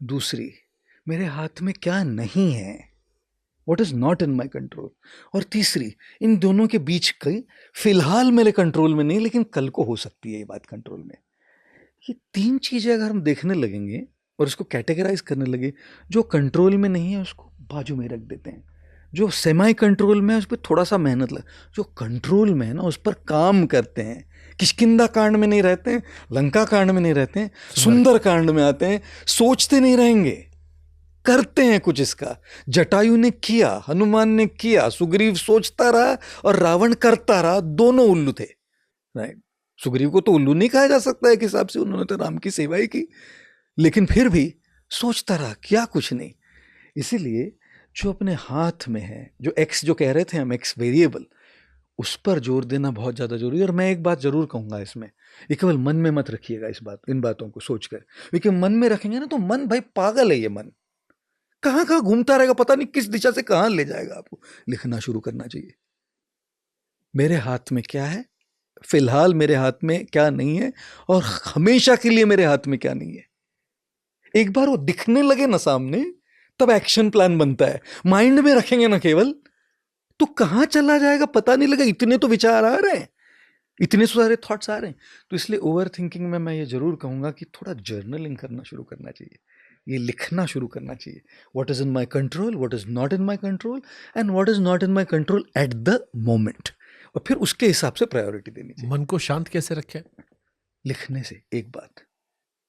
दूसरी, मेरे हाथ में क्या नहीं है, what is not in my control. और तीसरी, इन दोनों के बीच की फिलहाल मेरे कंट्रोल में नहीं, लेकिन कल को हो सकती है ये बात कंट्रोल में। ये 3 चीजें अगर हम देखने लगेंगे और इसको कैटेगराइज करने लगे, जो कंट्रोल में नहीं है उसको बाजू में रख देते हैं, जो सेमाई कंट्रोल में है उस पर थोड़ा सा मेहनत लग, जो कंट्रोल में है ना उस पर काम करते हैं। किष्किंधा कांड में नहीं रहते हैं, लंका कांड में नहीं रहते हैं, सुंदर कांड में आते हैं। सोचते नहीं रहेंगे, करते हैं कुछ इसका। जटायु ने किया, हनुमान ने किया, सुग्रीव सोचता रहा और रावण करता रहा। दोनों उल्लू थे, राइट। सुग्रीव को तो उल्लू नहीं कहा जा सकता है, किस हिसाब से उन्होंने तो राम की सेवा ही की, लेकिन फिर भी सोचता रहा, किया कुछ नहीं। इसीलिए जो अपने हाथ में है, जो एक्स, जो कह रहे थे हम, एक्स वेरिएबल, उस पर जोर देना बहुत ज्यादा जरूरी है। और मैं एक बात जरूर कहूंगा इसमें, ये केवल मन में मत रखिएगा इस बात, इन बातों को सोचकर, क्योंकि मन में रखेंगे ना तो मन भाई पागल है, ये मन कहाँ कहाँ घूमता रहेगा, पता नहीं किस दिशा से कहाँ ले जाएगा आपको। लिखना शुरू करना चाहिए। मेरे हाथ में क्या है, फिलहाल मेरे हाथ में क्या नहीं है, और हमेशा के लिए मेरे हाथ में क्या नहीं है। एक बार वो दिखने लगे ना सामने, तब एक्शन प्लान बनता है। माइंड में रखेंगे ना केवल, तो कहाँ चला जाएगा पता नहीं लगा। इतने तो विचार आ रहे हैं, इतने सारे थॉट्स आ रहे हैं। तो इसलिए ओवर थिंकिंग में मैं ये जरूर कहूंगा कि थोड़ा जर्नलिंग करना शुरू करना चाहिए, ये लिखना शुरू करना चाहिए। What is in my control, what is not in my control, and what is not in my control at the moment, और फिर उसके हिसाब से प्रायोरिटी देनी चाहिए। मन को शांत कैसे रखें? लिखने से। एक बात,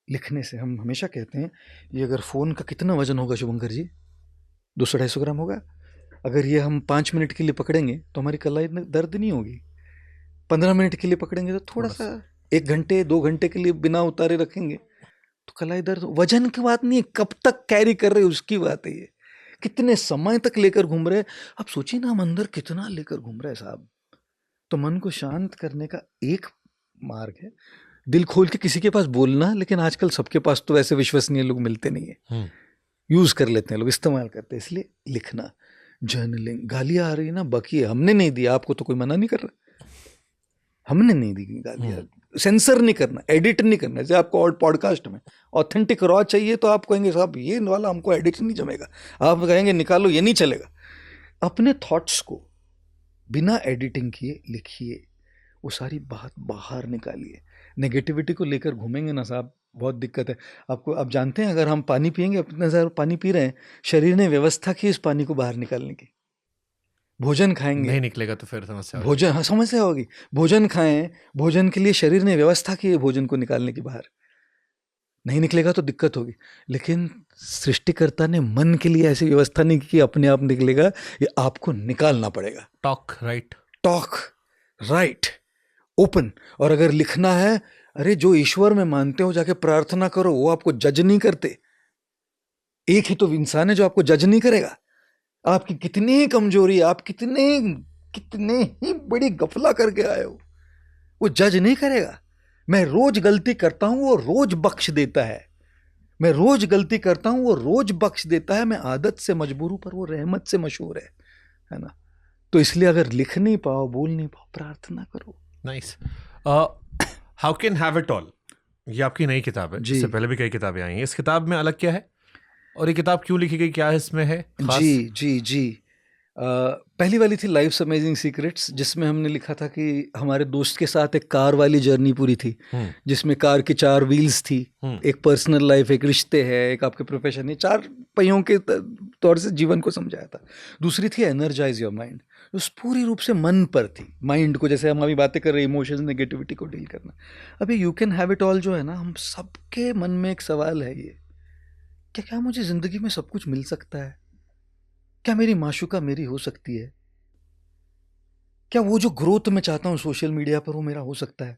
लिखने से हम हमेशा कहते हैं, ये अगर फ़ोन का कितना वजन होगा शुभंकर जी, 200-250 ग्राम होगा। अगर ये हम 5 मिनट के लिए पकड़ेंगे तो हमारी कलाई में दर्द नहीं होगी। 15 मिनट के लिए पकड़ेंगे तो थोड़ा सा, 1 घंटे 2 घंटे के लिए बिना उतारे रखेंगे तो कलाई दर्द। वजन की बात नहीं है, कब तक कैरी कर रहे उसकी बात है। ये कितने समय तक लेकर घूम रहे। अब सोचिए ना, हम अंदर कितना लेकर घूम रहे हैं साहब। तो मन को शांत करने का एक मार्ग है दिल खोल के किसी के पास बोलना। लेकिन आजकल सबके पास तो वैसे विश्वसनीय लोग मिलते नहीं है, यूज कर लेते हैं लोग, इस्तेमाल करते हैं। इसलिए लिखना, जर्नलिंग। गालियां आ रही है ना, बाकी है, हमने नहीं दिया आपको तो कोई मना नहीं कर रहा, हमने नहीं दी गालियां। सेंसर नहीं करना, एडिट नहीं करना। जैसे आपको और पॉडकास्ट में ऑथेंटिक रॉ चाहिए तो आप कहेंगे साहब ये वाला हमको एडिट नहीं जमेगा, आप कहेंगे निकालो, ये नहीं चलेगा। अपने थॉट्स को बिना एडिटिंग किए लिखिए, वो सारी बात बाहर निकालिए। नेगेटिविटी को लेकर घूमेंगे ना साहब, बहुत दिक्कत है आपको। आप जानते हैं, अगर हम पानी पिएंगे, अपने सारा पानी पी रहे हैं, शरीर ने व्यवस्था की इस पानी को बाहर निकालने की। भोजन खाएंगे, नहीं निकलेगा तो फिर समस्या होगी। भोजन, हाँ समस्या होगी। भोजन खाएं, भोजन के लिए शरीर ने व्यवस्था की है भोजन को निकालने की बाहर, नहीं निकलेगा तो दिक्कत होगी। लेकिन सृष्टिकर्ता ने मन के लिए ऐसी व्यवस्था नहीं की कि अपने आप निकलेगा, ये आपको निकालना पड़ेगा। Talk right, talk right, open. और अगर लिखना है, अरे जो ईश्वर में मानते हो जाके प्रार्थना करो, वो आपको जज नहीं करते। एक ही तो इंसान है जो आपको जज नहीं करेगा। आपकी कितनी ही कमजोरी, आप कितने कितने ही बड़ी गफला करके आए हो, वो जज नहीं करेगा। मैं रोज गलती करता हूं, वो रोज बख्श देता है। मैं रोज गलती करता हूं, वो रोज बख्श देता है। मैं आदत से मजबूर हूं, पर वो रहमत से मशहूर है ना। तो इसलिए अगर लिख नहीं पाओ, बोल नहीं पाओ, प्रार्थना करो। Nice. How can have it all, ये आपकी नई किताब है, जी। इससे पहले भी कई किताबें आई हैं। इस किताब में अलग क्या है, और ये किताब क्यों लिखी गई, क्या है इसमें है खास? जी जी जी। पहली वाली थी लाइफ्स अमेजिंग सीक्रेट्स, जिसमें हमने लिखा था कि हमारे दोस्त के साथ एक कार वाली जर्नी पूरी थी, जिसमें कार की 4 व्हील्स थी। एक पर्सनल लाइफ, एक रिश्ते है, एक आपके प्रोफेशन है, 4 पहियों के तौर से जीवन को समझाया था। दूसरी थी एनर्जाइज योर माइंड, जो पूरी रूप से मन पर थी। माइंड को, जैसे हम अभी बातें कर रहे हैं, इमोशंस, नेगेटिविटी को डील करना। अभी you can have it all जो है ना, हम सबके मन में एक सवाल है ये, क्या मुझे जिंदगी में सब कुछ मिल सकता है? क्या मेरी माशूका मेरी हो सकती है? क्या वो जो ग्रोथ मैं चाहता हूं सोशल मीडिया पर, वो मेरा हो सकता है?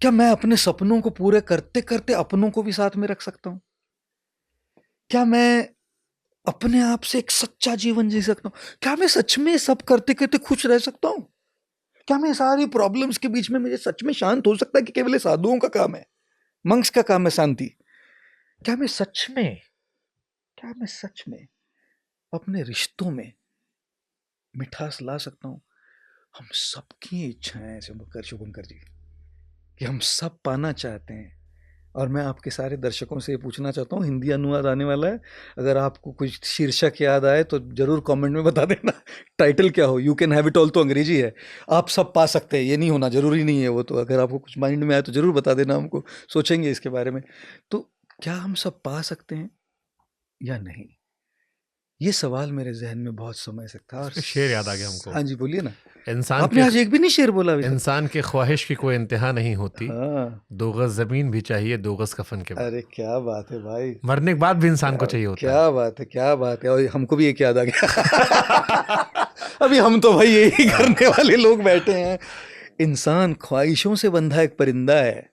क्या मैं अपने सपनों को पूरे करते करते अपनों को भी साथ में रख सकता हूं? क्या मैं अपने आप से एक सच्चा जीवन जी सकता हूं? क्या मैं सच में सब करते करते खुश रह सकता हूं? क्या मैं सारी प्रॉब्लम्स के बीच में मुझे सच में शांत हो सकता है, कि केवल साधुओं का काम है, मंक्स का काम है शांति? क्या मैं सच में अपने रिश्तों में मिठास ला सकता हूं? हम सबकी इच्छा है शुभंकर जी, कि हम सब पाना चाहते हैं। और मैं आपके सारे दर्शकों से ये पूछना चाहता हूँ, हिंदी अनुवाद आने वाला है, अगर आपको कुछ शीर्षक याद आए तो जरूर कमेंट में बता देना। टाइटल क्या हो, you can have it all तो अंग्रेजी है, आप सब पा सकते हैं, ये नहीं होना जरूरी नहीं है वो। तो अगर आपको कुछ माइंड में आए तो जरूर बता देना हमको, सोचेंगे इसके बारे में। तो क्या हम सब पा सकते हैं या नहीं, ये सवाल मेरे जहन में बहुत समय से था। और शेर याद आ गया हमको। हाँ जी, बोलिए ना। इंसान आपने आज एक भी नहीं शेर बोला अभी तक। इंसान के ख्वाहिश की कोई इंतहा नहीं होती, हाँ, 2 गज जमीन भी चाहिए 2 गज कफन के बाद। अरे क्या बात है भाई, मरने के बाद भी इंसान को चाहिए होता है। क्या बात है, क्या बात है। और हमको भी एक याद आ गया। अभी हम तो भाई यही करने वाले लोग बैठे हैं। इंसान ख्वाहिशों से बंधा एक परिंदा है,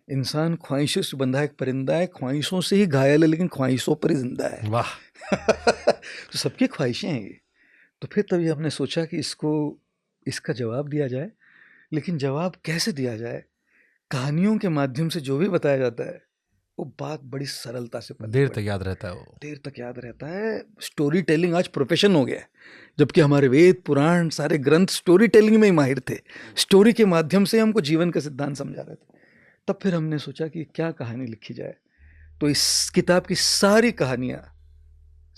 इंसान ख्वाहिशों से बंधा एक परिंदा है, ख्वाहिशों से ही घायल है लेकिन ख्वाहिशों पर ही जिंदा है। वाह। तो सबकी ख्वाहिशें हैं ये। तो फिर तभी हमने सोचा कि इसका जवाब दिया जाए। लेकिन जवाब कैसे दिया जाए? कहानियों के माध्यम से जो भी बताया जाता है, वो बात बड़ी सरलता से पलती देर पड़ती तक याद रहता है वो। देर तक याद रहता है। स्टोरी टेलिंग आज प्रोफेशन हो गया है, जबकि हमारे वेद पुराण सारे ग्रंथ स्टोरी टेलिंग में ही माहिर थे। स्टोरी के माध्यम से हमको जीवन का सिद्धांत समझा रहे थे। तब फिर हमने सोचा कि क्या कहानी लिखी जाए, तो इस किताब की सारी कहानियां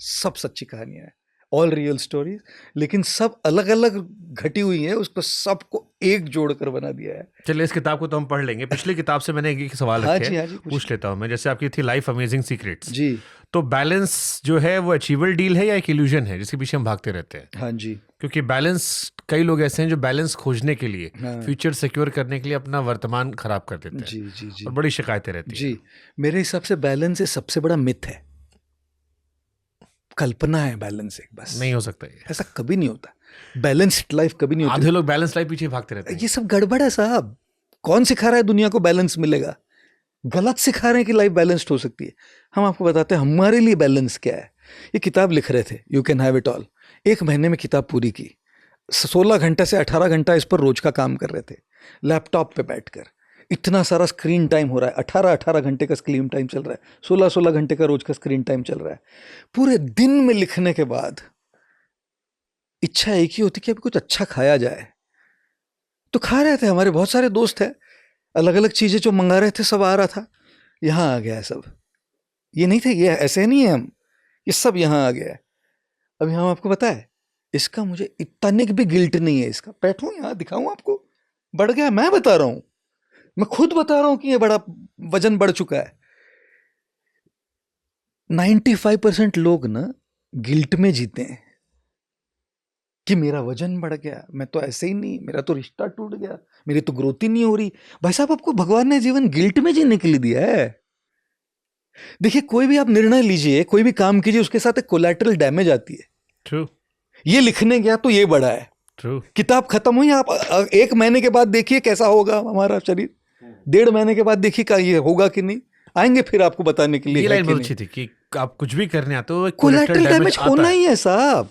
सब सच्ची कहानियां हैं, ऑल रियल स्टोरीज, लेकिन सब अलग अलग घटी हुई है, उसको सबको एक जोड़कर बना दिया है। चलिए इस किताब को तो हम पढ़ लेंगे। पिछली किताब से मैंने एक सवाल हाँ रखे जी, हैं, हाँ जी, पूछ लेता हूँ मैं। जैसे आपकी थी लाइफ अमेजिंग सीक्रेट्स, जी तो बैलेंस जो है वो अचीवेबल डील है या एक इल्यूजन है जिसके पीछे हम भागते रहते हैं? हाँ जी, क्योंकि बैलेंस, कई लोग ऐसे हैं जो बैलेंस खोजने के लिए, हाँ फ्यूचर सिक्योर करने के लिए अपना वर्तमान खराब कर देते हैं, जी जी जी और बड़ी शिकायतें रहती हैं। जी। मेरे हिसाब से बैलेंस सबसे बड़ा मिथ है, कल्पना है बैलेंस एक, बस नहीं हो सकता ये। ऐसा कभी नहीं होता। बैलेंस्ड लाइफ कभी नहीं होती। आधे लोग बैलेंस लाइफ पीछे भागते रहते हैं। ये सब गड़बड़ है साहब। कौन सिखा रहा है दुनिया को बैलेंस मिलेगा? गलत सिखा रहे हैं कि लाइफ बैलेंस्ड हो सकती है। हम आपको बताते हैं हमारे लिए बैलेंस क्या है। ये किताब लिख रहे थे, you can have it all, 1 महीने में किताब पूरी की। 16 घंटा से 18 घंटा इस पर रोज का काम कर रहे थे, लैपटॉप पे बैठकर। इतना सारा स्क्रीन टाइम हो रहा है, 18 घंटे का स्क्रीन टाइम चल रहा है, 16 घंटे का रोज का स्क्रीन टाइम चल रहा है। पूरे दिन में लिखने के बाद इच्छा एक ही होती कि अभी कुछ अच्छा खाया जाए। तो खा रहे थे, हमारे बहुत सारे दोस्त हैं, अलग अलग चीजें जो मंगा रहे थे सब आ रहा था। यहाँ आ गया है सब, ये नहीं थे, ये ऐसे नहीं है हम, ये सब यहाँ आ गया है। अभी हम आपको बताए, इसका मुझे इतना भी गिल्ट नहीं है इसका। बैठूं यहाँ दिखाऊं आपको, बढ़ गया, मैं बता रहा हूं, मैं खुद बता रहा हूं कि ये बड़ा वजन बढ़ चुका है। 95% लोग ना गिल्ट में जीते हैं कि मेरा वजन बढ़ गया, मैं तो ऐसे ही नहीं, मेरा तो रिश्ता टूट गया, मेरी तो ग्रोथ ही नहीं हो रही। भाई साहब, आपको भगवान ने जीवन गिल्ट में जीने के लिए दिया है। देखिए, कोई भी आप निर्णय लीजिए, कोई भी काम कीजिए, उसके साथ एक कोलैटरल डैमेज आती है। ट्रू। ये लिखने गया तो ये बढ़ा है, ट्रू। किताब खत्म हुई, आप 1 महीने के बाद देखिए कैसा होगा हमारा शरीर, 1.5 महीने के बाद देखिए का ये होगा कि नहीं, आएंगे फिर आपको बताने के लिए। ये लाइन बहुत अच्छी थी कि आप कुछ भी करने आते हो, कोलैटरल डैमेज होना ही है साहब,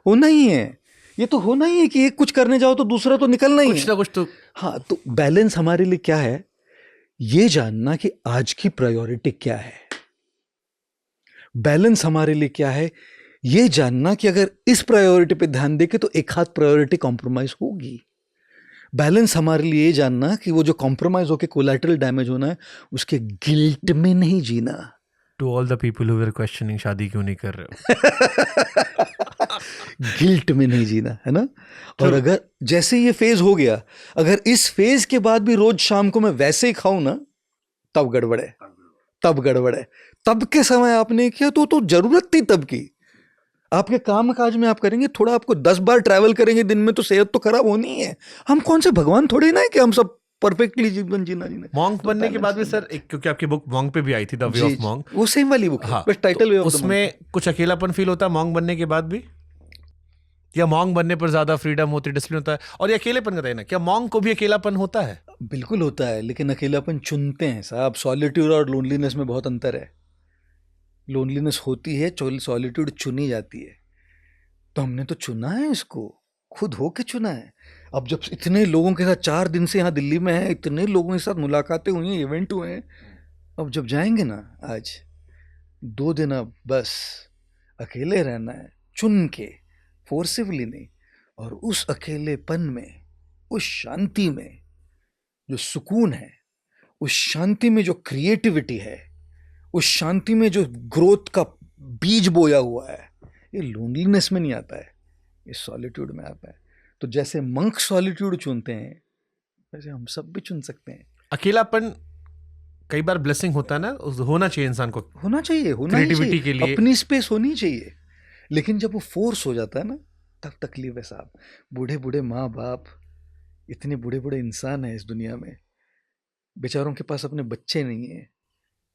होना ही है। ये तो होना ही है कि एक कुछ करने जाओ तो दूसरा तो निकलना ही है, कुछ ना कुछ तो। हाँ, तो बैलेंस हमारे लिए क्या है, ये जानना कि आज की प्रायोरिटी क्या है। बैलेंस हमारे लिए क्या है, ये जानना कि अगर इस प्रायोरिटी पे ध्यान देके तो एक हाथ प्रायोरिटी कॉम्प्रोमाइज होगी। बैलेंस हमारे लिए ये जानना कि वो जो कॉम्प्रोमाइज होके कोलैटरल डैमेज होना है, उसके गिल्ट में नहीं जीना। To all the people who were questioning शादी क्यों नहीं कर रहे हो, गिल्ट में नहीं जीना है ना। और अगर जैसे ये फेज हो गया, अगर इस फेज के बाद भी रोज शाम को मैं वैसे ही खाऊं ना, तब गड़बड़ है, तब गड़बड़ है। तब के समय आपने किया तो जरूरत थी तब की। आपके काम काज में आप करेंगे, थोड़ा आपको 10 बार ट्रैवल करेंगे दिन में तो सेहत तो खराब होनी है। हम कौन से भगवान थोड़े ना है कि हम सब परफेक्टली जीवन जीना। मॉन्क बनने के बाद भी सर, एक क्योंकि आपकी बुक मॉन्क पे भी आई थी, द वे ऑफ मॉन्क, वो सेम वाली बुक है, हाँ, बस टाइटल वे ऑफ द उसमें कुछ अकेलापन फील होता है मॉन्क बनने के बाद भी, या मॉन्क बनने पर ज्यादा फ्रीडम होती है, डिसिप्लिन होता है? और ये अकेलेपन का ना, क्या मॉन्क को भी अकेलापन होता है? बिल्कुल होता है, लेकिन अकेलापन चुनते हैं साहब। सॉलिट्यूड और लोनलीनेस में बहुत अंतर है। लोनलीनेस होती है, सॉलिट्यूड चुनी जाती है। तो हमने तो चुना है इसको, खुद होके चुना है। अब जब इतने लोगों के साथ 4 दिन से यहाँ दिल्ली में है, इतने लोगों के साथ मुलाकातें हुई हैं, इवेंट हुए हैं, अब जब जाएंगे ना, आज 2 दिन अब बस अकेले रहना है, चुन के, फोर्सिवली नहीं। और उस अकेलेपन में, उस शांति में जो सुकून है, उस शांति में जो क्रिएटिविटी है, उस शांति में जो ग्रोथ का बीज बोया हुआ है, ये लोनलीनेस में नहीं आता है, ये सॉलिट्यूड में आता है। तो जैसे मंक सॉलिट्यूड चुनते हैं, वैसे हम सब भी चुन सकते हैं। अकेलापन कई बार ब्लेसिंग होता है ना, होना चाहिए इंसान को, होना चाहिए, होना क्रिएटिविटी चाहिए, के लिए अपनी स्पेस होनी चाहिए। लेकिन जब वो फोर्स हो जाता है ना, तब तकलीफ है साहब। बूढ़े बूढ़े माँ बाप, इतने बूढ़े बूढ़े इंसान हैं इस दुनिया में, बेचारों के पास अपने बच्चे नहीं हैं।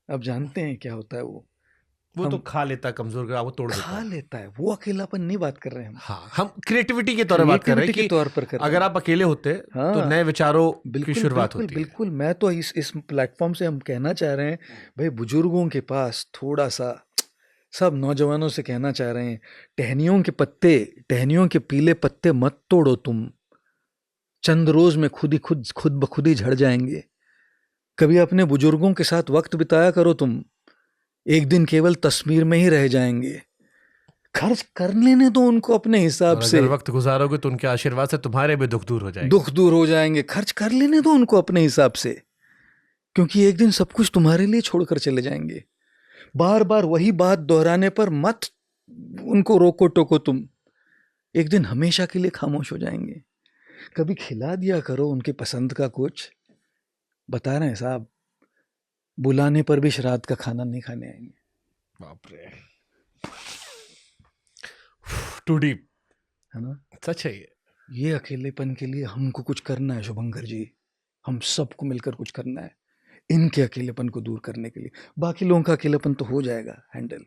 अब जानते हैं क्या होता है वो तो खा लेता है, कमजोर का वो तोड़ देता खा है। लेता है। वो अकेलापन नहीं बात कर रहे हैं हम, हाँ, हम क्रिएटिविटी के तौर पर बात कर रहे हैं कि तौर पर कर रहे अगर हैं। आप अकेले होते हाँ, तो नए विचारों की बिल्कुल शुरुआत बिल्कुल होती है। बिल्कुल। मैं तो इस प्लेटफॉर्म से हम कहना चाह रहे हैं, भाई बुजुर्गों के पास थोड़ा सा, सब नौजवानों से कहना चाह रहे हैं, टहनियों के पीले पत्ते मत तोड़ो तुम, चंद रोज में खुद ब खुद ही झड़ जाएंगे। कभी अपने बुजुर्गों के साथ वक्त बिताया करो तुम, एक दिन केवल तस्वीर में ही रह जाएंगे। खर्च कर लेने दो उनको अपने हिसाब और से। अगर वक्त गुजारोगे तो उनके आशीर्वाद से तुम्हारे भी दुख दूर हो जाएंगे। दुख दूर हो जाएंगे। खर्च कर लेने दो उनको अपने हिसाब से, क्योंकि एक दिन सब कुछ तुम्हारे लिए छोड़कर चले जाएंगे। बार बार वही बात दोहराने पर मत उनको रोको टोको तुम, एक दिन हमेशा के लिए खामोश हो जाएंगे। कभी खिला दिया करो उनके पसंद का कुछ। बता रहे हैं साहब, बुलाने पर भी श्राद्ध का खाना नहीं खाने आएंगे। बाप रे, टू डीप है ना? सच है ये अकेलेपन के लिए हमको कुछ करना है शुभंकर जी, हम सबको मिलकर कुछ करना है इनके अकेलेपन को दूर करने के लिए। बाकी लोगों का अकेलेपन तो हो जाएगा हैंडल,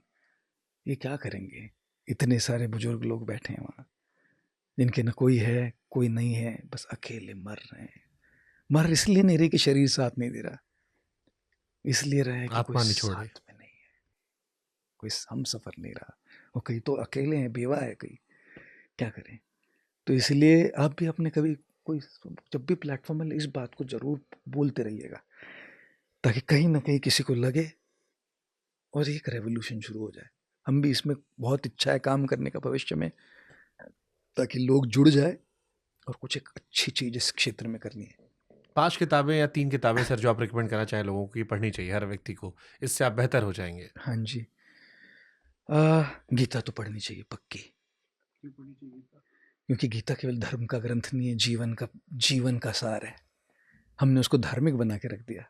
ये क्या करेंगे? इतने सारे बुजुर्ग लोग बैठे हैं वहाँ, जिनके न कोई है कोई नहीं है, बस अकेले मर रहे हैं। मर इसलिए नहीं रहे कि शरीर साथ नहीं दे रहा, इसलिए रहे कि आत्मा कोई नहीं छोड़ रही। साथ में नहीं है, कोई हम सफर नहीं रहा। और कई तो अकेले हैं, बेवा है, कई क्या करें। तो इसलिए आप भी अपने कभी कोई जब भी प्लेटफॉर्म में इस बात को जरूर बोलते रहिएगा, ताकि कहीं ना कहीं किसी को लगे और एक रेवोल्यूशन शुरू हो जाए। हम भी इसमें बहुत इच्छा है काम करने का भविष्य में, ताकि लोग जुड़ जाए और कुछ एक अच्छी चीज इस क्षेत्र में करनी है। 5 किताबें या 3 किताबें सर जो आप रिकमेंड करना चाहें लोगों को, ये पढ़नी चाहिए हर व्यक्ति को, इससे आप बेहतर हो जाएंगे। हाँ जी, गीता तो पढ़नी चाहिए पक्की, क्योंकि गीता केवल धर्म का ग्रंथ नहीं है, जीवन का सार है। हमने उसको धार्मिक बना के रख दिया।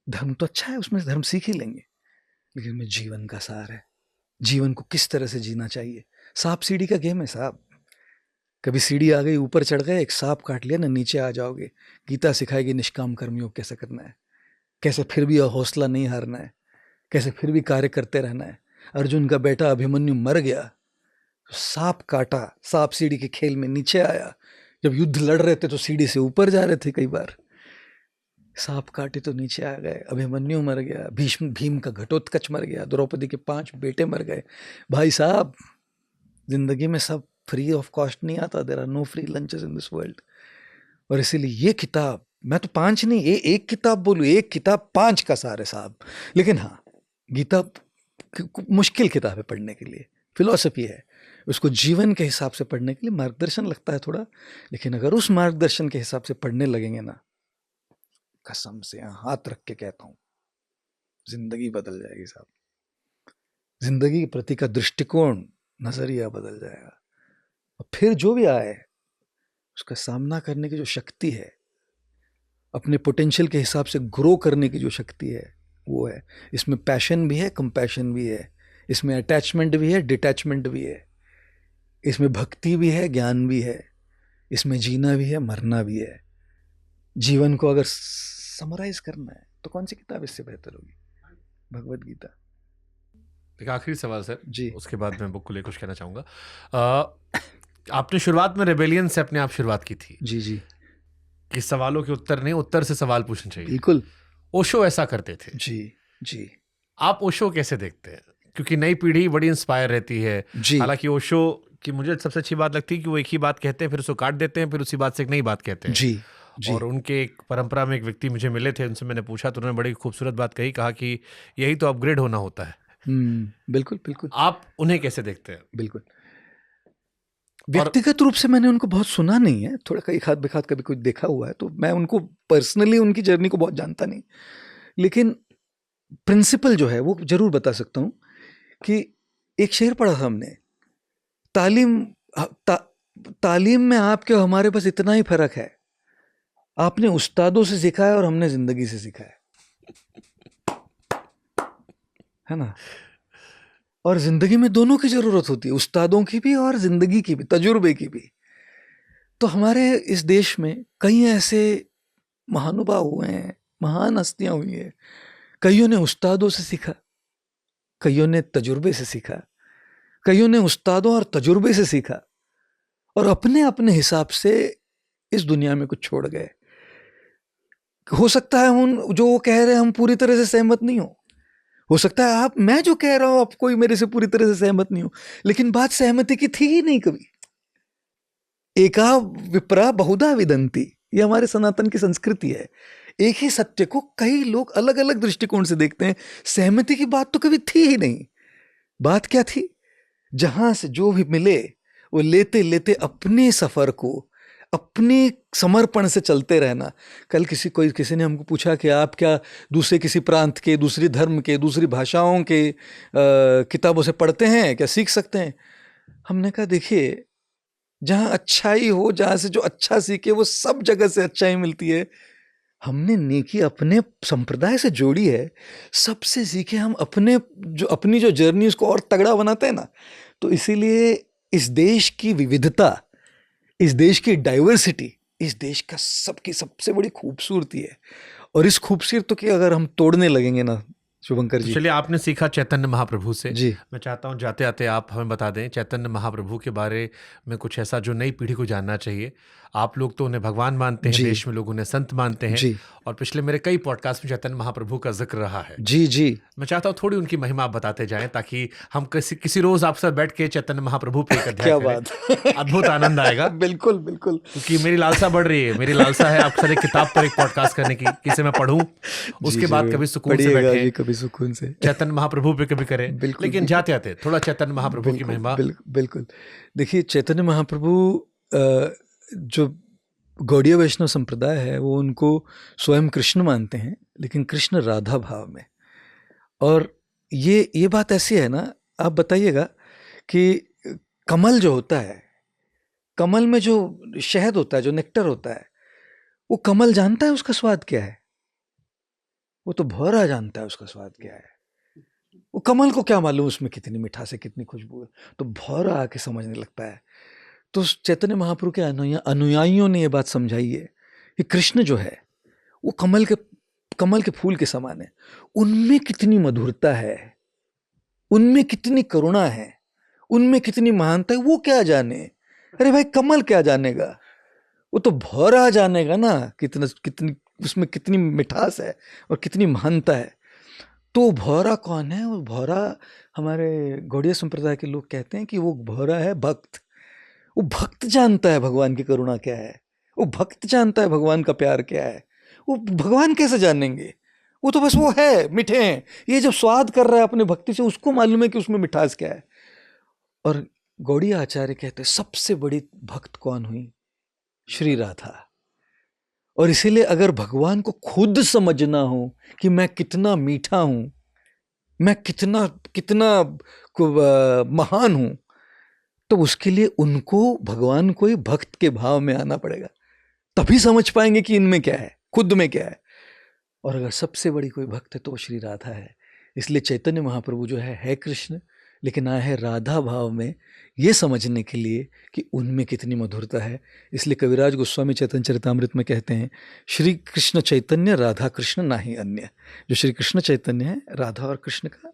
धर्म तो अच्छा है, उसमें धर्म सीख ही लेंगे, लेकिन में जीवन का सार है। जीवन को किस तरह से जीना चाहिए। सांप सीढ़ी का गेम है साहब, कभी सीढ़ी आ गई, ऊपर चढ़ गए, एक सांप काट लिया ना, नीचे आ जाओगे। गीता सिखाएगी निष्काम कर्मयोग कैसे करना है, कैसे फिर भी हौसला नहीं हारना है, कैसे फिर भी कार्य करते रहना है। अर्जुन का बेटा अभिमन्यु मर गया, सांप काटा, सांप सीढ़ी के खेल में नीचे आया। जब युद्ध लड़ रहे थे तो सीढ़ी से ऊपर जा रहे थे, कई बार सांप काटे तो नीचे आ गए। अभिमन्यु मर गया, भीम का घटोत्कच मर गया, द्रौपदी के 5 बेटे मर गए। भाई साहब, जिंदगी में सब फ्री ऑफ कॉस्ट नहीं आता, there are no free lunches in this world. और इसीलिए ये किताब, मैं तो 5 नहीं, एक किताब बोलूँ, एक किताब 5 का सार है साहब। लेकिन हाँ, गीता मुश्किल किताब है पढ़ने के लिए, फिलॉसफी है, उसको जीवन के हिसाब से पढ़ने के लिए मार्गदर्शन लगता है थोड़ा। लेकिन अगर उस मार्गदर्शन के हिसाब से पढ़ने लगेंगे ना, कसम से हाथ रख के कहता हूँ, जिंदगी बदल जाएगी साहब। जिंदगी के प्रति का दृष्टिकोण, नजरिया बदल जाएगा। और फिर जो भी आए उसका सामना करने की जो शक्ति है, अपने पोटेंशियल के हिसाब से ग्रो करने की जो शक्ति है, वो है। इसमें पैशन भी है, कंपैशन भी है, इसमें अटैचमेंट भी है, डिटैचमेंट भी है, इसमें भक्ति भी है, ज्ञान भी है, इसमें जीना भी है, मरना भी है। जीवन को अगर समराइज करना है तो कौन सी किताब इससे बेहतर होगी? भगवत गीता। एक आखिरी सवाल सर जी, उसके बाद मैं बुक को लेकर कुछ कहना चाहूँगा। आपने शुरुआत में रेबेलियन से अपने आप शुरुआत की थी जी जी, कि सवालों के उत्तर नहीं, उत्तर से सवाल पूछने चाहिए। बिल्कुल। ओशो ऐसा करते थे। जी जी आप ओशो कैसे देखते हैं? क्योंकि नई पीढ़ी बड़ी इंस्पायर रहती है। जी, हालांकि ओशो की मुझे सबसे अच्छी बात लगती है कि वो एक ही बात कहते हैं, फिर उसको काट देते हैं, फिर उसी बात से एक नई बात कहते हैं। जी जी, और उनके एक परंपरा में एक व्यक्ति मुझे मिले थे, उनसे मैंने पूछा तो उन्होंने बड़ी खूबसूरत बात कही, कहा कि यही तो अपग्रेड होना होता है। बिल्कुल बिल्कुल आप उन्हें कैसे देखते हैं? बिल्कुल। व्यक्तिगत रूप से मैंने उनको बहुत सुना नहीं है, थोड़ा कई खाद बेखाद कभी कुछ देखा हुआ है, तो मैं उनको पर्सनली उनकी जर्नी को बहुत जानता नहीं। लेकिन प्रिंसिपल जो है वो जरूर बता सकता हूँ कि एक शेर पढ़ा था हमने, तालीम में आपके और हमारे पास इतना ही फर्क है, आपने उस्तादों से सीखा है और हमने जिंदगी से सीखा है ना। और जिंदगी में दोनों की जरूरत होती है, उस्तादों की भी और जिंदगी की भी, तजुर्बे की भी। तो हमारे इस देश में कई ऐसे महानुभाव हुए हैं, महान हस्तियां हुई हैं, कईयों ने उस्तादों से सीखा, कईयों ने तजुर्बे से सीखा, कईयों ने उस्तादों और तजुर्बे से सीखा, और अपने अपने हिसाब से इस दुनिया में कुछ छोड़ गए। हो सकता है उन जो वो कह रहे हैं हम पूरी तरह से सहमत नहीं हो सकता है मैं जो कह रहा हूं आप कोई मेरे से पूरी तरह से सहमत नहीं हो, लेकिन बात सहमति की थी ही नहीं कभी। एका विप्रा बहुधा विदंती, ये हमारे सनातन की संस्कृति है। एक ही सत्य को कई लोग अलग अलग दृष्टिकोण से देखते हैं। सहमति की बात तो कभी थी ही नहीं। बात क्या थी? जहां से जो भी मिले वो लेते लेते अपने सफर को अपने समर्पण से चलते रहना। कल किसी ने हमको पूछा कि आप क्या दूसरे किसी प्रांत के, दूसरी धर्म के, दूसरी भाषाओं के किताबों से पढ़ते हैं, क्या सीख सकते हैं? हमने कहा देखिए, जहाँ अच्छाई हो, जहाँ से जो अच्छा सीखे, वो सब जगह से अच्छाई मिलती है। हमने नेकी अपने संप्रदाय से जोड़ी है, सबसे सीखे। हम अपनी जो जर्नी उसको और तगड़ा बनाते हैं ना। तो इसीलिए इस देश की विविधता, इस देश की डाइवर्सिटी, इस देश का सबकी सबसे बड़ी खूबसूरती है। और इस खूबसूरती की अगर हम तोड़ने लगेंगे ना शुभंकर जी। चलिए, आपने सीखा चैतन्य महाप्रभु से जी। मैं चाहता हूँ जाते आते आप हमें बता दें चैतन्य महाप्रभु के बारे में कुछ ऐसा जो नई पीढ़ी को जानना चाहिए। आप लोग तो उन्हें भगवान मानते हैं, देश में लोग उन्हें संत मानते हैं जी। और पिछले मेरे कई पॉडकास्ट में चैतन्य महाप्रभु का जिक्र रहा है। जी जी। मैं चाहता हूँ थोड़ी उनकी महिमा आप बताते जाएं ताकि हम किसी रोज आपसे बैठ के चैतन्य महाप्रभु पे एक अध्याय क्या करें। बात अद्भुत आनंद आएगा। बिल्कुल बिल्कुल। क्योंकि मेरी लालसा बढ़ रही है। मेरी लालसा है आपके साथ एक किताब पर एक पॉडकास्ट करने की, किसे मैं पढ़ूं, उसके बाद कभी सुकून से बैठे, कभी सुकून से चैतन्य महाप्रभु पे कभी करें। लेकिन जाते आते थोड़ा चैतन्य महाप्रभु की महिमा। बिल्कुल। देखिए, चैतन्य महाप्रभु जो गौड़ीय वैष्णव संप्रदाय है, वो उनको स्वयं कृष्ण मानते हैं, लेकिन कृष्ण राधा भाव में। और ये बात ऐसी है ना, आप बताइएगा कि कमल जो होता है, कमल में जो शहद होता है, जो नेक्टर होता है, वो कमल जानता है उसका स्वाद क्या है? वो तो भौरा जानता है उसका स्वाद क्या है। वो कमल को क्या मालूम उसमें कितनी मिठास है, कितनी खुशबू है। तो भौरा आके समझने लगता है। तो चैतन्य महाप्रभु के अनुयायियों ने ये बात समझाई है कि कृष्ण जो है वो कमल के फूल के समान है। उनमें कितनी मधुरता है, उनमें कितनी करुणा है, उनमें कितनी महानता है, वो क्या जाने। अरे भाई, कमल क्या जानेगा, वो तो भौरा जानेगा ना कितनी उसमें कितनी मिठास है और कितनी महानता है। तो भौरा कौन है? वो भौरा हमारे गौड़ीय संप्रदाय के लोग कहते हैं कि वो भौरा है भक्त। वो भक्त जानता है भगवान की करुणा क्या है, वो भक्त जानता है भगवान का प्यार क्या है। वो भगवान कैसे जानेंगे? वो तो बस वो है, मीठे हैं। ये जब स्वाद कर रहा है अपने भक्ति से, उसको मालूम है कि उसमें मिठास क्या है। और गौड़ीय आचार्य कहते हैं सबसे बड़ी भक्त कौन हुई? श्री राधा। और इसीलिए अगर भगवान को खुद समझना हो कि मैं कितना मीठा हूं, मैं कितना महान हूं, तो उसके लिए उनको भगवान को ही भक्त के भाव में आना पड़ेगा। तभी समझ पाएंगे कि इनमें क्या है, खुद में क्या है। और अगर सबसे बड़ी कोई भक्त है तो वो श्री राधा है। इसलिए चैतन्य महाप्रभु जो है कृष्ण, लेकिन आए हैं राधा भाव में, ये समझने के लिए कि उनमें कितनी मधुरता है। इसलिए कविराज गोस्वामी चैतन्य चरितामृत में कहते हैं, श्री कृष्ण चैतन्य राधा कृष्ण नाही अन्य। जो श्री कृष्ण चैतन्य है, राधा और कृष्ण का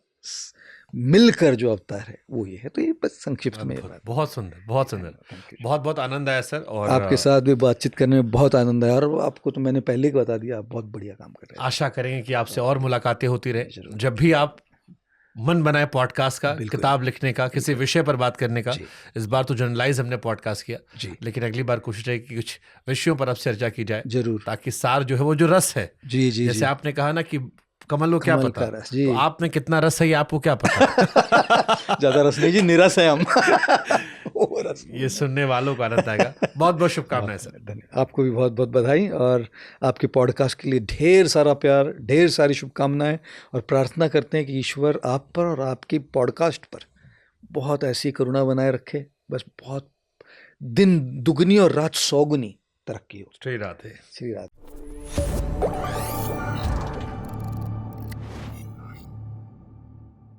मिलकर जो अवतार है वो ये है। तो ये बस संक्षिप्त में बात। बहुत सुंदर, बहुत सुंदर, बहुत बहुत आनंद आया सर। और आपके साथ भी बातचीत करने में बहुत आनंद आया। और आपको तो मैंने पहले ही बता दिया, आप बहुत बढ़िया काम कर रहे हैं। आशा करेंगे कि आपसे और मुलाकातें होती रहे। जब भी आप मन बनाए पॉडकास्ट का, किताब लिखने का, किसी विषय पर बात करने का। इस बार तो जर्नलाइज हमने पॉडकास्ट किया, लेकिन अगली बार कोशिश है कि कुछ विषयों पर अब चर्चा की जाए जरूर, ताकि सार जो है वो जो रस है, जैसे आपने कहा ना कि कमल को क्या पता, तो आप में कितना रस है ये आपको क्या पता। ज्यादा रस नहीं जी, निरस है हम। ये सुनने वालों को आनंद आएगा। बहुत बहुत शुभकामनाएं सर। धन्यवाद। आपको भी बहुत बहुत बधाई और आपके पॉडकास्ट के लिए ढेर सारा प्यार, ढेर सारी शुभकामनाएं। और प्रार्थना करते हैं कि ईश्वर आप पर और आपकी पॉडकास्ट पर बहुत ऐसी करुणा बनाए रखे। बस बहुत दिन दुगनी और रात सौगुनी तरक्की हो। श्री राधे। श्री राधे।